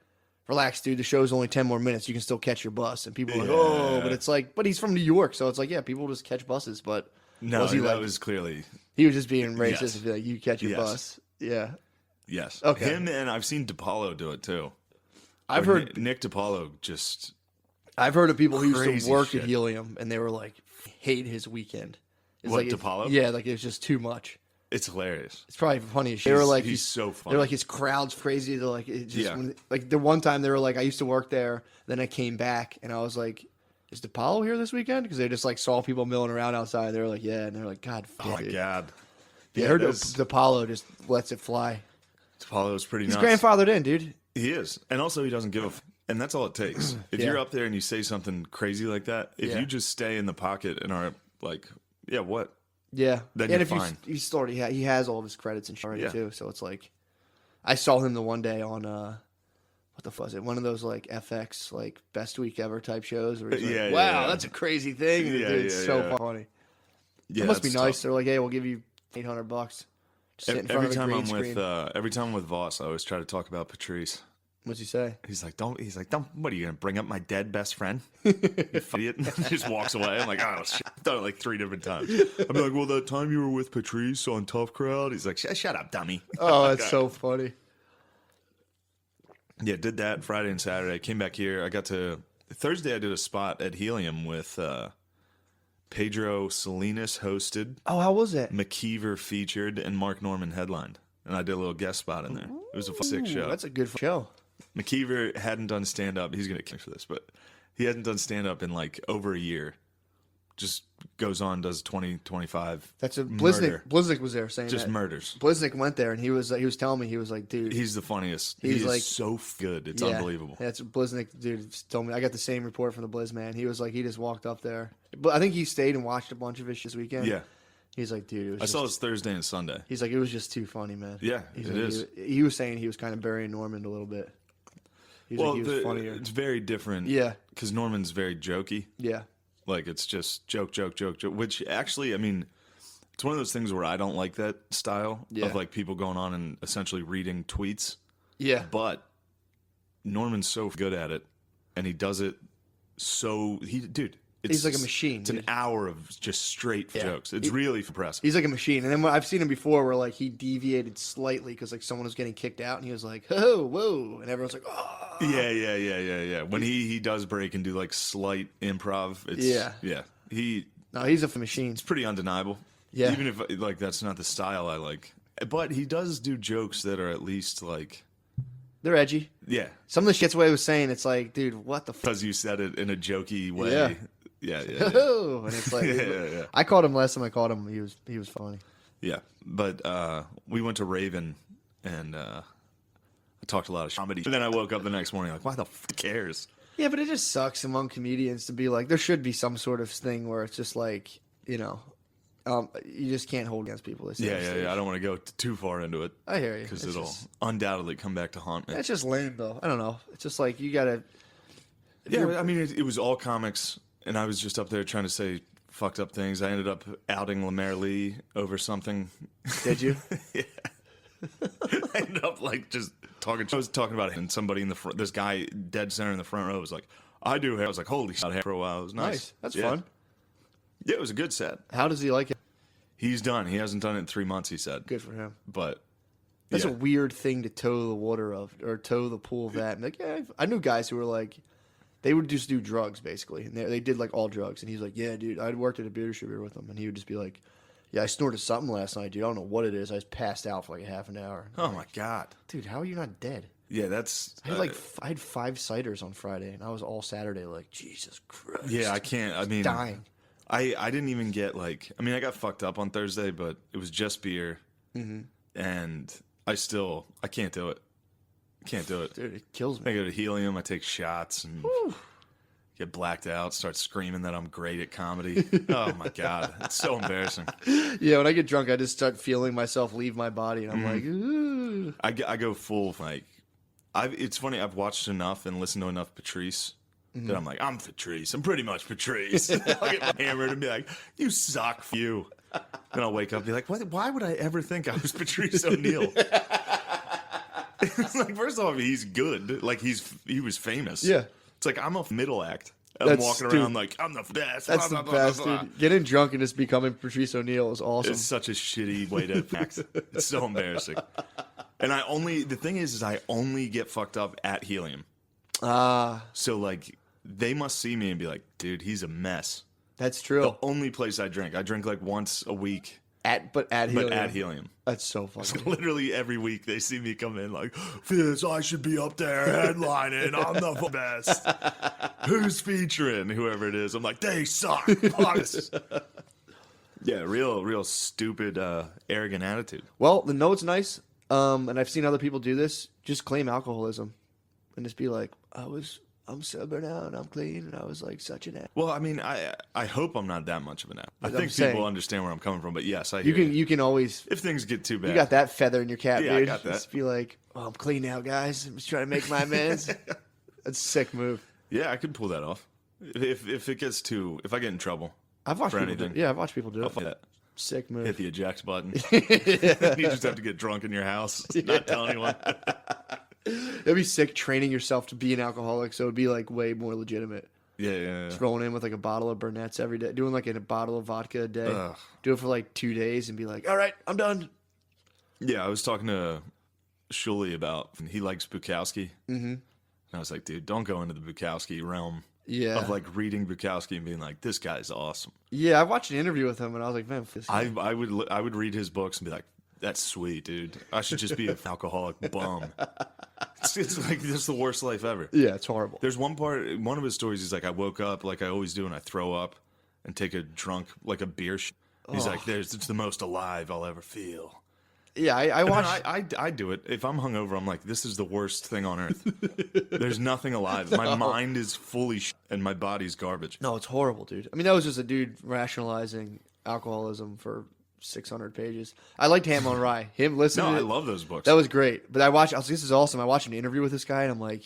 relax, dude, the show's only 10 more minutes, you can still catch your bus, and people were like, oh, but it's like, but he's from New York, so it's like, yeah, people just catch buses, but no, was he that like, was clearly he was just being racist Yes. and be like, you catch your Yes. bus. Yeah. yes. Okay. Him, and I've seen DePaulo do it too. I've Or heard Nick DePaulo just I've heard of people who used to Crazy work shit. at Helium, and they were like, hate his weekend. It's What, like DePaulo? Yeah, like it was just too much. it's hilarious. It's probably funny as shit. They were like, he's so funny. They're like, his crowd's crazy. They're like, it just, Yeah. like the one time they were like, I used to work there. Then I came back, and I was like, is DePaulo here this weekend? Because they just like saw people milling around outside. They were like, yeah, and they're like, God, Oh my dude. God. Yeah, I heard that's- DePaulo just lets it fly. DePaulo's pretty He's nuts. grandfathered in, dude. He is. And also he doesn't give a and that's all it takes. If Yeah. you're up there and you say something crazy like that, if Yeah. you just stay in the pocket and are like, yeah, what? Yeah, Then and you're if fine. he's still he has all of his credits and shit already Yeah. too. So it's like, I saw him the one day on what the fuck was it? One of those like FX like best week ever type shows. Where he's like, Yeah, wow, yeah. that's a crazy thing. And Yeah, dude, it's yeah, so yeah. funny. Yeah, It must be that's nice. tough. They're like, hey, we'll give you $800. Just sit in front Every of a time green I'm screen. with every time I'm with Voss, I always try to talk about Patrice. What's he say? He's like, don't. What are you gonna bring up my dead best friend? You idiot! He just walks away. I'm like, oh shit. I've done it like 3 different times. I'm like, well, that time you were with Patrice on Tough Crowd. He's like, shut up, dummy. Oh, that's so funny. Yeah, did that Friday and Saturday. Came back here. I got to Thursday. I did a spot at Helium with Pedro Salinas hosted, Oh, how was it? McKeever featured, and Mark Norman headlined. And I did a little guest spot in there. It was a sick show. That's a good show. McKeever hadn't done stand-up. He's going to kill me for this, but he hadn't done stand-up in like over a year. Just goes on, does 20, 25. That's a murder. Bliznick was there saying Just that. murders. Bliznick went there and he was telling me, he was like, dude, He's the funniest. He's He's like- so good. It's yeah, unbelievable. That's Bliznick, dude. Told me. I got the same report from the Blizz man. He was like, he just walked up there, but I think he stayed and watched a bunch of it this weekend. Yeah. He's like, dude, it was I just, saw this Thursday and Sunday. he's like, it was just too funny, man. Yeah, He's it like, is. He was saying he was kind of burying Norman a little bit. He was Well, like, he was funnier. it's very different. Yeah. Because Norman's very jokey. Yeah. Like, it's just joke, which actually, I mean, it's one of those things where I don't like that style Yeah. of, like, people going on and essentially reading tweets. Yeah. But Norman's so good at it, and he does it so... He's like a machine, It's an dude. hour of just straight Yeah. jokes. It's really impressive. He's like a machine. And then I've seen him before where like he deviated slightly because like someone was getting kicked out and he was like, oh, whoa. And everyone's like, oh. Yeah. When he does break and do, like, slight improv, it's... Yeah. Yeah. No, he's a machine. It's pretty undeniable. Yeah. Even if, like, that's not the style I like. But he does do jokes that are at least, like... They're edgy. Yeah. Some of the shit's way he was saying, it's like, dude, what the fuck? Because you said it in a jokey way. Yeah. Yeah. Oh, and it's like, Yeah. I called him last time I called him. He was funny. Yeah. But we went to Raven, and I talked a lot of comedy. And then I woke up the next morning like, why the fuck cares? Yeah, but it just sucks among comedians to be like, there should be some sort of thing where it's just like, you know, you just can't hold against people. Yeah. I don't want to go too far into it. I hear you. Because It's it'll just- undoubtedly come back to haunt me. It's just lame, though. I don't know. It's just like, you gotta... Yeah, I mean, it was all comics, and I was just up there trying to say fucked up things. I ended up outing Lemaire Lee over something. Did you? Yeah. I ended up, like, just talking. I was talking about it, and somebody in the front, this guy dead center in the front row was like, I do hair. I was like, holy shit, I had hair for a while. It was nice. That's Yeah. fun. Yeah, it was a good set. How does he like it? He's done. He hasn't done it in 3 months, he said. Good for him. But That's yeah. a weird thing to toe the water of, or toe the pool of that. And like, yeah, I knew guys who were like, they would just do drugs basically, and they did like all drugs. And he's like, yeah, dude, I'd worked at a beer distributor with him, and he would just be like, yeah, I snorted something last night, dude. I don't know what it is. I just passed out for like a half an hour. Oh, my God. Dude, how are you not dead? Yeah, that's... I had I had 5 ciders on Friday, and I was all Saturday like, Jesus Christ. yeah, I can't... I mean... Dying. I didn't even get, like... I mean, I got fucked up on Thursday, but it was just beer. Mm-hmm. And I can't do it. Can't do it. Dude, it kills I me. go to helium, I take shots, and get blacked out, start screaming that I'm great at comedy. Oh, my God. It's so embarrassing. Yeah, when I get drunk, I just start feeling myself leave my body, and I'm like, Mm-hmm. ooh. I go full, like... It's funny, I've watched enough and listened to enough Patrice that I'm like, I'm Patrice. I'm pretty much Patrice. I'll get my hammered and be like, you suck, you. Then I'll wake up and be like, why would I ever think I was Patrice O'Neill? It's like, first off, he's good. Like, he was famous. Yeah. It's like, I'm a middle act. I'm That's- walking dude, around like, I'm the best. That's blah, the blah, blah, best, blah, blah. dude. Getting drunk and just becoming Patrice O'Neill is awesome. It's such a shitty way to act. It's so embarrassing. And the thing is I only get fucked up at helium. So, like, they must see me and be like, dude, he's a mess. That's true. The only place I drink like once a week, But at helium. but at helium. That's so funny. Literally every week they see me come in like, Fizz, I should be up there headlining. I'm the best. Who's featuring? Whoever it is. I'm like, they suck. Honest. Yeah, real stupid, arrogant attitude. Well, the note's nice, and I've seen other people do this. Just claim alcoholism, and just be like, I'm sober now and I'm clean, and I was like such an ass. Well, I mean, I hope I'm not that much of an ass. I I'm think saying- people understand where I'm coming from, but yes, I hear You can always. if things get too bad. You got that feather in your cap, Yeah, I dude. got that. Just be like, oh, I'm clean now, guys. I'm just trying to make my amends. That's a sick move. Yeah, I could pull that off. If it gets too, if I get in trouble, I've watched For people do anything. it. Yeah, I've watched people do I'll it. find that. Sick move. Hit the eject button. You just have to get drunk in your house, not tell anyone. It'd be sick training yourself to be an alcoholic, so it'd be like way more legitimate. Yeah. Just rolling in with like a bottle of Burnett's every day, doing like a bottle of vodka a day. Ugh. Do it for like 2 days and be like, all right, I'm done. Yeah, I was talking to Shuley about, he likes Bukowski. Mm-hmm. And I was like, dude, don't go into the Bukowski realm. Yeah. of like reading Bukowski and being like, this guy's awesome. Yeah, I watched an interview with him and I was like, man, this guy. I would read his books and be like, that's sweet, dude. I should just be an alcoholic bum. It's like this is the worst life ever. Yeah, it's horrible. There's one of his stories. He's like, I woke up like I always do, and I throw up and take a drunk like a beer. He's like, it's the most alive I'll ever feel. Yeah, I And watched. I do it. If I'm hungover, I'm like, this is the worst thing on earth. There's nothing alive. My mind is fully and my body's garbage. No, it's horrible, dude. I mean, that was just a dude rationalizing alcoholism for 600 pages. I liked Ham on Rye. Him listening. No, to I it, love those books. that was great. But I was like, this is awesome. I watched an interview with this guy, and I'm like,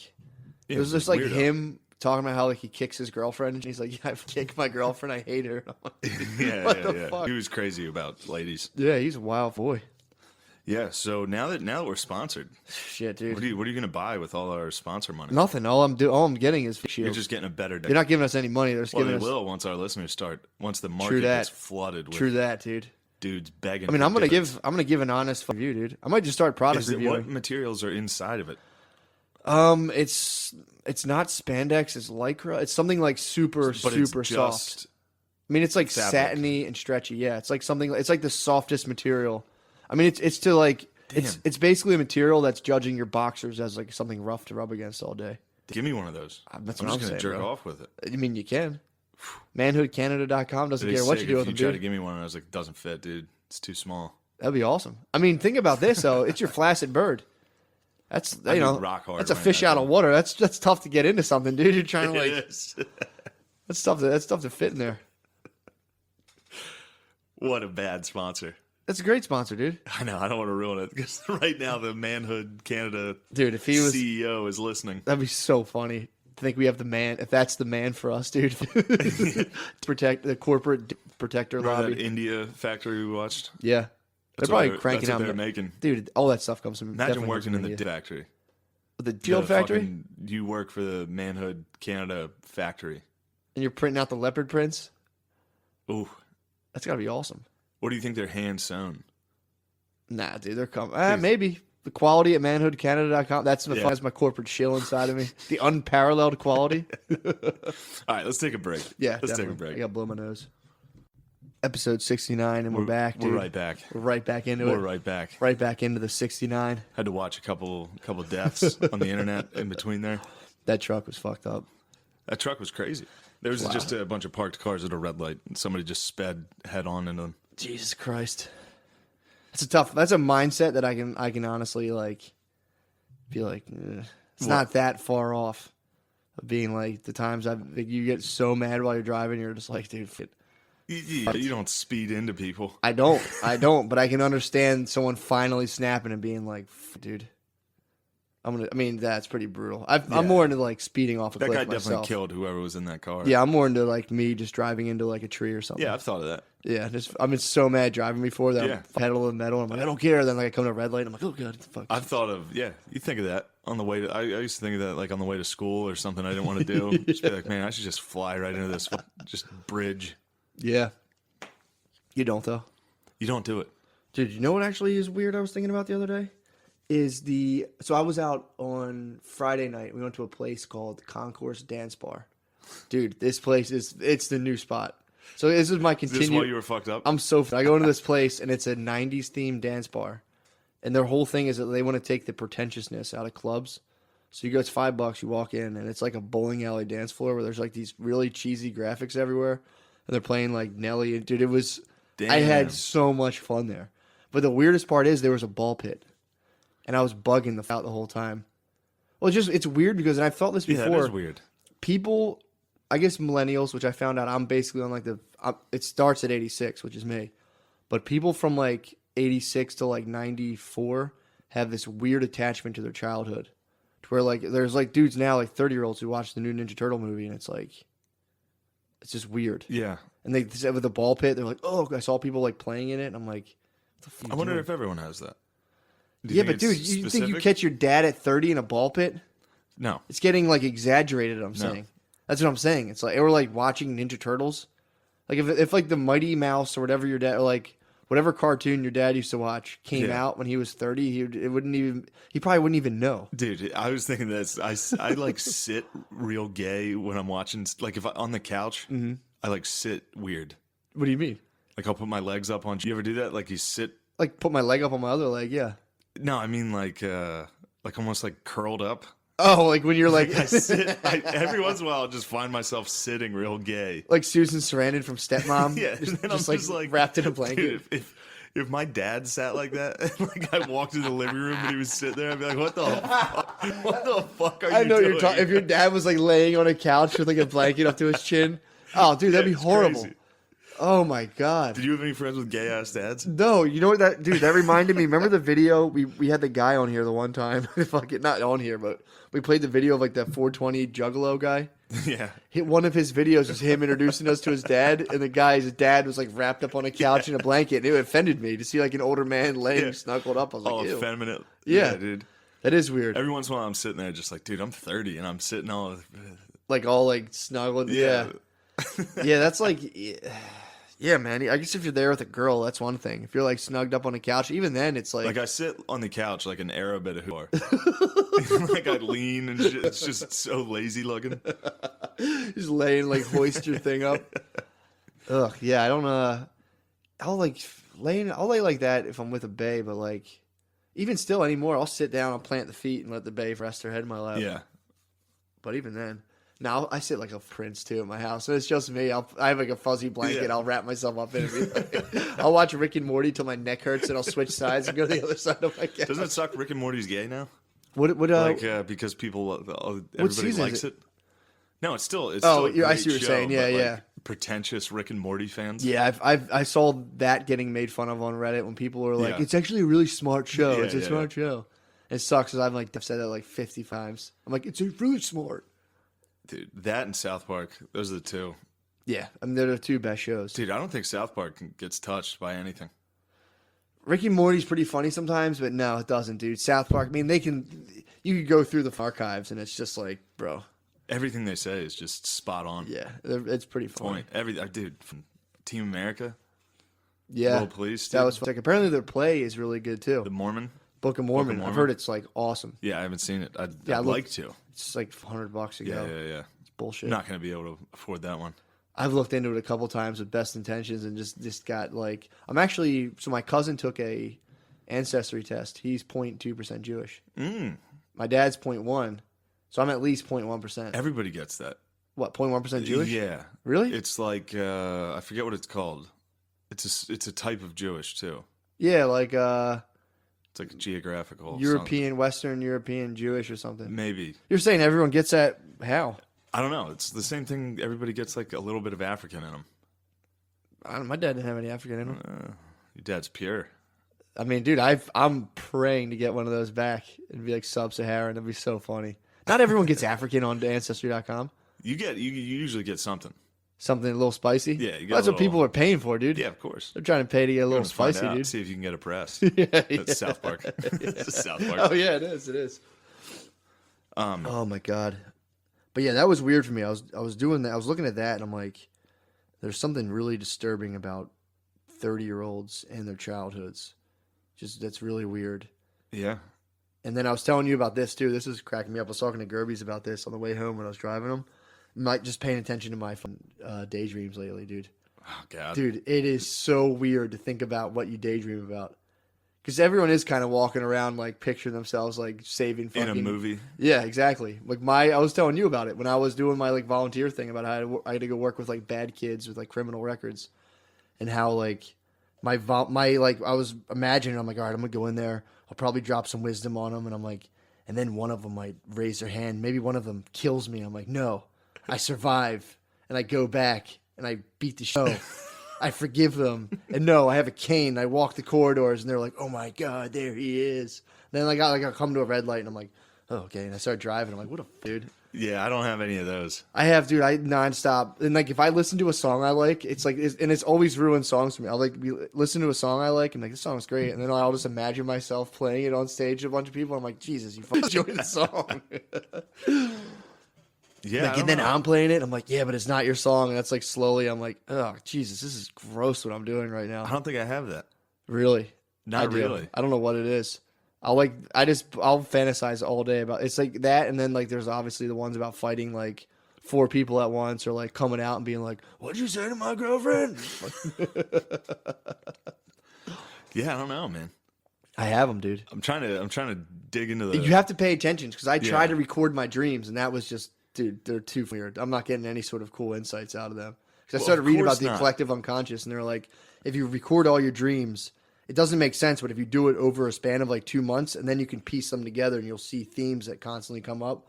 Yeah, it was just he's a like weirdo. him talking about how like he kicks his girlfriend, and he's like, yeah, I've kicked my girlfriend. I hate her. I'm like, Yeah, what yeah, the yeah. fuck? He was crazy about ladies. Yeah, he's a wild boy. Yeah. So now that we're sponsored, Shit, dude. what are you gonna buy with all our sponsor money? Nothing. All I'm getting is You're shields. just getting a better deck. They're not giving us any money. They're just Well, giving they us. will once our listeners start. Once the True market that. gets flooded with True that, dude. dudes begging. I mean, for I'm gonna divots. give an honest review, dude. I might just start product Is it, reviewing. what materials are inside of it? It's not spandex. It's lycra. It's something like super But it's super just soft. I mean, it's like fabric. satiny and stretchy. Yeah, it's like something. It's like the softest material. I mean, it's to like it's basically a material that's judging your boxers as like something rough to rub against all day. Give me one of those. That's I'm what just I'm gonna saying, jerk bro. off with it. I mean, you can. Manhoodcanada.com doesn't They care what say you do with if them, you try to dude. give me one, and I was like, doesn't fit, dude. It's too small. That'd be awesome. I mean, think about this though. It's your flaccid bird. That's I'd be you know, rock hard that's a wearing fish that out thing. of water. That's tough to get into something, dude. You're trying to like It is. that's tough to fit in there. What a bad sponsor. That's a great sponsor, dude. I know. I don't want to ruin it because right now the Manhood Canada Dude, if he was CEO is listening. that'd be so funny. To think we have the man. If that's the man for us, dude. To protect the corporate protector Remember lobby. that India factory we watched? Yeah, they're That's probably what cranking that's out. what they're making. Dude, all that stuff comes from. Imagine definitely comes working from in the India. factory. The field factory, You work for the Manhood Canada factory. and you're printing out the leopard prints. Ooh. That's gotta be awesome. What do you think they're hand sewn? Nah, dude, they're coming. Maybe the quality at manhoodcanada.com. That's my corporate shill inside of me. The unparalleled quality. All right, let's take a break. Yeah, let's definitely. take a break. I got to blow my nose. Episode 69, and we're back, dude. We're right back. We're right back into We're it. right back. Right back into the 69. Had to watch a couple deaths on the internet in between there. That truck was fucked up. That truck was crazy. There was just a bunch of parked cars at a red light, and somebody just sped head on into them. Jesus Christ. That's a mindset that I can honestly like feel like it's not that far off of being like the times you get so mad while you're driving, you're just like, dude, You don't speed into people. I don't, but I can understand someone finally snapping and being like, dude, I mean, that's pretty brutal. I'm more into like speeding off a That cliff guy definitely myself. killed whoever was in that car. Yeah, I'm more into like me just driving into like a tree or something. Yeah, I've thought of that. Yeah, I'm just so mad driving before that. Yeah. I'm pedal to the metal. I'm like, I don't care. Then like I come to a red light. And I'm like, oh god, fuck. I've thought of, you think of that on the way to, I used to think of that like on the way to school or something I didn't want to do. Just be like, man, I should just fly right into this just bridge. Yeah. You don't though, You don't do it. dude. You know what actually is weird? I was thinking about the other day so I was out on Friday night. We went to a place called Concourse Dance Bar. Dude, this place it's the new spot. So this is my Is this continue. why you were fucked up? I go into this place and it's a 90s themed dance bar. And their whole thing is that they want to take the pretentiousness out of clubs. So you go, it's $5, you walk in and it's like a bowling alley dance floor where there's like these really cheesy graphics everywhere. And they're playing like Nelly. And dude, I had so much fun there. But the weirdest part is there was a ball pit. And I was bugging the out the whole time. Well, it's weird because, and I've felt this before. Yeah, that is weird. People, I guess millennials, which I found out I'm basically on like it starts at 86, which is me. But people from like 86 to like 94 have this weird attachment to their childhood. To where like, there's like dudes now, like 30-year-olds who watch the new Ninja Turtle movie and it's just weird. Yeah. And they said with the ball pit, they're like, oh, I saw people like playing in it. And I'm like, what the fuck are you I wonder doing? if everyone has that. Do you Yeah, think but dude, it's you think you specific? catch your dad at 30 in a ball pit? No. It's getting like exaggerated. I'm saying that's what I'm saying. It's like we're like watching Ninja Turtles. Like if like the Mighty Mouse or whatever your dad, or like whatever cartoon your dad used to watch came Yeah. out when he was 30, he probably wouldn't even know. Dude, I was thinking this. I like sit real gay when I'm watching. Like if I on the couch, I like sit weird. What do you mean? Like I'll put my legs up on. You ever do that? Like you sit. Like put my leg up on my other leg, yeah. No, I mean like almost like curled up. Oh, like when you're like I sit. Every once in a while, I'll just find myself sitting real gay. like Susan Sarandon from Stepmom. Yeah, and then just, I'm like, just like wrapped in a blanket. Dude, if my dad sat like that, and like I walked in the living room and he was sitting there, I'd be like, "What the fuck? What the fuck are you I know doing?" you're talking. If your dad was like laying on a couch with like a blanket up to his chin, oh, dude, that'd be it's horrible. crazy. Oh my god. Did you have any friends with gay ass dads? No, you know what that dude? That reminded me. Remember the video we had the guy on here the one time? Fuck it, not on here, but we played the video of like that 420 Juggalo guy. Yeah. One of his videos was him introducing us to his dad, and the guy's dad was like wrapped up on a couch in a blanket. And it offended me to see like an older man laying snuggled up. I was like, All ew. effeminate. Yeah. Dude. That is weird. Every once in a while, I'm sitting there just like, dude, I'm 30 and I'm sitting all. Like all like snuggled. Yeah. Yeah, that's like. Yeah, man. I guess if you're there with a girl, that's one thing. If you're like snugged up on a couch, even then, it's like. Like I sit on the couch like an Arab at a bar. Like I lean and shit. It's just so lazy looking. Just laying, like hoist your thing up. Ugh, yeah, I don't I'll lay like that if I'm with a bae, but like even still anymore, I'll sit down, I'll plant the feet and let the bae rest her head in my lap. Yeah. But even then. Now I sit like a prince too at my house, and it's just me. I have like a fuzzy blanket. Yeah. I'll wrap myself up in it. I'll watch Rick and Morty till my neck hurts, and I'll switch sides and go to the other side of my couch. Doesn't it suck Rick and Morty's gay now? What Like because people, everybody season likes is it. No, it's still. It's Oh, still a I great see what you're show, saying. Yeah, but, like, yeah. Pretentious Rick and Morty fans. Yeah, I saw that getting made fun of on Reddit when people were like, Yeah. "It's actually a really smart show. Yeah, it's a yeah, smart show." It sucks because I've said that like 50 times. I'm like, "It's really smart." Dude, that and South Park, those are the two. Yeah, I mean they're the two best shows. Dude, I don't think South Park gets touched by anything. Rick and Morty's pretty funny sometimes, but no, it doesn't, dude. South Park, I mean, you could go through the archives and it's just like, bro. Everything they say is just spot on. Yeah, it's pretty funny. Point. Dude, from Team America, Yeah, World Police, that dude. was like apparently their play is really good too. The Mormon. Book of Mormon. I've Mormon. heard it's like awesome. Yeah, I haven't seen it. I'd I like looked- to. It's like $100 a Yeah, go. yeah. It's bullshit. I'm not going to be able to afford that one. I've looked into it a couple times with best intentions and just got like so my cousin took a ancestry test. He's 0.2% Jewish. My dad's 0.1, so I'm at least 0.1%. Everybody gets that. What, 0.1% Jewish? Yeah. Really? It's like I forget what it's called. It's a type of Jewish too. Yeah, like It's like geographical. European, Western European Jewish or something. something. Maybe. You're saying everyone gets that? How? I don't know. It's the same thing. Everybody gets like a little bit of African in them. My dad didn't have any African in him. Your dad's pure. I mean, dude, I'm praying to get one of those back and be like sub-Saharan. That'd be so funny. Not everyone gets African on Ancestry.com. You usually get something. Something a little spicy. Yeah, you get Well, that's a what people are paying for, dude. Yeah, of course. They're trying to pay to get a little Let's find spicy, out, dude. See if you can get oppressed. Yeah, That's South Park. It's South Park. Oh yeah, it is. It is. Oh my god. But yeah, that was weird for me. I was doing that. I was looking at that, and I'm like, there's something really disturbing about 30-year-olds and their childhoods. Just that's really weird. Yeah. And then I was telling you about this too. This is cracking me up. I was talking to Gerbies about this on the way home when I was driving them. Like just paying attention to my daydreams lately, dude. Oh God. Dude, it is so weird to think about what you daydream about. Because everyone is kind of walking around like picturing themselves like saving fucking... In a movie. Yeah, exactly. Like I was telling you about it when I was doing my like volunteer thing about how I had to go work with like bad kids with like criminal records, and how like my like I was imagining, I'm like, all right, I'm gonna go in there. I'll probably drop some wisdom on them, and I'm like, and then one of them might raise their hand. Maybe one of them kills me. I'm like, no, I survive, and I go back and I beat the show. I forgive them, and no, I have a cane. I walk the corridors, and they're like, "Oh my god, there he is." Then I come to a red light, and I'm like, "Oh, okay." And I start driving. I'm like, "What a dude." Yeah, I don't have any of those. I have, dude. I nonstop, and like if I listen to a song I like, it's like, and it's always ruined songs for me. I'll like listen to a song I like, and like this song's great, and then I'll just imagine myself playing it on stage to a bunch of people. I'm like, Jesus, you fucking enjoy the song. Yeah. Like, and then I'm playing it. I'm like, yeah, but it's not your song. And that's like slowly, I'm like, oh, Jesus, this is gross what I'm doing right now. I don't think I have that. Really? Not I do. really. I don't know what it is. I'll fantasize all day about it's like that, and then like there's obviously the ones about fighting like 4 people at once, or like coming out and being like, "What'd you say to my girlfriend?" Yeah, I don't know, man. I have them, dude. I'm trying to dig into the. You have to pay attention because I tried Yeah. to record my dreams, and that was just, dude, they're too weird. I'm not getting any sort of cool insights out of them. Because I started reading about the collective unconscious, and they're like, if you record all your dreams, it doesn't make sense, but if you do it over a span of like 2 months, and then you can piece them together, and you'll see themes that constantly come up.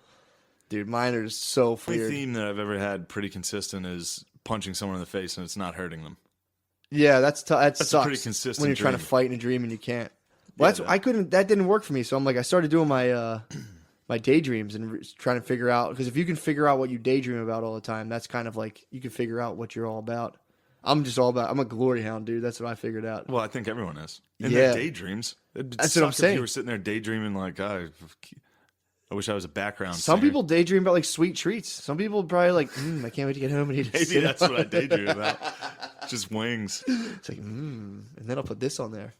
Dude, mine are just so The only weird. theme that I've ever had pretty consistent is punching someone in the face and it's not hurting them. Yeah, that That's sucks a pretty consistent when you're trying to dream. fight in a dream and you can't. Well, Yeah, that didn't work for me. So I'm like, I started doing my my daydreams and trying to figure out, because if you can figure out what you daydream about all the time, that's kind of like you can figure out what you're all about. I'm a glory hound, dude. That's what I figured out. Well, I think everyone is. In Yeah. their daydreams. That's what I'm saying. If you were sitting there daydreaming like, I wish I was a background Some singer. people daydream about like sweet treats. Some people probably like, I can't wait to get home and eat a Maybe that's what I daydream about. Just wings. It's like, and then I'll put this on there.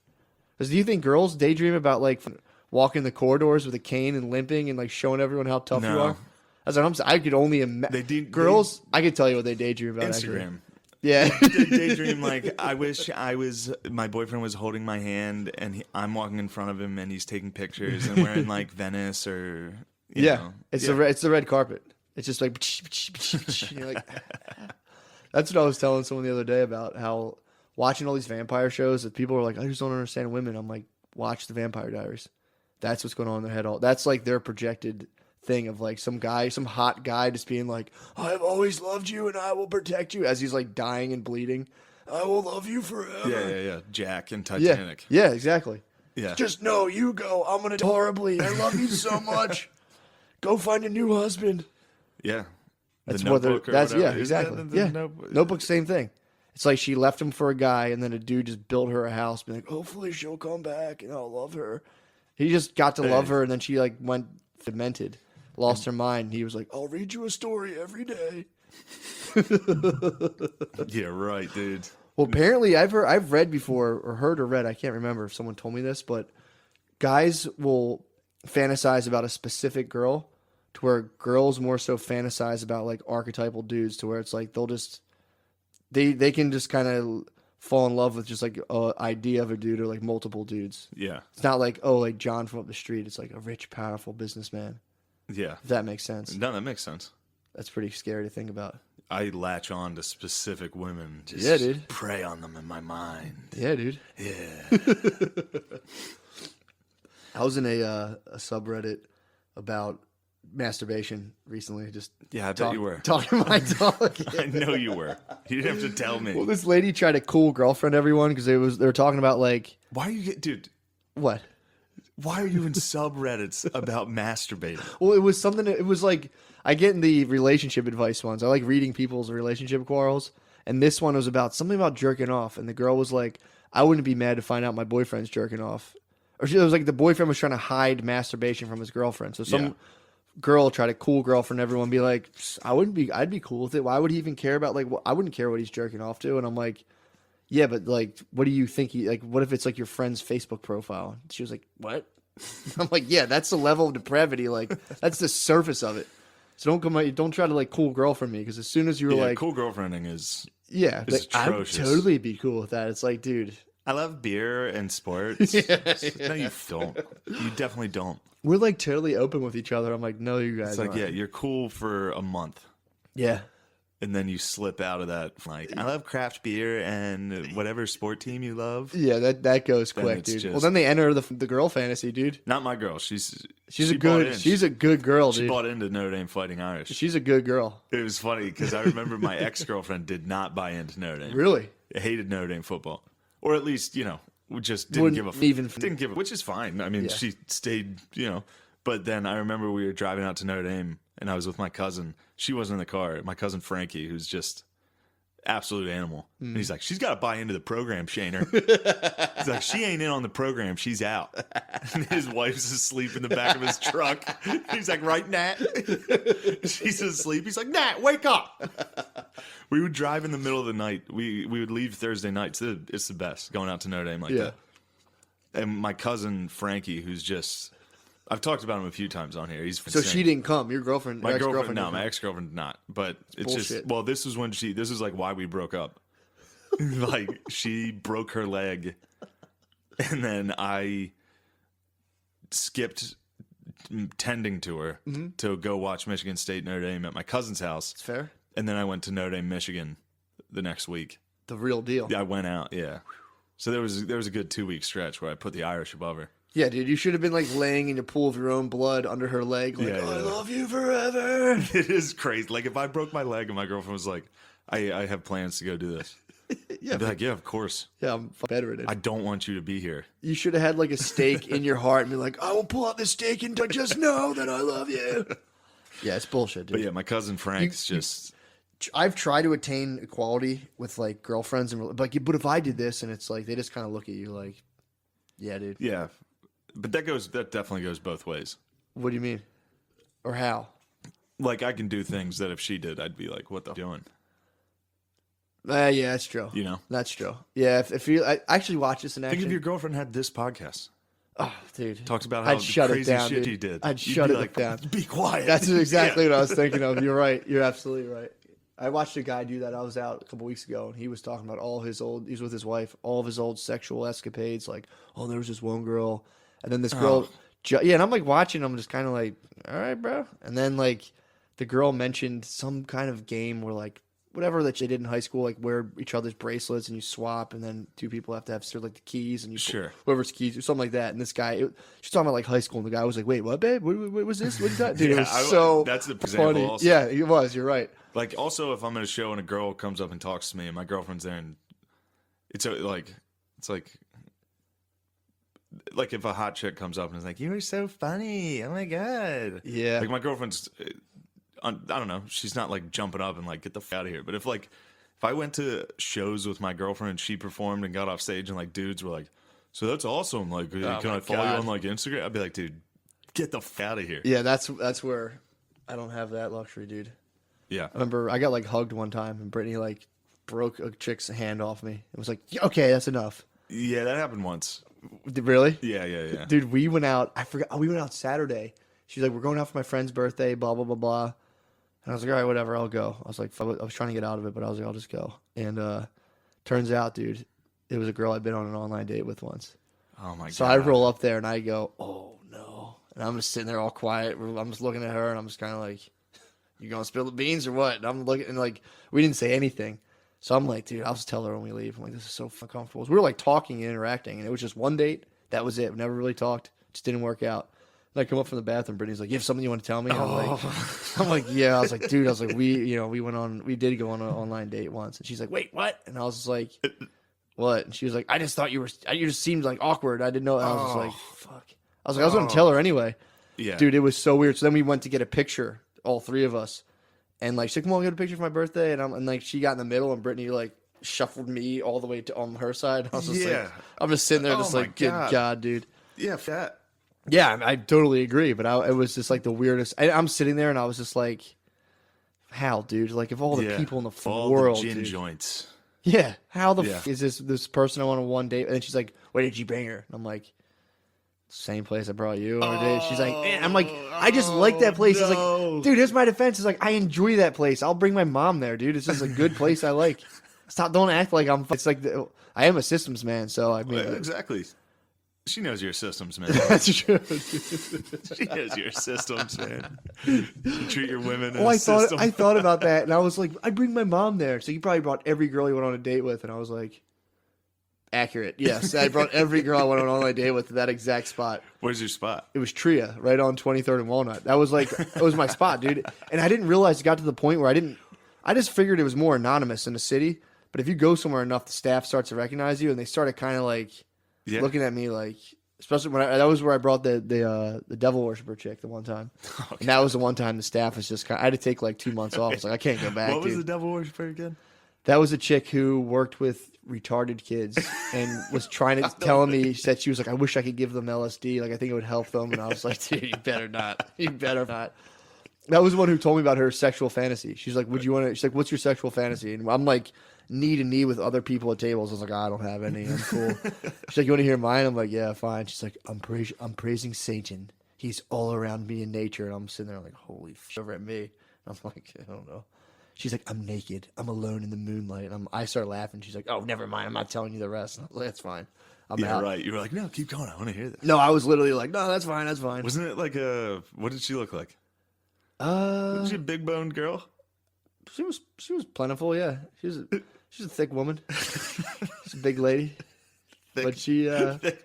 Because do you think girls daydream about like walking the corridors with a cane and limping and like showing everyone how tough you No. are? That's what I'm saying. I could only imagine. Girls, I could tell you what they daydream about. Actually. Instagram. Yeah. They daydream like, I wish my boyfriend was holding my hand and I'm walking in front of him and he's taking pictures and we're in like Venice or you know. It's the red carpet. It's just like, you're like that's what I was telling someone the other day about how watching all these vampire shows that people are like, I just don't understand women. I'm like, watch the Vampire Diaries. That's what's going on in their head. That's like their projected thing of like some hot guy just being like, I've always loved you and I will protect you, as he's like dying and bleeding. I will love you forever. Yeah. Jack and Titanic. Yeah, exactly. Yeah. Just know you go. I'm gonna do horribly. I love you so much. Go find a new husband. Yeah. That's The what they're. Notebook or That's whatever. yeah, Is that exactly. the Yeah, Notebook? Notebook, same thing. It's like she left him for a guy, and then a dude just built her a house, being like, hopefully she'll come back and I'll love her. He just got to love her, and then she like went demented, lost her mind. He was like, I'll read you a story every day. Yeah, right, dude. Well, apparently I've read before or heard or read, I can't remember if someone told me this, but guys will fantasize about a specific girl to where girls more so fantasize about like archetypal dudes, to where it's like they'll just they can just kind of fall in love with just like a idea of a dude or like multiple dudes. Yeah. It's not like, oh, like John from up the street. It's like a rich, powerful businessman. Yeah. If that makes sense. No, that makes sense. That's pretty scary to think about. I latch on to specific women. Just Yeah, dude. prey on them in my mind. Yeah, dude. Yeah. I was in a subreddit about masturbation recently. Just Yeah, I bet you were. talking to my dog. I know you were. You didn't have to tell me. Well, this lady tried to cool girlfriend everyone because they were talking about like Why are you dude? what? Why are you in subreddits about masturbating? Well, it was something. It was like I get in the relationship advice ones. I like reading people's relationship quarrels, and this one was about something about jerking off. And the girl was like, "I wouldn't be mad to find out my boyfriend's jerking off," or it was like the boyfriend was trying to hide masturbation from his girlfriend. So some girl tried to cool girlfriend everyone, be like, I'd be cool with it. Why would he even care about like? I wouldn't care what he's jerking off to. And I'm like, yeah, but like, what do you think he like? What if it's like your friend's Facebook profile? She was like, what? I'm like, yeah, that's the level of depravity. Like, that's the surface of it. So don't try to like cool girlfriend me, because as soon as you were like, cool girlfriending is yeah, is like, I would atrocious. totally be cool with that. It's like, dude, I love beer and sports. No, you don't. You definitely don't. we're like totally open with each other. I'm like, no, you guys It's like, aren't. yeah, you're cool for a month. Yeah. And then you slip out of that. Like, I love craft beer and whatever sport team you love. Yeah, that goes quick, it's dude. just- Well, then they enter the girl fantasy, dude. Not my girl. She's She's a good girl, She dude. bought into Notre Dame Fighting Irish. She's a good girl. It was funny because I remember my ex-girlfriend did not buy into Notre Dame. Really? Hated Notre Dame football, or at least just didn't Wouldn't give a even- didn't give a, which is fine. I mean, Yeah. she stayed, But then I remember we were driving out to Notre Dame, and I was with my cousin. She wasn't in the car. My cousin Frankie, who's just absolute animal. And he's like, she's got to buy into the program, Shaner. He's like, she ain't in on the program. She's out. And his wife's asleep in the back of his truck. He's like, right, Nat? She's asleep. He's like, Nat, wake up. We would drive in the middle of the night. We would leave Thursday nights. It's the best going out to Notre Dame like that. And my cousin Frankie, who's just, I've talked about him a few times on here. He's So insane. she didn't come. Your girlfriend, My your girlfriend, ex-girlfriend. no, didn't my come. ex-girlfriend did not. But it's Bullshit. just, well, this is like why we broke up. Like she broke her leg, and then I skipped tending to her to go watch Michigan State Notre Dame at my cousin's house. It's fair. And then I went to Notre Dame, Michigan the next week. The real deal. Yeah, I went out, yeah. So there was a good 2-week stretch where I put the Irish above her. Yeah, dude, you should have been like laying in a pool of your own blood under her leg. Like, Yeah, I yeah. love you forever. It is crazy. Like if I broke my leg and my girlfriend was like, I have plans to go do this. Yeah, I'd be like, yeah, of course. yeah, I'm bedridden. I don't want you to be here. You should have had like a stake in your heart and be like, I will pull out this stake and just know that I love you. Yeah, it's bullshit, dude. But yeah, my cousin Frank's just I've tried to attain equality with like girlfriends and like, but if I did this and it's like they just kind of look at you like, yeah, dude. yeah. But that definitely goes both ways. What do you mean? Or how? Like I can do things that if she did, I'd be like, what the doing? Yeah, that's true. You know? That's true. Yeah, if you I actually watch this in action. Think if your girlfriend had this podcast. Oh, dude. Talks about how I'd shut it crazy down, shit dude. he did. I'd You'd shut be it like, down. Be quiet. That's exactly Yeah. what I was thinking of. You're right. You're absolutely right. I watched a guy do that. I was out a couple weeks ago, and he was talking about all his old. He's with his wife. All of his old sexual escapades. Like, oh, there was this one girl, and then this girl. Yeah, and I'm like watching. I'm just kind of like, all right, bro. And then like, the girl mentioned some kind of game where like whatever that they did in high school, like wear each other's bracelets and you swap, and then two people have to have sort of like the keys, and you Sure. whoever's keys or something like that. And this guy, she's talking about like high school, and the guy was like, "Wait, what, babe? What was this? What is that?" Dude, it was so that's the example funny. also. Yeah, it was. You're right. Like also, if I'm at a show and a girl comes up and talks to me, and my girlfriend's there, and it's like if a hot chick comes up and is like, "You were so funny, oh my god," Yeah. Like my girlfriend's, I don't know, she's not like jumping up and like get the f out of here. But if I went to shows with my girlfriend and she performed and got off stage and like dudes were like, "So that's awesome, like can my I follow God. you on like Instagram?" I'd be like, "Dude, get the f out of here." Yeah, that's where I don't have that luxury, dude. Yeah. I remember I got like hugged one time, and Brittany like broke a chick's hand off me. It was like, okay, that's enough. Yeah, that happened once. Really? Yeah. Dude, we went out. I forgot. We went out Saturday. She's like, we're going out for my friend's birthday, blah, blah, blah, blah. And I was like, all right, whatever, I'll go. I was like, I was trying to get out of it, but I was like, I'll just go. And turns out, dude, it was a girl I'd been on an online date with once. Oh my god. So I roll up there and I go, oh no. And I'm just sitting there all quiet. I'm just looking at her and I'm just kind of like, you gonna spill the beans or what? And I'm looking and like, we didn't say anything. So I'm like, dude, I'll just tell her when we leave. I'm like, this is so uncomfortable. So we were like talking and interacting, and it was just one date. That was it. We never really talked. Just didn't work out. And I come up from the bathroom. Brittany's like, you have something you want to tell me? I'm like, yeah. I was like, dude, we did go on an online date once. And she's like, wait, what? And I was just like, what? And she was like, I just thought you just seemed like awkward. I didn't know. And I was just like, fuck. I was going to tell her anyway. Yeah. Dude, it was so weird. So then we went to get a picture, all three of us. And like, she's like, come on, get a picture for my birthday. And like, she got in the middle, and Brittany like shuffled me all the way to on her side. I was just like, I'm just sitting there, just Oh my like, good God, dude. Yeah, fat. Yeah, I totally agree. But it was just like the weirdest. I'm sitting there, and I was just like, how, dude? Like, of all the people in the all world, the gin dude. joints. Yeah, how the Yeah. is this person I want on one date? And then she's like, where did you bring her? And I'm like, same place I brought you on a date. She's like, man, I'm like, I just like that place. It's no. like, dude, here's my defense. It's like, I enjoy that place. I'll bring my mom there, dude. It's just a good place I like. Don't act like I'm. It's like I am a systems man, so I mean, Exactly. She knows your systems, man. that's true. She knows your systems, man. You treat your women Oh, as systems. I thought about that, and I was like, I bring my mom there. So you probably brought every girl you went on a date with, and I was like, accurate. Yes, I brought every girl I went on an online date with to that exact spot. Where's your spot? It was Tria, right on 23rd and Walnut. That was like, it was my spot, dude. And I didn't realize it got to the point where I just figured it was more anonymous in the city. But if you go somewhere enough, the staff starts to recognize you, and they started kind of like looking at me like, especially when that was where I brought the devil worshiper chick the one time. Okay. And that was the one time the staff was just kind of, I had to take like 2 months off. I was like, I can't go back, What was dude. the devil worshiper again? That was a chick who worked with retarded kids and was trying to telling me that she was like, I wish I could give them LSD. Like, I think it would help them. And I was like, dude, you better not. You better not. That was the one who told me about her sexual fantasy. She's like, "Would you want to?" She's like, "What's your sexual fantasy?" And I'm like, knee to knee with other people at tables. I was like, "I don't have any. I'm cool." She's like, "You want to hear mine?" I'm like, "Yeah, fine." She's like, "I'm praising Satan. He's all around me in nature." And I'm sitting there like, "Holy over at me." I'm like, "I don't know." She's like, "I'm naked. I'm alone in the moonlight." And I start laughing. She's like, "Oh, never mind. I'm not telling you the rest." And I was like, "That's fine. I'm out." Right. You were like, no, keep going. I want to hear this. No, I was literally like, "No, that's fine. That's fine." Wasn't it like what did she look like? Was she a big boned girl? She was plentiful. Yeah, she's a thick woman. She's a big lady. But she,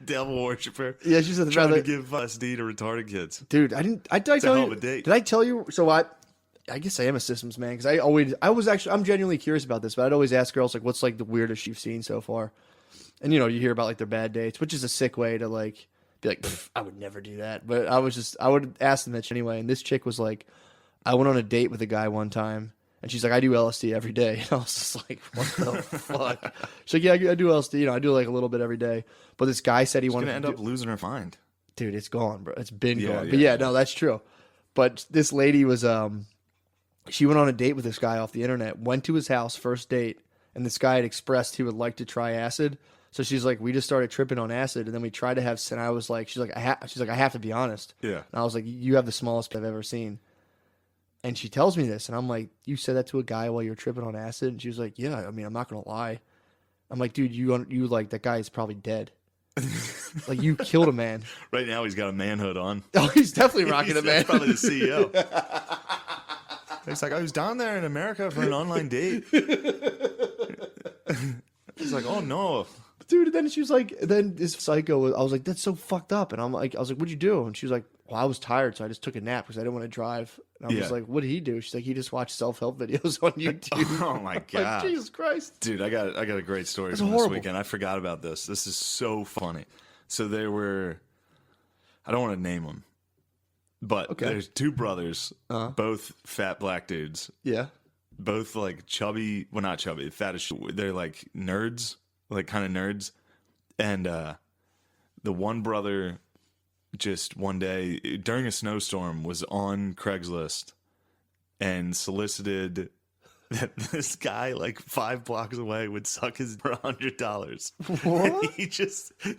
devil worshiper. Yeah, she's trying to give LSD to retarded kids. Dude, did I tell you? Did I tell you? So I guess I am a systems man because I'm genuinely curious about this, but I'd always ask girls like, what's like the weirdest you've seen so far? And you hear about like their bad dates, which is a sick way to like be like, I would never do that. But I would ask them that anyway. And this chick was like, I went on a date with a guy one time. And she's like, I do LSD every day. And I was just like, what the fuck? She's like, yeah, I do LSD. I do like a little bit every day. But this guy said he wanted to end up losing her mind. Dude, it's gone, bro. It's been gone. But no, that's true. But this lady was, she went on a date with this guy off the internet, went to his house, first date. And this guy had expressed he would like to try acid. So she's like, we just started tripping on acid. And then we tried to have, and I was like, she's like, I have to be honest. Yeah. And I was like, you have the smallest I've ever seen. And she tells me this, and I'm like, you said that to a guy while you were tripping on acid? And she was like, yeah, I mean, I'm not going to lie. I'm like, dude, you like, that guy is probably dead. Like, you killed a man. Right now, he's got a manhood on. Oh, he's definitely rocking a man. He's probably the CEO. He's like, I was down there in America for an online date. He's like, oh, no. Dude, and then she was like, then this psycho, I was like, that's so fucked up. And I was like, what'd you do? And she was like, well, I was tired, so I just took a nap because I didn't want to drive. And I was like, what did he do? She's like, he just watched self-help videos on YouTube. Oh my God. Like, Jesus Christ. Dude, I got a great story from this weekend. I forgot about this. This is so funny. So there were, I don't want to name them, but there's two brothers, both fat black dudes. Yeah. Both like chubby, well, not chubby, fat as shit. They're like nerds, like kind of nerds. And the one brother just one day during a snowstorm was on Craigslist and solicited that this guy like 5 blocks away would suck his for $100. What?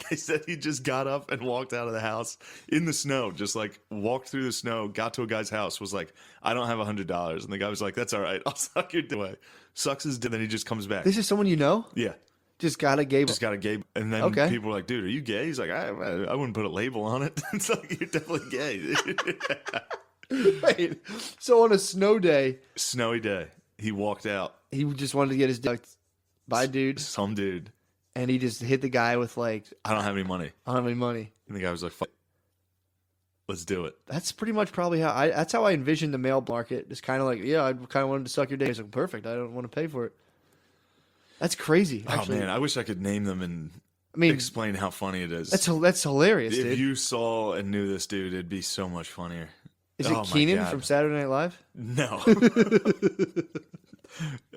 They said he just got up and walked out of the house in the snow, just like walked through the snow, got to a guy's house, was like, I don't have $100. And the guy was like, that's all right, I'll suck your dick away. Sucks his dick, then he just comes back. This is someone you know? Yeah. Just got a gay. And then people were like, dude, are you gay? He's like, I wouldn't put a label on it. It's like, you're definitely gay. Wait, so on a snowy day, he walked out. He just wanted to get his dick by dude. Some dude. And he just hit the guy with like, I don't have any money. And the guy was like, fuck, let's do it. That's pretty much probably that's how I envisioned the male market. It's kind of like, yeah, I kind of wanted to suck your dick. He's like, perfect. I don't want to pay for it. That's crazy. Actually. Oh man, I wish I could name them and explain how funny it is. That's hilarious, dude. If you saw and knew this dude, it'd be so much funnier. Is it Keenan from Saturday Night Live? No.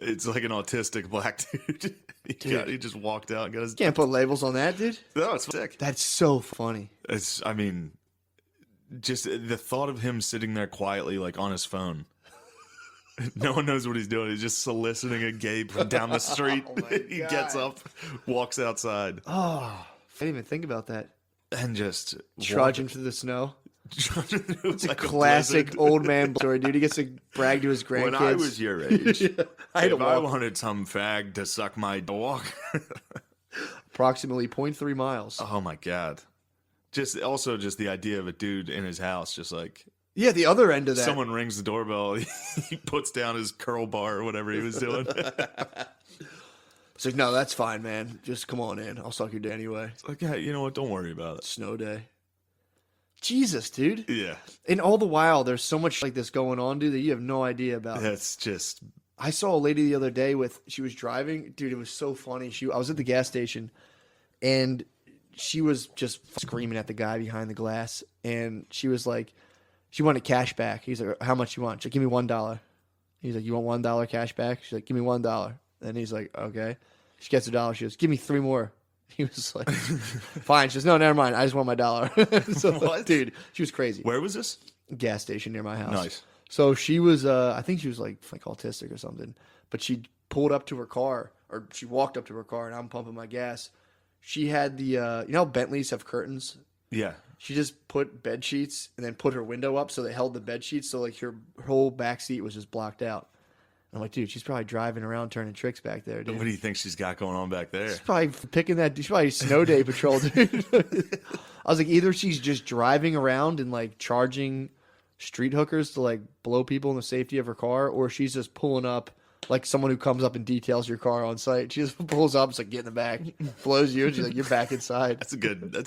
It's like an autistic black dude. He just walked out and got his... Can't put labels on that, dude. No, it's sick. That's so funny. Just the thought of him sitting there quietly like on his phone. No one knows what he's doing. He's just soliciting a gay from down the street. He gets up, walks outside. Oh, I didn't even think about that. And just trudging through the snow. It's like a classic old man story, dude. He gets to brag to his grandkids. When I was your age, if I wanted some fag to suck my dog. Approximately 0.3 miles. Oh my God. Just the idea of a dude in his house, just like... Yeah, the other end of that. Someone rings the doorbell. He puts down his curl bar or whatever he was doing. It's like, no, that's fine, man. Just come on in. I'll suck your dick anyway. It's like, yeah, you know what? Don't worry about it. Snow day. Jesus, dude. Yeah. And all the while, there's so much like this going on, dude, that you have no idea about. That's just... I saw a lady the other day she was driving. Dude, it was so funny. I was at the gas station, and she was just screaming at the guy behind the glass, and she was like... She wanted cash back. He's like, how much you want? She's like, give me $1. He's like, you want $1 cash back? She's like, give me $1. And he's like, okay. She gets $1. She goes, give me 3 more. He was like, fine. She goes, no, never mind. I just want my $1. So, what? Dude, she was crazy. Where was this? Gas station near my house. Nice. So she was, I think she was like autistic or something, but she pulled up to her car, or she walked up to her car, and I'm pumping my gas. She had the, you know how Bentleys have curtains? Yeah. She just put bed sheets and then put her window up so they held the bed sheets. So like her whole back seat was just blocked out. And I'm like, dude, she's probably driving around turning tricks back there, dude. What do you think she's got going on back there? She's probably picking that. She's probably snow day patrol, dude. I was like, either she's just driving around and like charging street hookers to like blow people in the safety of her car, or she's just pulling up like someone who comes up and details your car on site. She just pulls up, it's like, get in the back, blows you, and she's like, you're back inside. That's a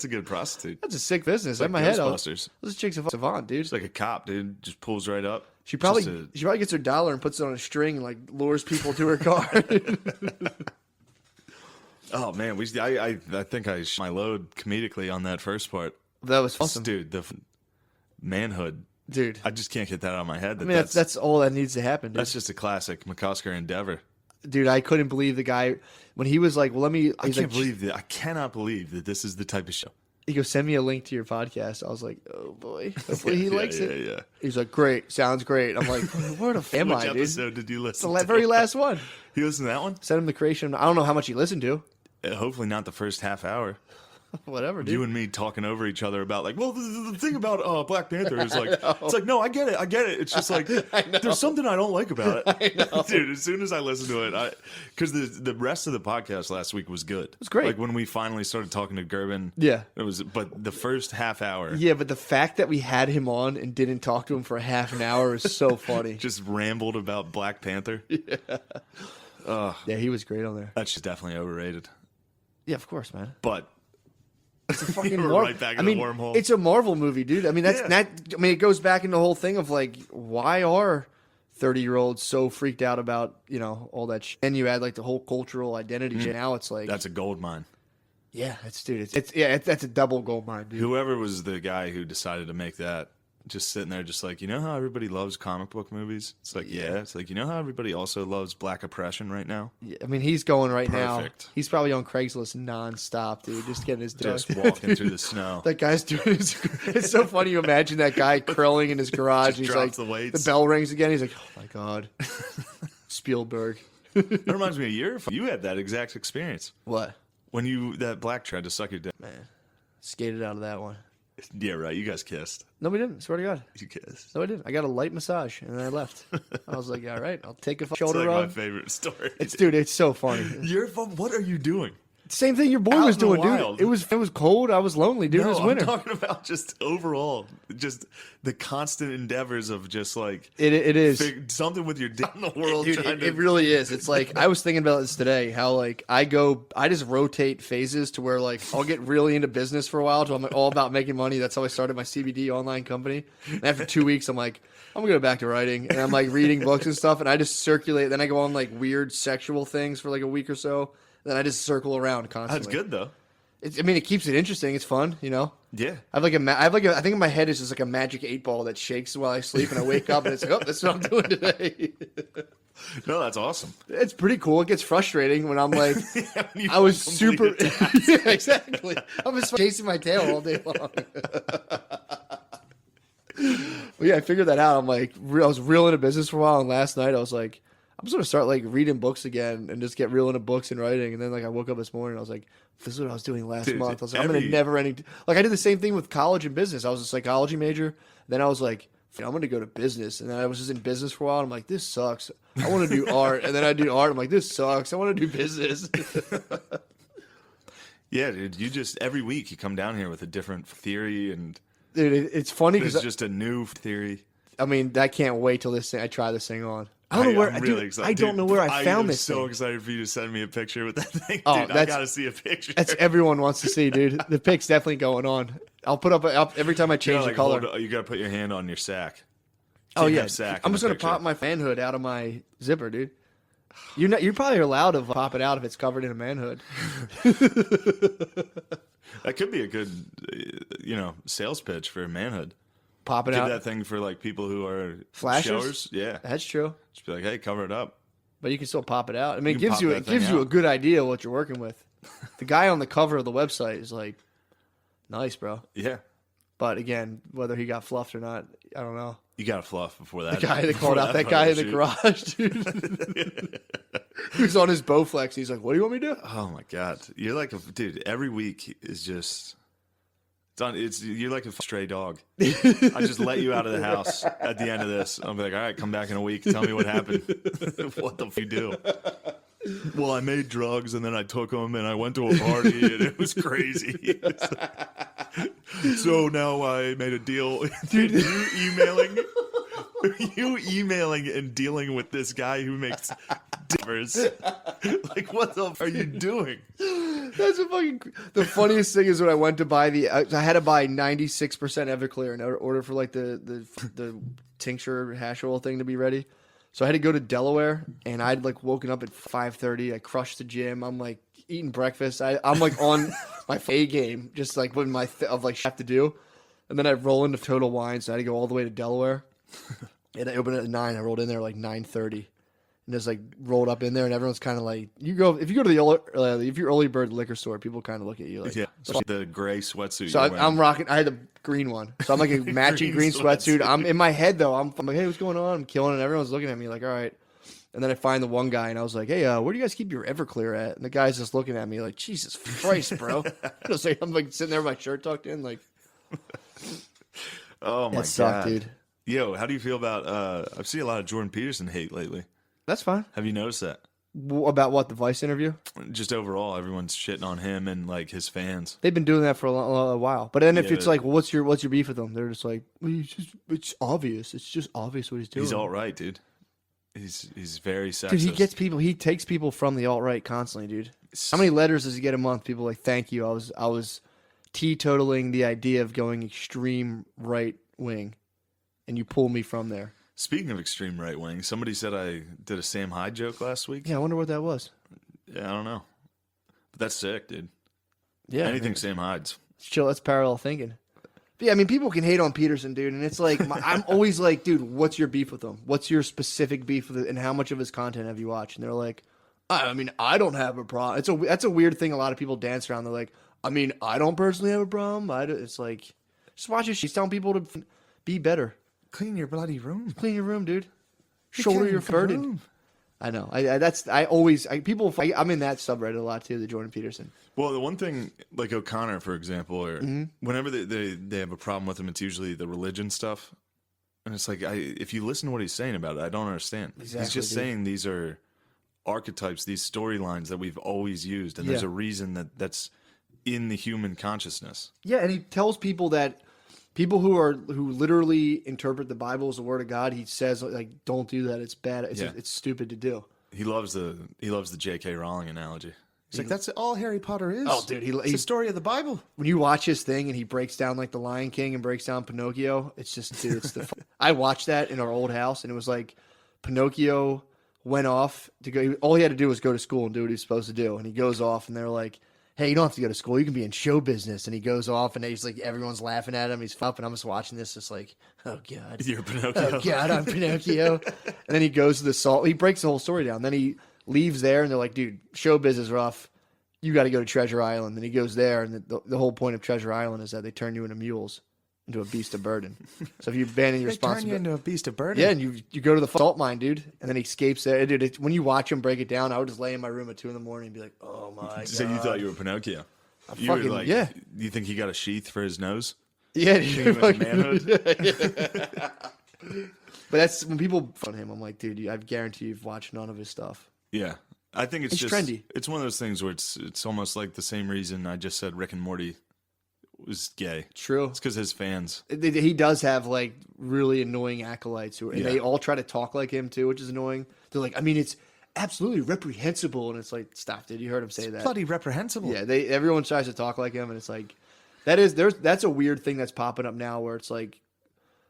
good prostitute. That's a sick business. Like In my head, Ghostbusters. This chick's a savant, dude. It's like a cop, dude. Just pulls right up. She probably gets her dollar and puts it on a string and like lures people to her car. Oh man, I think I my load comedically on that first part. That was awesome, Dude. The manhood, dude. I just can't get that out of my head. I mean, that's all that needs to happen, dude. That's just a classic McCusker endeavor. Dude, I couldn't believe the guy when he was like, "Well, let me." I cannot believe that this is the type of show. He goes, "Send me a link to your podcast." I was like, "Oh boy, hopefully he likes it." Yeah. He's like, "Great, sounds great." I'm like, "Where the am Which I, dude?" episode did you listen The to? very last one. He listened to that one? Send him the creation. I don't know how much he listened to. Hopefully not the first half hour. Whatever, dude. You and me talking over each other about like, well, the thing about Black Panther is like, it's like, no, I get it. It's just like, there's something I don't like about it. Dude, as soon as I listened to it, because the rest of the podcast last week was good. It was great. Like when we finally started talking to Gerben. Yeah. But the first half hour. Yeah, but the fact that we had him on and didn't talk to him for a half an hour is so funny. Just rambled about Black Panther. Yeah. Yeah, he was great on there. That's just definitely overrated. Yeah, of course, man. But it's a fucking we're right back in the wormhole. It's a Marvel movie, dude. I mean, it goes back into the whole thing of like, why are 30-year-olds so freaked out about, you know, all that shit? And you add like the whole cultural identity. Now it's like that's a gold mine. Yeah, that's a double gold mine, dude. Whoever was the guy who decided to make that, just sitting there, just like, you know how everybody loves comic book movies? It's like, yeah. It's like, you know how everybody also loves black oppression right now? Yeah, I mean, he's going right now. Perfect. He's probably on Craigslist nonstop, dude, just getting his Just walking through the snow. That guy's doing his, it's so funny. You imagine that guy curling in his garage. He's like, drops the weights. The bell rings again. He's like, oh my God. Spielberg. That reminds me of you had that exact experience. What? When that black tried to suck your dick. Man, skated out of that one. Yeah, right. You guys kissed. No, we didn't. Swear to God. You kissed. No, I didn't. I got a light massage and then I left. I was like, all right, I'll take a It's shoulder like rub. my favorite story. It's so funny. What are you doing? Same thing your boy Out was in the doing, wild. dude. It was cold. I was lonely, dude. No, It was winter. I'm talking about just overall, just the constant endeavors of just like It is. something with your dick in the world. Dude, trying it really is. It's like I was thinking about this today. How like I just rotate phases to where like I'll get really into business for a while. So I'm like, all about making money. That's how I started my CBD online company. And after 2 weeks, I'm like, I'm gonna go back to writing, and I'm like reading books and stuff. And I just circulate. Then I go on like weird sexual things for like a week or so. Then I just circle around constantly. That's good though. It keeps it interesting. It's fun, you know. Yeah. I think in my head it's just like a magic 8-ball that shakes while I sleep, and I wake up and it's like, oh, that's what I'm doing today. No, that's awesome. It's pretty cool. It gets frustrating when I'm like, when I was super. completely Yeah, exactly. I'm just chasing my tail all day long. Well, yeah, I figured that out. I'm like, I was real into business for a while, and last night I was like, I'm just gonna start like reading books again and just get real into books and writing. And then like I woke up this morning, and I was like, this is what I was doing last month. I was like, I'm gonna never ending. Like I did the same thing with college and business. I was a psychology major. Then I was like, I'm gonna go to business, and then I was just in business for a while. And I'm like, this sucks. I want to do art, and then I do art. I'm like, this sucks. I want to do business. Yeah, dude. You just every week you come down here with a different theory, and Dude, it's funny there's because just a new theory. I mean, I can't wait till this thing. I try this thing on. I don't know where. I'm Dude, really excited. I don't know where I found this. I'm so thing. excited for you to send me a picture with that thing. Oh, Dude, I gotta see a picture. That's everyone wants to see, dude. The pic's definitely going on. I'll put up every time I change the color. You gotta put your hand on your sack. Oh yeah, sack I'm in just the gonna picture. pop my manhood out of my zipper, dude. You're probably allowed to pop it out if it's covered in a manhood. That could be a good, sales pitch for manhood. Pop it Do out. that thing for like people who are Flashers? showers. Yeah, That's true. just be like, hey, cover it up. But you can still pop it out. I mean, You it can gives pop that thing you a out. good idea what you're working with. The guy on the cover of the website is like, nice, bro. Yeah, But again, whether he got fluffed or not, I don't know. You got to fluff before that. The guy that called out that guy in the garage, dude. He was on his Bowflex. He's like, "What do you want me to do?" Oh my god, you're like a dude. Every week is just you're like a stray dog. I just let you out of the house at the end of this. I'll be like, all right, come back in a week. Tell me what happened. What the f you do? Well, I made drugs and then I took them and I went to a party and it was crazy. So now I made a deal. Dude, you emailing and dealing with this guy who makes dippers. Like, what the f are you doing? That's a fucking. The funniest thing is when I went to buy I had to buy 96% Everclear in order for like the tincture hash oil thing to be ready. So I had to go to Delaware, and I'd like woken up at 5:30. I crushed the gym. I'm like eating breakfast. I'm like on my A game, just like what my of like have to do. And then I roll into Total Wine, so I had to go all the way to Delaware. And I opened it at 9. I rolled in there like 9:30. And just like rolled up in there, and everyone's kind of like, if you go to the if you're early bird liquor store, people kind of look at you like, yeah, the gray sweatsuit. So I'm rocking. I had the green one, so I'm like a matching green sweatsuit. I'm in my head though. I'm like, hey, what's going on? I'm killing it. And everyone's looking at me like, all right. And then I find the one guy, and I was like, hey, where do you guys keep your Everclear at? And the guy's just looking at me like, Jesus Christ, bro. I'm like sitting there with my shirt tucked in, like, oh my god, sucked, dude. Yo, how do you feel about? I've seen a lot of Jordan Peterson hate lately. That's fine. Have you noticed that? About what, the Vice interview? Just overall, everyone's shitting on him and like his fans. They've been doing that for a while. But then if it's like, well, what's your beef with them? They're just like, well, it's obvious. It's just obvious what he's doing. He's alt right, dude. He's very sexist. Dude, he takes people from the alt right constantly, dude. How many letters does he get a month? People like, thank you. I was teetotaling the idea of going extreme right wing, and you pull me from there. Speaking of extreme right wing, somebody said I did a Sam Hyde joke last week. Yeah, I wonder what that was. Yeah, I don't know. But that's sick, dude. Yeah. Anything Sam Hyde's. It's chill. That's parallel thinking. But yeah, I mean, people can hate on Peterson, dude. And it's like, I'm always like, dude, what's your beef with him? What's your specific beef with it? And how much of his content have you watched? And they're like, I mean, I don't have a problem. That's a weird thing a lot of people dance around. They're like, I mean, I don't personally have a problem. It's like, just watch it. She's telling people to be better. Clean your bloody room. Clean your room, dude. Shoulder your burden. I know. I'm in that subreddit a lot too, the Jordan Peterson. Well, the one thing, like O'Connor, for example, or whenever they have a problem with him, it's usually the religion stuff. And it's like, if you listen to what he's saying about it, I don't understand. Exactly, he's just saying these are archetypes, these storylines that we've always used. And there's a reason that's in the human consciousness. Yeah, and he tells people that people who literally interpret the Bible as the Word of God, he says like, don't do that. It's bad. It's stupid to do. He loves the J.K. Rowling analogy. He's like, that's all Harry Potter is. Oh, dude, it's the story of the Bible. When you watch his thing and he breaks down like the Lion King and breaks down Pinocchio, it's just, dude, I watched that in our old house, and it was like Pinocchio went off to go. All he had to do was go to school and do what he was supposed to do, and he goes off, and they're like, hey, you don't have to go to school. You can be in show business. And he goes off, and he's like, everyone's laughing at him. He's up, and I'm just watching this, just like, oh, God. You're Pinocchio. Oh, God, I'm Pinocchio. And then he goes to the salt. He breaks the whole story down. Then he leaves there, and they're like, dude, show business rough. You got to go to Treasure Island. Then he goes there, and the whole point of Treasure Island is that they turn you into mules, into a beast of burden. So if you abandon your responsibility. Turn you into a beast of burden? Yeah, and you go to the salt mine, dude, and then he escapes there. Dude, when you watch him break it down, I would just lay in my room at 2 a.m. and be like, oh, my God. So you thought you were Pinocchio? You fucking, were like, yeah. You think he got a sheath for his nose? Yeah, Dude, manhood. But that's when people on him. I'm like, dude, I guarantee you've watched none of his stuff. Yeah, I think it's just trendy. It's one of those things where it's almost like the same reason I just said Rick and Morty was gay. True. It's because his fans. He does have like really annoying acolytes and they all try to talk like him too, which is annoying. They're like, I mean, it's absolutely reprehensible, and it's like, stop, dude. You heard him say that. Bloody reprehensible. Yeah, everyone tries to talk like him, and it's like that's a weird thing that's popping up now, where it's like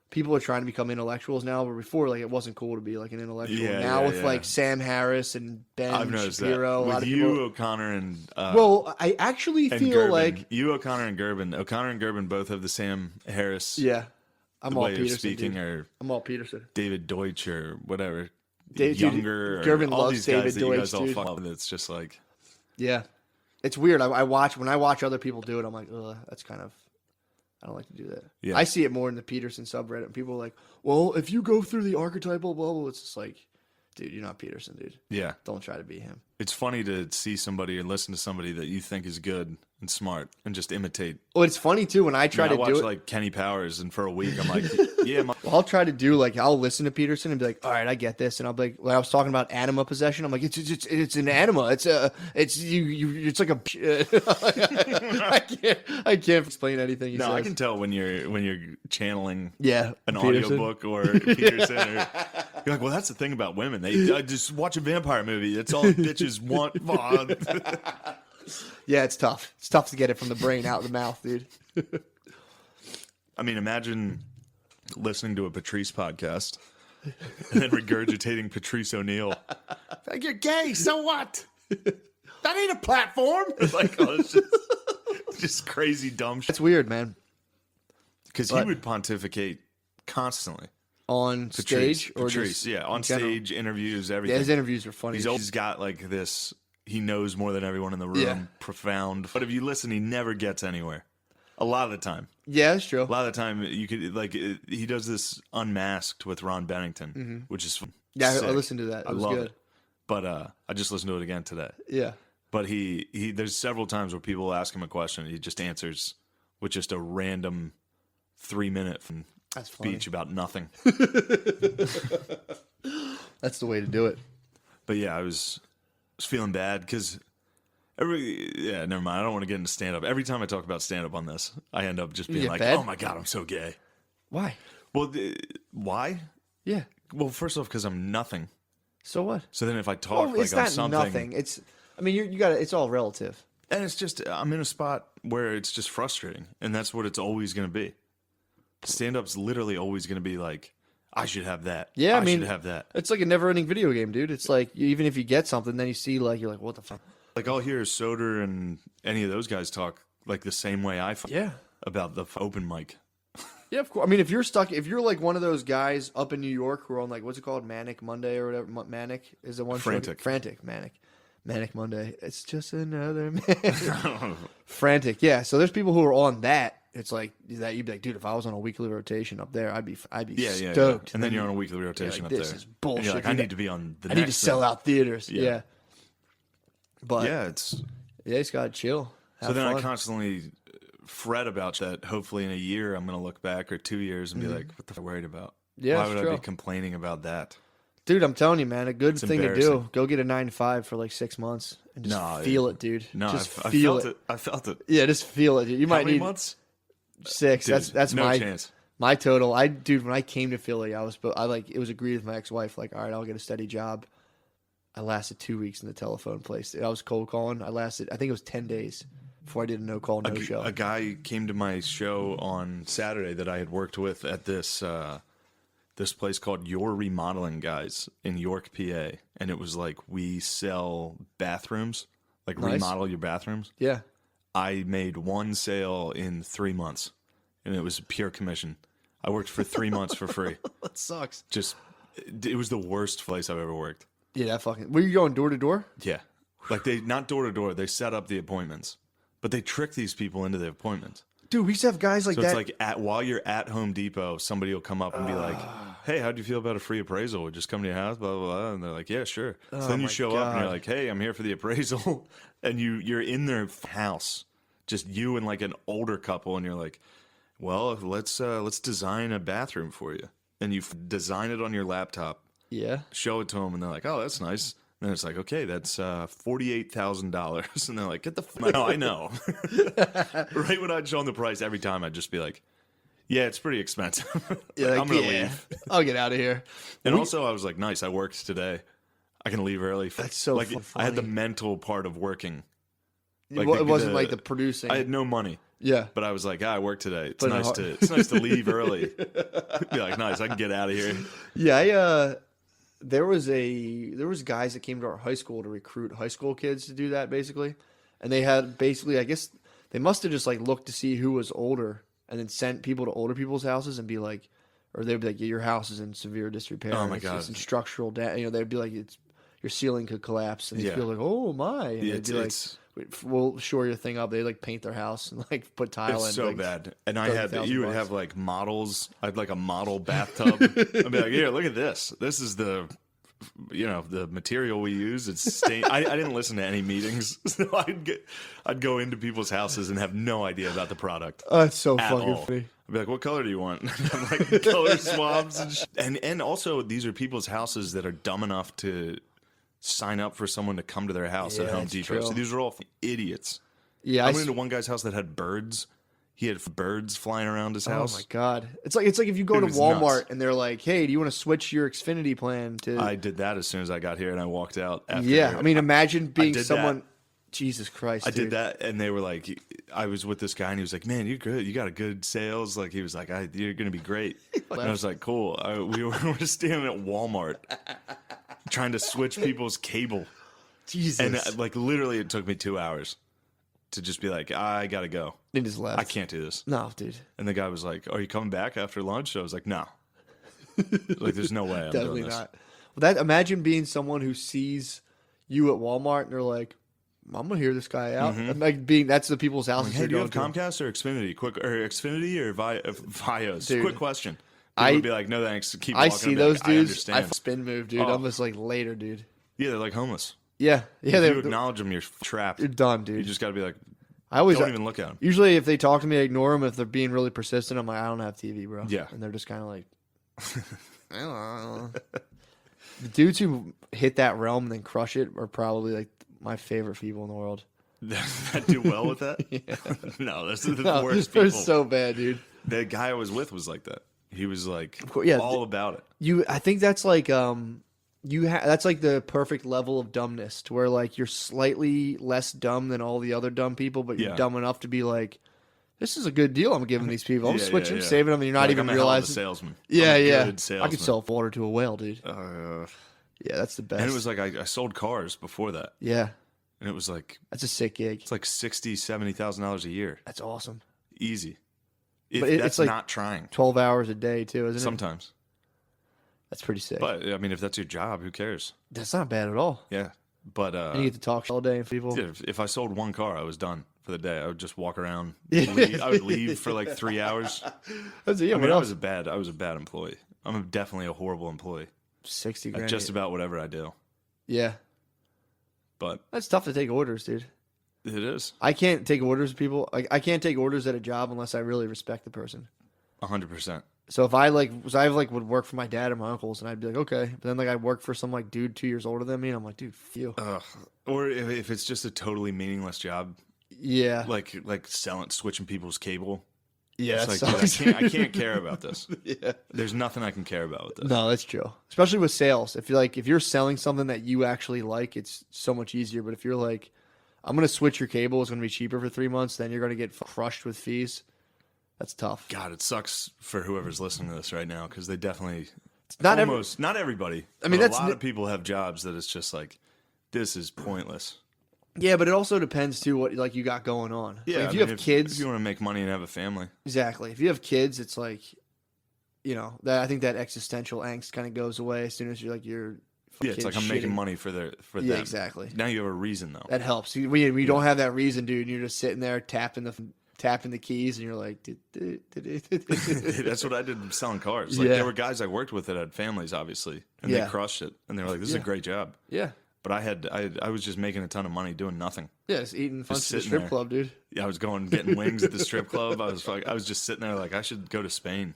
people are trying to become intellectuals now, but before, like, it wasn't cool to be like an intellectual. With like Sam Harris and Ben I've noticed Shapiro, that. a lot With of you, people. O'Connor, and Well, I actually feel Gerben. like you, O'Connor, and Gerben. O'Connor and Gerben both have the Sam Harris. Yeah, I'm all way Peterson. Of speaking, Dude. or I'm all Peterson. David Deutsch or whatever. Younger, Gerben all loves these David guys Deutsch, that you guys all dude. fuck with. It's just like, yeah, it's weird. When I watch other people do it, I'm like, ugh, that's kind of I don't like to do that. Yeah. I see it more in the Peterson subreddit. And people are like, well, if you go through the archetypal bubble, it's just like, dude, you're not Peterson, dude. Yeah. Don't try to be him. It's funny to see somebody and listen to somebody that you think is good and smart and just imitate. Well, it's funny too when I try I to watch do it. like Kenny Powers, and for a week I'm like, yeah, Well, I'll try to do like I'll listen to Peterson and be like, all right, I get this, and I'll be like, when I was talking about anima possession, I'm like, it's an anima, it's it's like a. I can't explain anything. He no, says. I can tell when you're channeling Yeah, an Peterson. audiobook or Peterson. Or, you're like, well, that's the thing about women. They just watch a vampire movie. That's all bitches want. Yeah, it's tough. It's tough to get it from the brain out of the mouth, dude. I mean, imagine listening to a Patrice podcast and then regurgitating Patrice O'Neill. Like, you're gay, so what? That ain't a platform. It's like, oh, it's just crazy dumb shit. It's weird, man. Because he would pontificate constantly. On stage or Patrice, just yeah, on in general? stage, interviews, everything. Yeah, his interviews are funny. He's always got like this. He knows more than everyone in the room. Yeah. Profound. But if you listen, he never gets anywhere. A lot of the time. Yeah, that's true. A lot of the time, you could like he does this Unmasked with Ron Bennington, which is Yeah, sick. I listened to that. It I was love good. it. But I just listened to it again today. Yeah. But he there's several times where people ask him a question, and he just answers with just a random 3-minute That's funny. speech about nothing. That's the way to do it. But yeah, I was feeling bad because never mind. I don't want to get into stand up. Every time I talk about stand up on this, I end up just being get like, bad? oh my God, I'm so gay. Why? Well, why? Yeah. Well, first off, because I'm nothing. So what? So then if I talk like it's I'm not something, nothing. It's. I mean, you got to. It's all relative. and it's just, I'm in a spot where it's just frustrating. And that's what it's always going to be. Stand up's literally always going to be like, I should have that. Yeah, I mean, should have that. It's like a never-ending video game, dude. It's like even if you get something, then you see like you're like, what the fuck? Like I'll hear Soder and any of those guys talk like the same way I feel Yeah. about the open mic. Yeah, of course. I mean, if you're like one of those guys up in New York who are on like what's it called, Manic Monday or whatever. Manic is the one. Frantic. Manic Monday. It's just another Frantic. Yeah. So there's people who are on that. It's like that. You'd be like, dude, if I was on a weekly rotation up there, I'd be Yeah. stoked. And then you're on a weekly rotation like, up this there. is bullshit. And you're like, I dude. need to be on the I next need to sell thing. out theaters. Yeah. Yeah. But Yeah, it's it's gotta chill. so then I constantly fret about that. Hopefully in a year I'm going to look back, or 2 years, and be like, what the fuck am I worried about? Yeah, Why it's would I true. be complaining about that? Dude, I'm telling you, man, a good thing to do. embarrassing. Go get a 9-to-5 for like 6 months and just No, feel it, dude. No, just I feel felt it. I felt it. Yeah, just feel it. Dude. You How might many need months? 6. Dude, that's no my chance. my total. Dude, when I came to Philly, it was agreed with my ex-wife. Like, all right, I'll get a steady job. I lasted 2 weeks in the telephone place. I was cold calling. I think it was 10 days before I did a no call, no show. A guy came to my show on Saturday that I had worked with at this this place called Your Remodeling Guys in York, PA, and it was like, we sell bathrooms, like Nice. remodel your bathrooms. Yeah. I made one sale in 3 months, and it was pure commission. I worked for 3 months for free. That sucks. Just, it was the worst place I've ever worked. Yeah, that fucking. Were you going door to door? Yeah. Like they, not door to door, they set up the appointments, but they trick these people into the appointments. Dude, we used to have guys like So that. it's like while you're at Home Depot, somebody will come up and be like, hey, how'd you feel about a free appraisal? We'll just come to your house, blah, blah, blah. And they're like, yeah, sure. So then you my show up and God. you're like, hey, I'm here for the appraisal. And you're in their house, just you and like an older couple. And you're like, well, let's design a bathroom for you. And you design it on your laptop, Yeah. show it to them. And they're like, oh, that's nice. And then it's like, okay, that's $48,000. And they're like, get the no, I know. Right when I'd show them the price, every time I'd just be like, yeah, it's pretty expensive. Yeah, Like, like, I'm going to yeah. leave. I'll get out of here. And also, I was like, nice, I worked today. I can leave early. That's so like, I had the funny. mental part of working. Like It wasn't like the producing. I had no money. Yeah. But I was like, I work today. It's But nice it's nice to leave early. Be like, nice, I can get out of here. Yeah, there was guys that came to our high school to recruit high school kids to do that basically. And they had basically, I guess they must have just like looked to see who was older and then sent people to older people's houses and be like, or they'd be like, yeah, your house is in severe disrepair. Oh my It's God. just in structural they'd be like, your ceiling could collapse, and these Yeah. people are like, oh my, and they'd be like, It's we'll shore your thing up. They like paint their house and like put tile in. it's so like, bad. And I had 30,000 you would bucks. have like models. I had like a model bathtub. I'd be like, here, look at this. This is the the material we use. It's stain. I didn't listen to any meetings, so I'd go into people's houses and have no idea about the product. Oh, it's so at fucking all. funny. I'd be like, what color do you want? I'm like color swabs and also these are people's houses that are dumb enough to sign up for someone to come to their house at Yeah, Home that's Depot. true. So these are all idiots. Yeah, I went into one guy's house that had birds. He had birds flying around his oh house. my god, it's like if you go It to was Walmart nuts. and they're like, hey, do you want to switch your Xfinity plan to? I did that as soon as I got here, and I walked out. After Yeah, I mean, imagine being did someone. that. Jesus Christ, I dude. did that, and they were like, I was with this guy, and he was like, "Man, you're good. You got a good sales." Like he was like, "You're gonna be great." And I was like, "Cool." We were standing at Walmart trying to switch people's cable, Jesus, and like literally, it took me 2 hours to just be like, "I gotta go. they just left. I can't do this." No, dude, And the guy was like, "Are you coming back after lunch?" I was like, "No." Like, there's no way I'm definitely doing this. not. Well, imagine being someone who sees you at Walmart and they're like, I'm gonna hear this guy out. And like that's the people's houses. Hey, they're do you have going to. Comcast or Xfinity? Xfinity or Fios? Dude, Quick question. People I- would be like, no thanks. Keep I walking. see I'd be those like, I dudes. understand. spin move, dude. Oh. I'm just like later, dude. Yeah, they're like homeless. Yeah, yeah. If you They're acknowledge them, you're trapped. you're done, You dude. just got to be like, I always don't even look at them. usually if they talk to me, I ignore them. If they're being really persistent, I'm like, I don't have TV, bro. Yeah. and they're just kind of like, I don't know. The dudes who hit that realm and then crush it are probably like my favorite people in the world. that do well with that? No, that's the No, worst they're people. so bad, dude. The guy I was with was like that. He was like yeah, all about it. I think that's like that's like the perfect level of dumbness to where like you're slightly less dumb than all the other dumb people, but you're Yeah. dumb enough to be like, this is a good deal I'm giving these people. I'm Yeah, switching, yeah, yeah. saving them, and you're not Like, even I'm a hell of a realizing. salesman. Yeah, I'm a yeah. good I salesman. could sell water to a whale, dude. Yeah, that's the best. And it was like I sold cars before that, yeah, and it was like that's a sick gig. it's like $60,000-$70,000 a year, That's awesome. easy. If But it's that's like- not trying. 12 hours a day too, isn't it? Sometimes, That's pretty sick. but I mean, if that's your job, who cares? That's not bad at all. Yeah, but And you get to talk all day with people. if I sold one car, I was done for the day. I would just walk around. Yeah. I would leave for like 3 hours. That's it. Yeah, I what mean, I else? was a bad employee. I'm definitely a horrible employee 60 at grand. just about whatever I do. Yeah, But that's tough to take orders, dude. it is I can't take orders, people. Like I can't take orders at a job unless I really respect the person. 100%. So if I would work for my dad or my uncles, and I'd be like, okay. But then like I work for some like dude 2 years older than me, and I'm like, dude, you. Or if it's just a totally meaningless job, Yeah, like switching people's cable. yeah. It's That like, dude, sucks. I can't care about this. Yeah. There's nothing I can care about with this. No, that's true. Especially with sales. If you're selling something that you actually like, it's so much easier. But if you're like, I'm gonna switch your cable, it's gonna be cheaper for 3 months, then you're gonna get crushed with fees. That's tough. God, it sucks for whoever's listening to this right now because they definitely Not not everybody. I mean, but that's a lot ni- of people have jobs that it's just like this is pointless. Yeah, but it also depends too what like you got going on. Yeah, Like, if I you mean, have kids, if you want to make money and have a family, exactly. If you have kids, it's like, that I think that existential angst kind of goes away as soon as you're like you're. yeah, it's like I'm making money for them. Yeah, exactly. Now you have a reason though. That helps. We don't have that reason, dude. You're just sitting there tapping the keys, and you're like, That's what I did selling cars. Like Yeah. there were guys I worked with that had families, obviously, and Yeah. they crushed it. And they were like, "This is a Yeah. great job." yeah, But I was just making a ton of money doing nothing. yeah, just eating fun at the sitting strip there. club, dude. Yeah, I was getting wings at the strip club. I was just sitting there like I should go to Spain.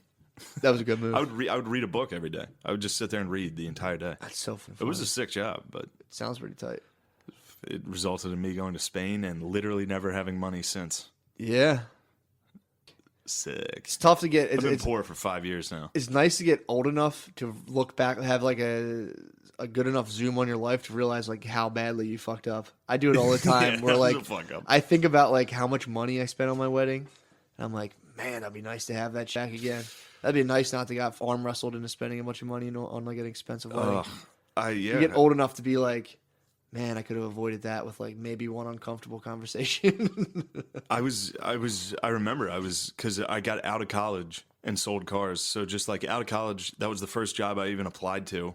That was a good move. I would read a book every day. I would just sit there and read the entire day. That's so fun. It was a sick job, but Sounds pretty tight. it resulted in me going to Spain and literally never having money since. Yeah, Sick. it's tough to get. I've been It's poor for 5 years now. it's nice to get old enough to look back, have like a good enough zoom on your life to realize like how badly you fucked up. I do it all the time. Yeah, where that was like a fuck up. I think about like how much money I spent on my wedding, and I'm like, man, that'd be nice to have that shack again. That'd be nice not to got arm wrestled into spending a bunch of money on like an expensive wedding. Yeah. You get old enough to be like, man, I could have avoided that with like maybe one uncomfortable conversation. I remember because I got out of college and sold cars. So just like out of college, that was the first job I even applied to.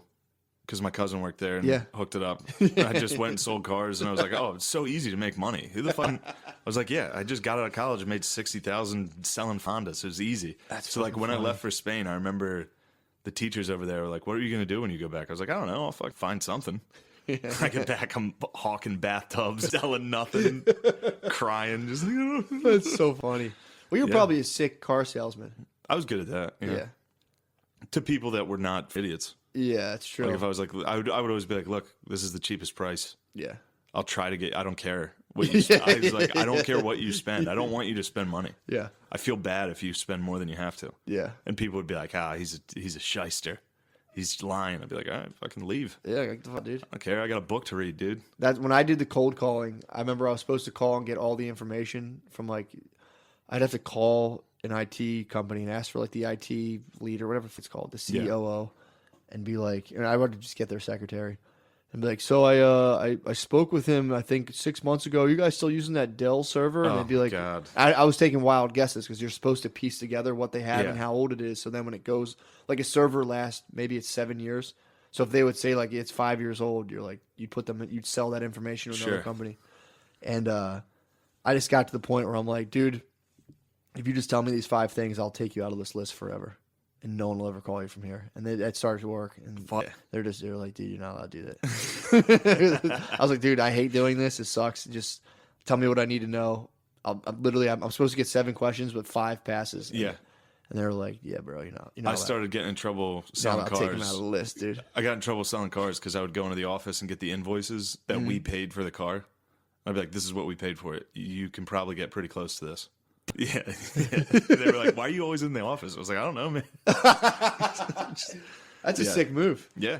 because my cousin worked there and Yeah. hooked it up. I just went and sold cars, and I was like, oh, it's so easy to make money. Who the fuck? I was like, yeah, I just got out of college and made $60,000 selling Hondas. It was easy. So like when I left for Spain, I remember the teachers over there were like, what are you going to do when you go back? I was like, I don't know. I'll find something. I get back, I'm hawking bathtubs, selling nothing, crying. Just like, That's so funny. Well, you're probably a sick car salesman. I was good at that. Yeah. To people that were not idiots. Yeah, that's true. Like if I was like, I would always be like, look, this is the cheapest price. Yeah. I'll try to get. I don't care what you. I was like, I don't care what you spend. I don't want you to spend money. Yeah. I feel bad if you spend more than you have to. Yeah. And people would be like, he's a shyster. He's lying. I'd be like, all right, fucking leave. Yeah, like the fuck, dude. I don't care. I got a book to read, dude. That when I did the cold calling, I remember I was supposed to call and get all the information from like, I'd have to call an IT company and ask for like the IT lead or whatever it's called, the COO, and be like, and I would just get their secretary and be like, so I spoke with him, I think 6 months ago. You guys still using that Dell server? And they'd be like, God. I was taking wild guesses because you're supposed to piece together what they have and how old it is. So then when it goes, like a server lasts, maybe it's 7 years. So if they would say like it's 5 years old, you're like, you'd sell that information to another company. And I just got to the point where I'm like, dude, if you just tell me these 5 things, I'll take you out of this list forever. And no one will ever call you from here. And that started to work. And they're like, dude, you're not allowed to do that. I was like, dude, I hate doing this. It sucks. Just tell me what I need to know. I'm supposed to get 7 questions, but 5 passes. And, and they were like, yeah, bro, you're not. I started getting in trouble selling cars. Take them out of the list, dude. I got in trouble selling cars because I would go into the office and get the invoices that we paid for the car. I'd be like, this is what we paid for it. You can probably get pretty close to this. Yeah. They were like, why are you always in the office? I was like, I don't know, man. That's a sick move. Yeah.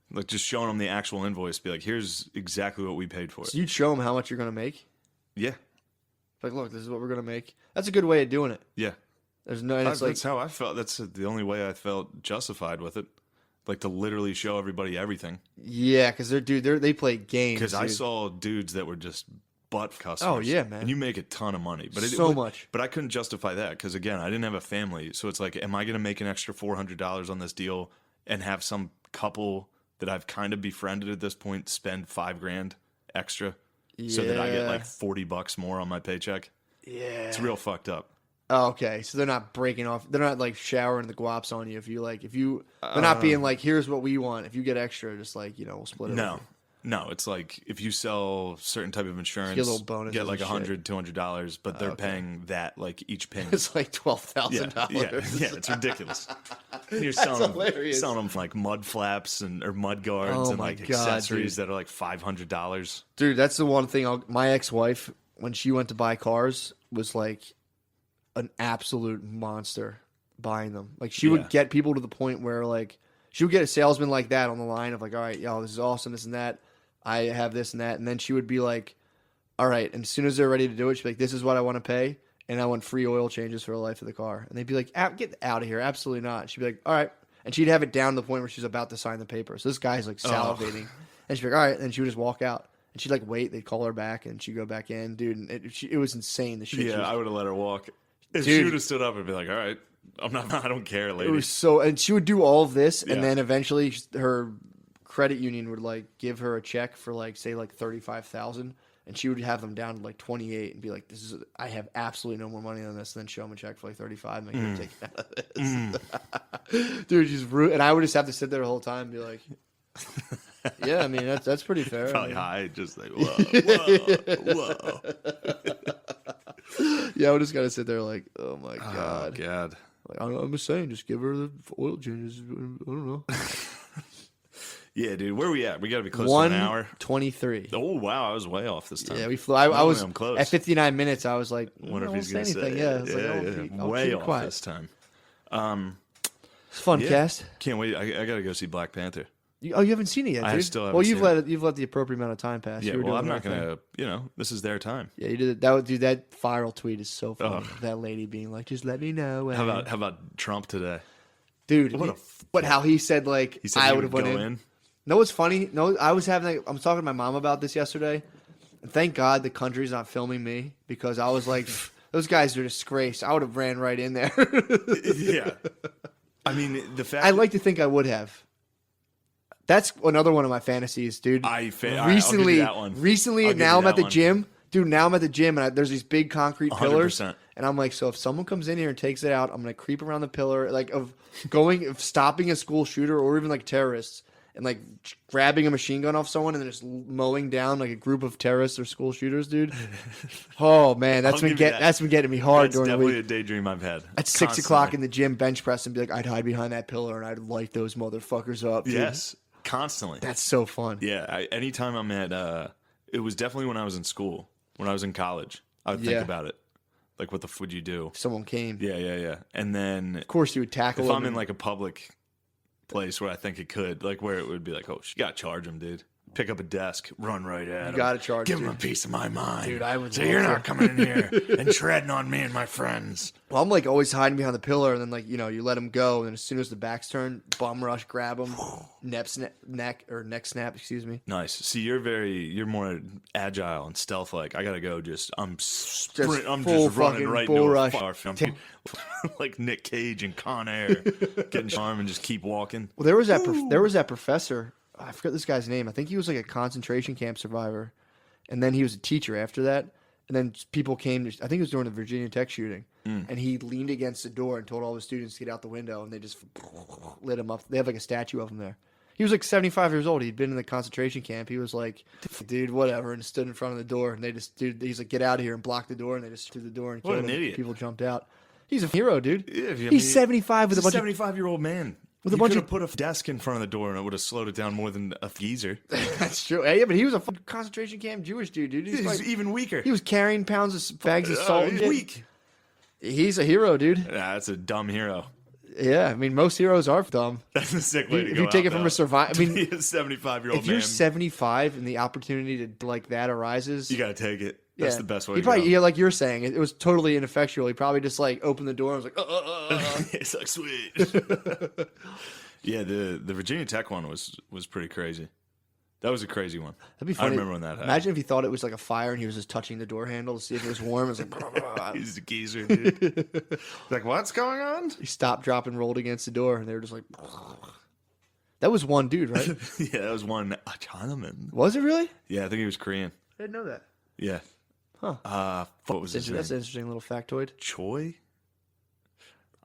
Like just showing them the actual invoice. Be like, here's exactly what we paid for it. So you'd show them how much you're going to make? Yeah. Like, look, this is what we're going to make. That's a good way of doing it. Yeah. There's no, and it's that's how I felt. That's the only way I felt justified with it. Like to literally show everybody everything. Yeah, because they play games. Because I saw dudes that were just butt customers. Oh yeah, man. And you make a ton of money, but much. But I couldn't justify that because again, I didn't have a family, so it's like, am I going to make an extra $400 on this deal and have some couple that I've kind of befriended at this point spend $5,000 extra so that I get like $40 more on my paycheck? Yeah, it's real fucked up. Oh, okay, so they're not breaking off. They're not like showering the guaps on you. They're not being like, here's what we want. If you get extra, just like, we'll split it. No, it's like if you sell certain type of insurance, get a little bonus, get like $100, $200, but they're paying that like each payment. It's like $12,000. Yeah, it's ridiculous. You're selling them like mud flaps or mud guards and like accessories that are like $500. Dude, that's the one thing. My ex-wife, when she went to buy cars, was like an absolute monster buying them. Like she would get people to the point where like she would get a salesman like that on the line of like, all right, yo, this is awesome, this and that. I have this and that. And then she would be like, all right. And as soon as they're ready to do it, she'd be like, this is what I want to pay. And I want free oil changes for the life of the car. And they'd be like, get out of here. Absolutely not. She'd be like, all right. And she'd have it down to the point where she's about to sign the paper. So this guy's like salivating. And she'd be like, all right. And she would just walk out. And she'd like wait. They'd call her back and she'd go back in. Dude, and it was insane. The shit. Yeah, I would have let her walk. If she would have stood up and be like, all right, I don't care, lady. It was so, and she would do all of this. And then eventually her credit union would like give her a check for like, say like 35,000. And she would have them down to like 28 and be like, I have absolutely no more money on this. And then show them a check for like 35 and like, take it out of this. Dude, she's rude. And I would just have to sit there the whole time and be like, yeah, I mean, that's pretty fair. Probably high, just like, whoa. Yeah, I would just gotta sit there like, oh my God. Oh, God. Like, I'm just saying, just give her the oil changes. I don't know. Yeah, dude, where are we at? We got to be close to an hour. 1:23. Oh, wow, I was way off this time. Yeah, we flew. I was close. at 59 minutes. I was like, I wonder if he's going to say anything. Yeah, it's like, way keep off quiet. this time. It's fun cast. Can't wait. I got to go see Black Panther. You haven't seen it yet, dude? I still haven't seen it. You've let the appropriate amount of time pass. Yeah, well, I'm not going to, this is their time. Yeah, you did it. That viral tweet is so funny. That lady being like, just let me know. How about Trump today? Dude, how he said, like, I would have went in. No, it's funny. No, I was talking to my mom about this yesterday. And thank God the country's not filming me because I was like, those guys are disgraced. I would have ran right in there. Yeah. I mean, the fact I'd like to think I would have. That's another one of my fantasies, dude. I'll give you that one. Recently, I'll give now you I'm at that the one. gym. Dude, now I'm at the gym, and there's these big concrete pillars. 100%. And I'm like, so if someone comes in here and takes it out, I'm going to creep around the pillar, like of stopping a school shooter or even like terrorists, and like grabbing a machine gun off someone and then just mowing down like a group of terrorists or school shooters, dude. Oh, man, that's been getting me hard during the week. That's definitely a daydream I've had. At 6 o'clock in the gym, bench press, and be like, I'd hide behind that pillar and I'd light those motherfuckers up, dude. Yes, constantly. That's so fun. Yeah, anytime I'm at, it was definitely when I was in school, when I was in college, I would think about it. Like, what the f would you do? If someone came. Yeah. And then, of course, you would tackle if them. I'm in like a public place where I think it could, like where it would be like, oh, you got to charge him, dude. Pick up a desk, run right at him. You got to charge Give dude. him a piece of my mind. Dude, I would So love you're to. not coming in here and treading on me and my friends. Well, I'm like always hiding behind the pillar, and then like you let him go, and then as soon as the back's turned, bum rush, grab him, neck snap, excuse me. Nice. See, you're more agile and stealth like. I gotta go. I'm full just running fucking right bull into rush. a fire. Like Nick Cage and Con Air, getting charm and just keep walking. Well, there was that professor. I forget this guy's name. I think he was like a concentration camp survivor, and then he was a teacher after that. And then people came. I think it was during the Virginia Tech shooting, and he leaned against the door and told all the students to get out the window, and they just lit him up. They have like a statue of him there. He was like 75 years old. He'd been in the concentration camp. He was like, dude, whatever, and stood in front of the door. And he's like, get out of here, and blocked the door. And they just threw the door and killed him. What an idiot. People jumped out. He's a hero, dude. Yeah, he's 75 with a bunch of 75-year-old man. With a You bunch could of- have put a desk in front of the door and it would have slowed it down more than a geezer. That's true. Hey, yeah, but he was a fucking concentration camp Jewish dude. He's Like, even weaker. he was carrying bags of salt. He's and shit. weak. He's a hero, dude. Nah, that's a dumb hero. Yeah, I mean, most heroes are dumb. That's a sick way to If go. you take it from a survivor, I mean, be a 75-year-old if you're man, 75 and the opportunity to like that arises, you got to take it. That's the best way He to probably, go. yeah, like you're saying, it was totally ineffectual. He probably just like opened the door and was like, It's like sweet. Yeah, the Virginia Tech one was pretty crazy. That was a crazy one. That'd be funny. I remember when that happened. Imagine if he thought it was like a fire and he was just touching the door handle to see if it was warm. It was like, He's a geezer, dude. Like, what's going on? he stopped, dropped, and rolled against the door, and they were just like, that was one dude, right? Yeah, that was one Chinaman. Was it really? Yeah, I think he was Korean. I didn't know that. Yeah. Huh. What was his name? That's an interesting little factoid. Choi?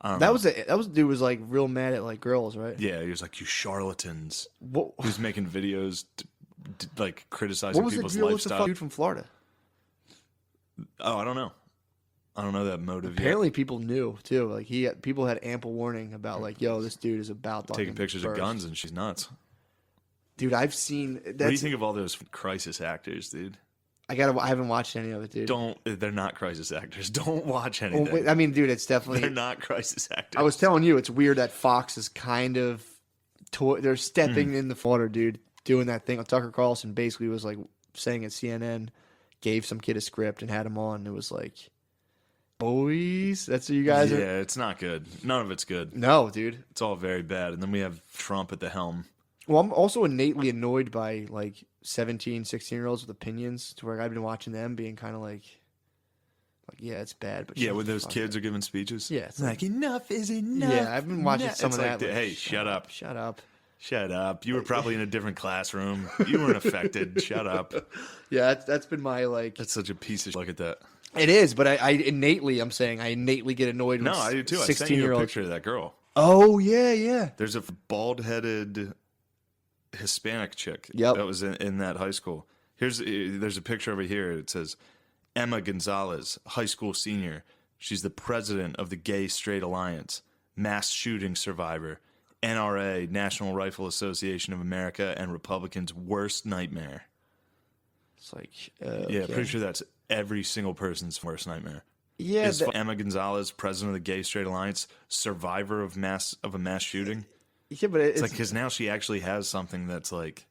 I don't That know. was dude was like real mad at like girls, right? Yeah, he was like, you charlatans. What, He was making videos like criticizing what was the people's deal with the lifestyle. dude from Florida? Oh, I don't know. I don't know that motive Apparently, people knew too. Like people had ample warning about like, yo, this dude is about yet. Taking fucking pictures burst. of guns and she's nuts. Dude, I've seen. What do you think of all those crisis actors, dude? I haven't watched any of it, dude. They're not crisis actors. Don't watch Well, anything. I mean, dude, it's They're definitely. not crisis actors. I was telling you, it's weird that Fox is kind of. They're stepping in the water, dude, doing that thing. Tucker Carlson basically was like saying at CNN, gave some kid a script and had him on. It was like, boys, that's what you guys Yeah, are. it's not good. None of it's good. No, dude. It's all very bad. And then we have Trump at the helm. Well, I'm also innately annoyed by like 17, 16-year-olds with opinions to where I've been watching them being kind of like, yeah, it's bad. But Yeah, shut when the those fuck kids up. are giving speeches. Yeah, it's like enough is enough. Yeah, I've been watching some It's of like, that. like, hey, shut up. Shut up. Shut up. You were probably in a different classroom. You weren't affected. Shut up. Yeah, that's been my like. That's such a piece of. Look at that. It is, but I innately get annoyed. No, with I do too. I sent you a 16-year-olds. picture of that girl. Oh yeah. There's a bald-headed Hispanic chick Yep. that was in that high school. There's a picture over here. It says Emma Gonzalez, high school senior. She's the president of the Gay Straight Alliance, mass shooting survivor, NRA, National Rifle Association of America, and Republicans' worst nightmare. It's like Yeah, okay. pretty sure that's every single person's worst nightmare. Yeah, Is Emma Gonzalez, president of the Gay Straight Alliance, survivor of a mass shooting? yeah, but it's It's like because now she actually has something that's like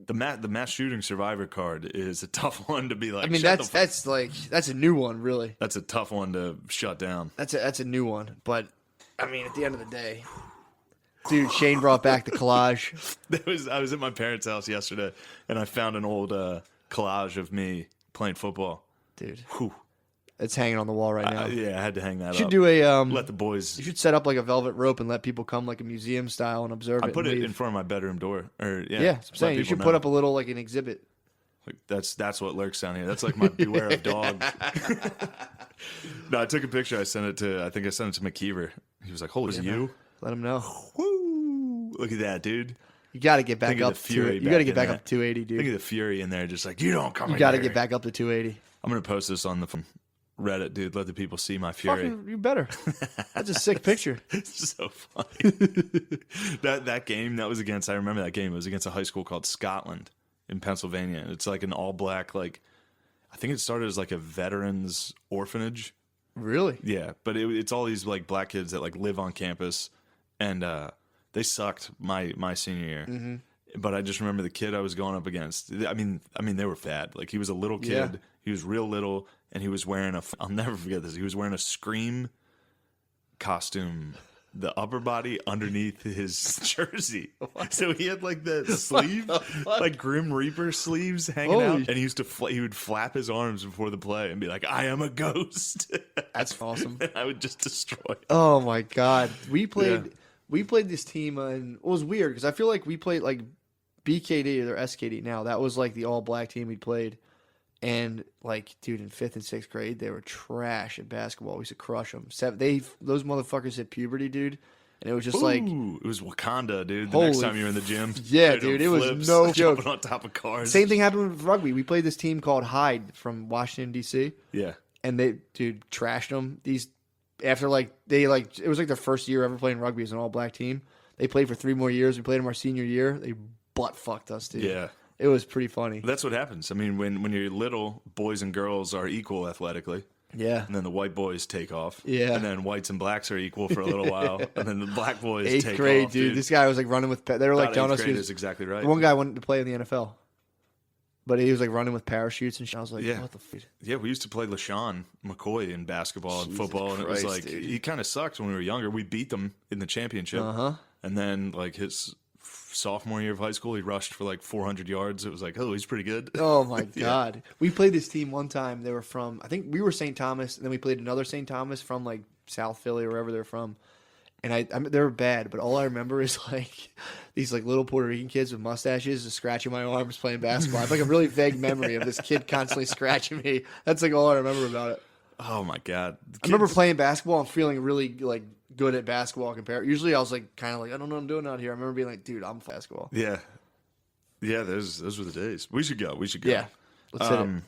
the mass shooting survivor card is a tough one to be like. I mean, shut that's a new one, really. that's a tough one to shut down. That's a new one. But I mean, at the end of the day, dude, Shane brought back the collage. I was at my parents' house yesterday and I found an old collage of me playing football. Dude, Whew. It's hanging on the wall right now. Yeah, I had to hang that You should up. do a Let the boys. You should set up like a velvet rope and let people come like a museum style and observe it. I put and it leave. in front of my bedroom door. Or Yeah, yeah, that's what I'm saying. You should put up a little like an exhibit. Like, that's what lurks down here. That's like my beware of dogs. No, I took a picture. I sent it to McKeever. He was like, "Holy, is it you?" Let them know. Woo! Look at that, dude. You got to get back Think of up the to fury You got to back get in back that. up to 280, Think of dude. the fury in there, just like you don't come. You in got to here. get back up to 280. I'm gonna post this on the Reddit, dude. Let the people see my fury. Fucking, you better. That's a sick picture. It's so funny. that game that was against. I remember that game. It was against a high school called Scotland in Pennsylvania. It's like an all black. Like I think it started as like a veterans orphanage. Really? Yeah, but it's all these like black kids that like live on campus, and they sucked my senior year. Mm-hmm. But I just remember the kid I was going up against. I mean they were fat. Like he was a little kid. Yeah. He was real little, and he was wearing I'll never forget this. He was wearing a Scream costume, the upper body underneath his jersey. So he had like the sleeve, like Grim Reaper sleeves hanging Holy out, and he used to he would flap his arms before the play and be like, "I am a ghost." That's awesome. And I would just destroy him. Oh my god, we played Yeah. we played this team, and it was weird because I feel like we played like BKD or SKD. Now that was like the all black team we played, and like dude, in 5th and 6th grade, they were trash at basketball. We used to crush them. Those motherfuckers hit puberty, dude, and it was just like. Ooh, it was Wakanda, dude. The next Holy time you're in the gym, yeah, doing dude, it was flips, no joke. jumping on top of cars. Same thing happened with rugby. We played this team called Hyde from Washington D.C. Yeah, and they dude trashed them. These after like they like it was like their first year ever playing rugby as an all black team. They played for 3 more years. We played them our senior year. They butt fucked us, dude. yeah. It was pretty funny. That's what happens. I mean, when you're little, boys and girls are equal athletically. Yeah. And then the white boys take off. Yeah. And then whites and blacks are equal for a little while. And then the black boys 8th take grade, off. dude. This guy was like running with. They were like About telling 8th us he grade was, is exactly right. one guy wanted to play in the NFL, but he was like running with parachutes and shit. I was like, Yeah. what the fuck? Yeah, we used to play LaShawn McCoy in basketball and Jesus football, and it was Christ, like dude. he kind of sucked when we were younger. We beat them in the championship, and then like his sophomore year of high school, he rushed for like 400 yards. It was like, oh, he's pretty good. Oh my god. We played this team one time. They were from I think we were St. Thomas, and then we played another St. Thomas from like South Philly or wherever they're from. And I they were bad, but all I remember is like these like little Puerto Rican kids with mustaches just scratching my arms playing basketball. I have like a really vague memory of this kid constantly scratching me. That's like all I remember about it. Oh my god! I remember playing basketball and feeling really like good at basketball compared. Usually I was like kind of like I don't know what I'm doing out here. I remember being like, dude, I'm basketball. Yeah, yeah. Those were the days. We should go. We should go. Yeah, let's hit it.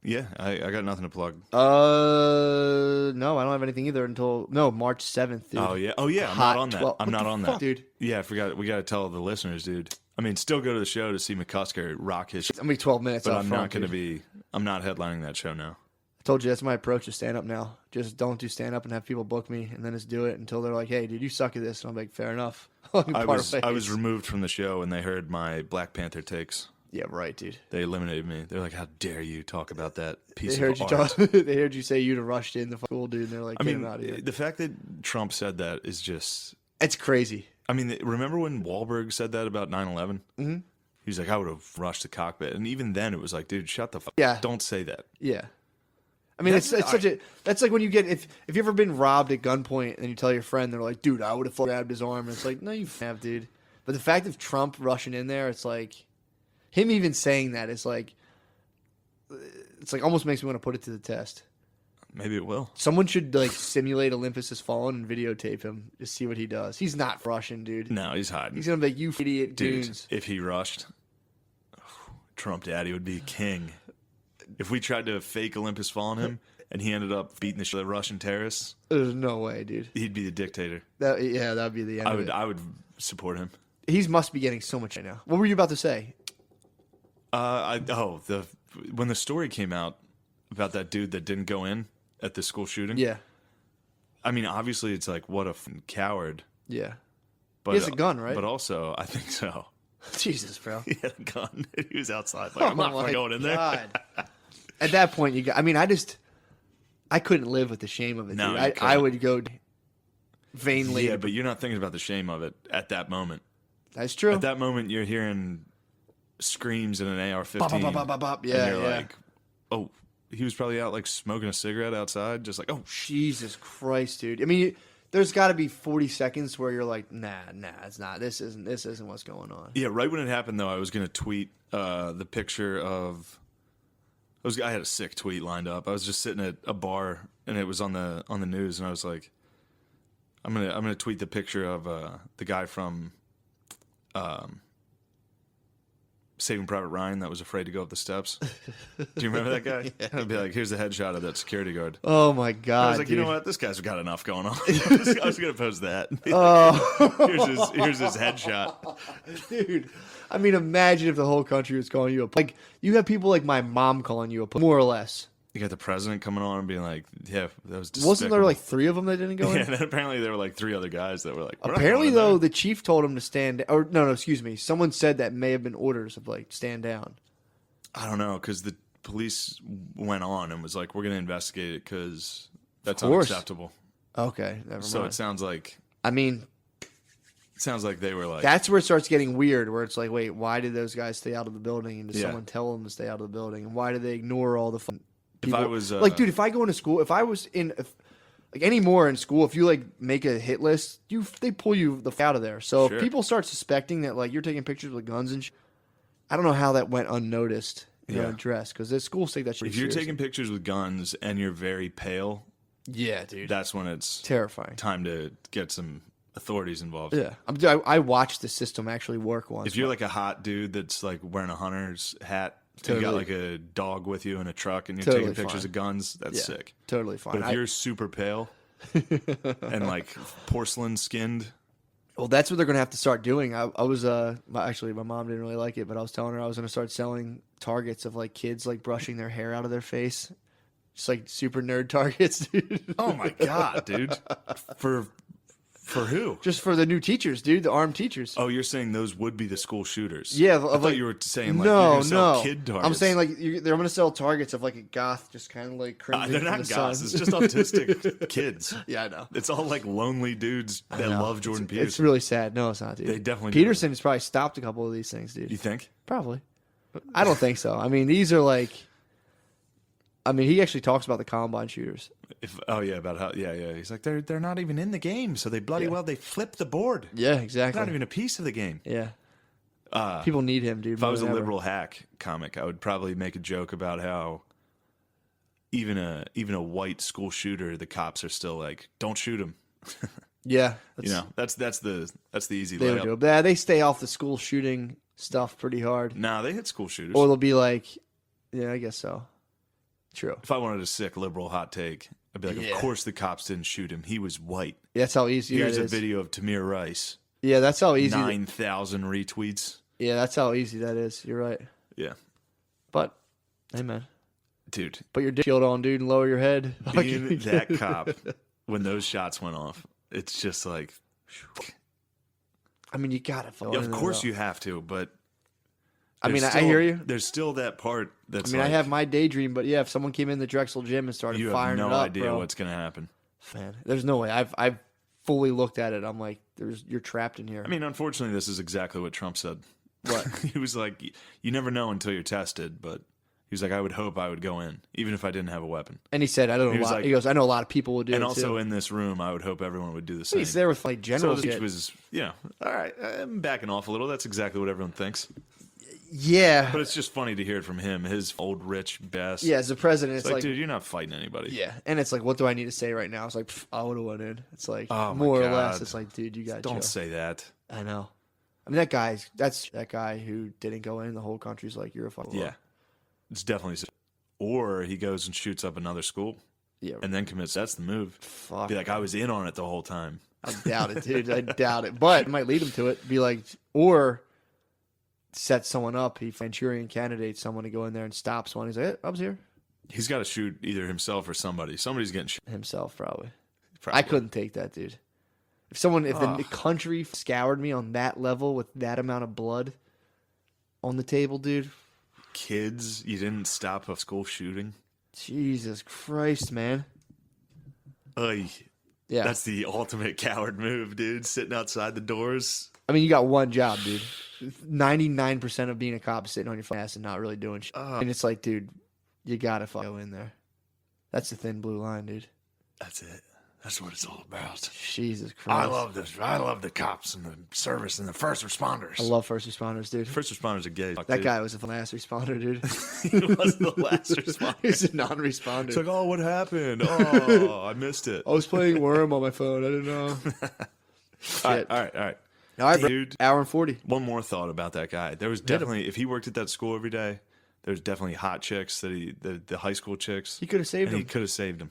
Yeah, I got nothing to plug. No, I don't have anything either until March 7th. Dude. Oh yeah. I'm Hot not on that. 12 I'm what not the on fuck, that, dude. Yeah, I forgot. We got to tell the listeners, dude. I mean, still go to the show to see McCusker rock his. I'm gonna be 12 minutes. But out I'm front, not going to dude. be. I'm not headlining that show now. I told you that's my approach to stand up now. Just don't do stand up and have people book me, and then just do it until they're like, "Hey, dude, you suck at this." And I'm like, "Fair enough." I was removed from the show and they heard my Black Panther takes. Yeah, right, dude. They eliminated me. They're like, "How dare you talk about that piece They heard of you art?" talk. They heard you say you'd have rushed in the school, dude. And they're like, I "Get mean, him out of here." the fact that Trump said that is just. It's crazy. I mean, remember when Wahlberg said that about 9/11? Mm-hmm. He was like, "I would have rushed the cockpit," and even then, it was like, "Dude, shut the fuck. Yeah. Don't say that." Yeah. I mean, it's such a. That's like when you get if you ever been robbed at gunpoint and you tell your friend, they're like, "Dude, I would have grabbed his arm." And it's like, no, you have, dude. But the fact of Trump rushing in there, it's like him even saying that is like, it's like almost makes me want to put it to the test. Maybe it will. Someone should like simulate Olympus Has Fallen and videotape him to see what he does. He's not rushing, dude. No, he's hiding. He's gonna be like, "You idiot Dude, goons." if he rushed, Trump Daddy would be king. If we tried to fake Olympus Fallen him and he ended up beating the shit out of Russian terrorists, There's no way, dude. he'd be the dictator. That would be the end. Of it. I would support him. He must be getting so much right now. What were you about to say? When the story came out about that dude that didn't go in at the school shooting. Yeah, I mean, obviously, it's like what a coward. yeah. But He has a gun, right? But also, I think so. Jesus, bro. He had a gun. He was outside. Like, I'm not my going in there. God. At that point, I couldn't live with the shame of it. No, dude. you I would go vainly. Yeah, but you're not thinking about the shame of it at that moment. That's true. At that moment, you're hearing screams in an AR-15. Bop, bop, bop, bop, bop. Yeah, and you're yeah. like, oh, he was probably out like smoking a cigarette outside, just like, oh Jesus Christ, dude. I mean, there's got to be 40 seconds where you're like, nah, it's not. This isn't what's going on. Yeah, right when it happened though, I was gonna tweet the picture of. I had a sick tweet lined up. I was just sitting at a bar and it was on the news, and I was like, I'm gonna tweet the picture of the guy from Saving Private Ryan that was afraid to go up the steps. Do you remember that guy? Yeah. I'd be like, here's the headshot of that security guard. Oh my God! I was like, dude. you know what? This guy's got enough going on. I was gonna post that. Oh, here's his headshot. dude. I mean, imagine if the whole country was calling you a like. You have people like my mom calling you a more or less. You got the president coming on and being like, yeah, that was despicable. Wasn't there like 3 of them that didn't go in? Yeah, and then apparently there were like 3 other guys that were like, we're not Apparently, going though, there. the chief told him to stand. Or no, excuse me. Someone said that may have been orders of like stand down. I don't know, because the police went on and was like, we're going to investigate it because that's course. unacceptable. Okay, never mind. So it sounds like they were like, that's where it starts getting weird. Where it's like, wait, why did those guys stay out of the building? And did Yeah. someone tell them to stay out of the building? And why did they ignore all the fun people? If I was like, dude, if I go into school, if I was in like anymore in school, if you like make a hit list, they pull you the f- out of there. So Sure. if people start suspecting that like you're taking pictures with guns and I don't know how that went unnoticed, Yeah. addressed because the schools take that shit if you're seriously. taking pictures with guns and you're very pale, Yeah, dude, that's when it's terrifying. time to get some authorities involved. Yeah, I watched the system actually work once. If you're like a hot dude that's like wearing a hunter's hat, and you got Totally. like a dog with you in a truck and you're Totally taking pictures fine. of guns, that's Yeah, sick. totally fine. But if you're super pale and like porcelain skinned, Well, that's what they're going to have to start doing. I was actually my mom didn't really like it, but I was telling her I was going to start selling targets of like kids like brushing their hair out of their face, just like super nerd targets, dude. oh my god, dude, for who? Just for the new teachers, dude, the armed teachers. Oh, you're saying those would be the school shooters? Yeah, I thought you were saying like no, you're gonna sell no. kid targets. I'm saying like they're going to sell targets of like a goth, just kind of like cringing they're from not the goths. sun. It's just autistic kids. Yeah, I know. It's all like lonely dudes that I know. love Jordan It's Peterson. really sad. No, it's not, dude. They definitely do. Peterson has probably stopped a couple of these things, dude. You think? Probably. I don't think so. I mean, these are like. I mean, he actually talks about the Columbine shooters. About how he's like they're not even in the game, so they they flip the board. Yeah, They're exactly. not even a piece of the game. Yeah. People need him, dude. If I was a liberal hack comic, I would probably make a joke about how even a white school shooter, the cops are still like, don't shoot him. Yeah, That's the easy they would do layup. it. Yeah, they stay off the school shooting stuff pretty hard, Nah, they hit school shooters. or they'll be like, yeah, I guess so. True. If I wanted a sick liberal hot take, I'd be like, Yeah. of course the cops didn't shoot him. He was white. That's how easy Here's that a is. video of Tamir Rice. Yeah, that's how easy. 9,000 retweets. Yeah, that's how easy that is. You're right. Yeah. But, hey, man, Dude, put your shield on, dude, and lower your head. being that cop, when those shots went off, it's just like, I mean, you gotta. yeah, of course you have to, but I mean, there's I hear you. There's still that part I that's mean, I like, have my daydream, but yeah, if someone came in the Drexel gym and started you have firing no it up, idea bro, what's going to happen. man, there's no way. I've fully looked at it. I'm like, you're trapped in here. I mean, unfortunately, this is exactly what Trump said. What? He was like, you never know until you're tested, but he was like, I would hope I would go in, even if I didn't have a weapon. And he said, I don't know. He was Lot. like- He goes, I know a lot of people would do And it also too. in this room, I would hope everyone would do the same. He's there with like So generals. which was, all right, I'm backing off a little. That's exactly what everyone thinks. Yeah. But it's just funny to hear it from him, his old rich best. Yeah, as the president, It's it's like, like, dude, you're not fighting anybody. yeah. And it's like, what do I need to say right now? It's like, I would have went in. It's like, Oh, my more or less, God. it's like, dude, you got Don't say that. I know. I mean, that's that guy who didn't go in. The whole country's like, you're a fucking Yeah. It's definitely. Or he goes and shoots up another school yeah. and then commits. That's the move. Fuck. Be like, I was in on it the whole time. I doubt it, dude. I doubt it. But it might lead him to it. Be like, or set someone up. He Manchurian candidate someone to go in there and stop someone. He's like, hey, I was here. He's got to shoot either himself or somebody. Somebody's getting shot. Himself, probably. Probably. I couldn't take that, dude. If the country scoured me on that level with that amount of blood on the table, dude. Kids, you didn't stop a school shooting. Jesus Christ, man. Oy. Yeah. That's the ultimate coward move, dude. Sitting outside the doors. I mean, you got one job, dude. 99% of being a cop is sitting on your fucking ass and not really doing shit. And it's like, dude, You gotta go in there. That's the thin blue line, dude. That's it. That's what it's all about. Jesus Christ. I love this. I love the cops and the service and the first responders. I love first responders, dude. First responders are gay. That guy was the last responder, dude. He was the last responder. He's a non-responder. It's like, oh, what happened? Oh, I missed it. I was playing Worm on my phone. I didn't know. All right. All right, Dude. Hour and 40. One more thought about that guy. There was definitely, if he worked at that school every day, there's definitely hot chicks the high school chicks. He could have saved and him. he could have saved him.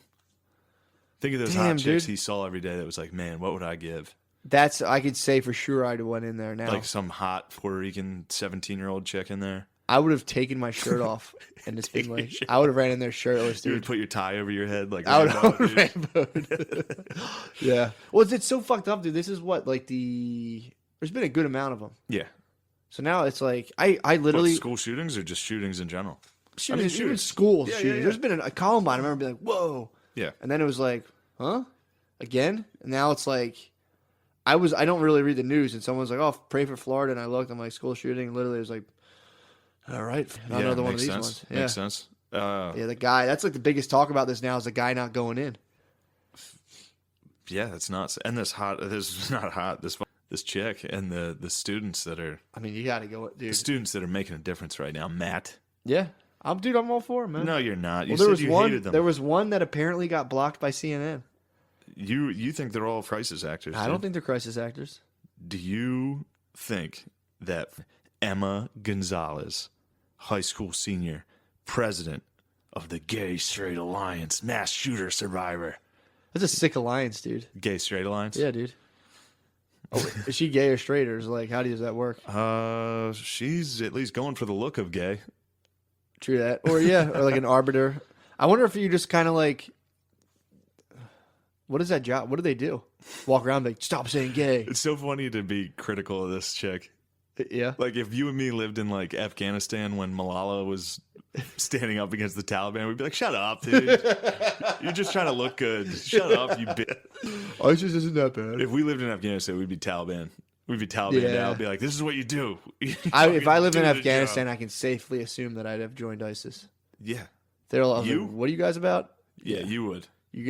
Think of those Damn, hot chicks dude. he saw every day that was like, man, what would I give? That's, I could say for sure I'd have went in there now. Like some hot Puerto Rican 17-year-old chick in there. I would have taken my shirt off and just been like, I would have ran in there shirtless, You would dude. put your tie over your head like I would Rambo, have dude. rainbowed. Yeah. Well, it's so fucked up, dude. This is what, like there's been a good amount of them. Yeah. So now it's like, I literally. What, school shootings or just shootings in general? Shootings, even shootings. school Yeah, shootings. yeah. There's been a Columbine. I remember being like, whoa. Yeah. And then it was like, huh? Again? And now it's like, I don't really read the news. And someone's like, oh, pray for Florida. And I looked, I'm like, school shooting. And literally it was like, all right. Another one of makes these sense. ones. Yeah. Makes sense. Yeah, the guy, that's like the biggest talk about this now is the guy not going in. Yeah, that's nuts. And this is not hot. This chick and the students that are I mean, you got to go, dude. the students that are making a difference right now. Matt. Yeah. I'm all for it, man. No, you're not. You Well, said you hated them. there was one that apparently got blocked by CNN. You think they're all crisis actors? I don't think they're crisis actors. Do you think that Emma Gonzalez, high school senior, president of the Gay Straight Alliance, mass shooter survivor, That's a sick alliance, dude. Gay Straight Alliance? Yeah, dude. Oh, is she gay or straight, or is like, how does that work? She's at least going for the look of gay. True that. Or yeah, or like an arbiter. I wonder if you just kind of like, what is that job? What do they do? Walk around like, stop saying gay. It's so funny to be critical of this chick. Yeah. Like if you and me lived in like Afghanistan when Malala was standing up against the Taliban, we'd be like, "Shut up, dude! You're just trying to look good. Shut up, you bitch." ISIS isn't that bad. If we lived in Afghanistan, we'd be Taliban. We'd be Taliban Yeah. now. Be like, "This is what you do." If I lived in Afghanistan, I can safely assume that I'd have joined ISIS. Yeah, They're like, You? what are you guys about? yeah, you would. You get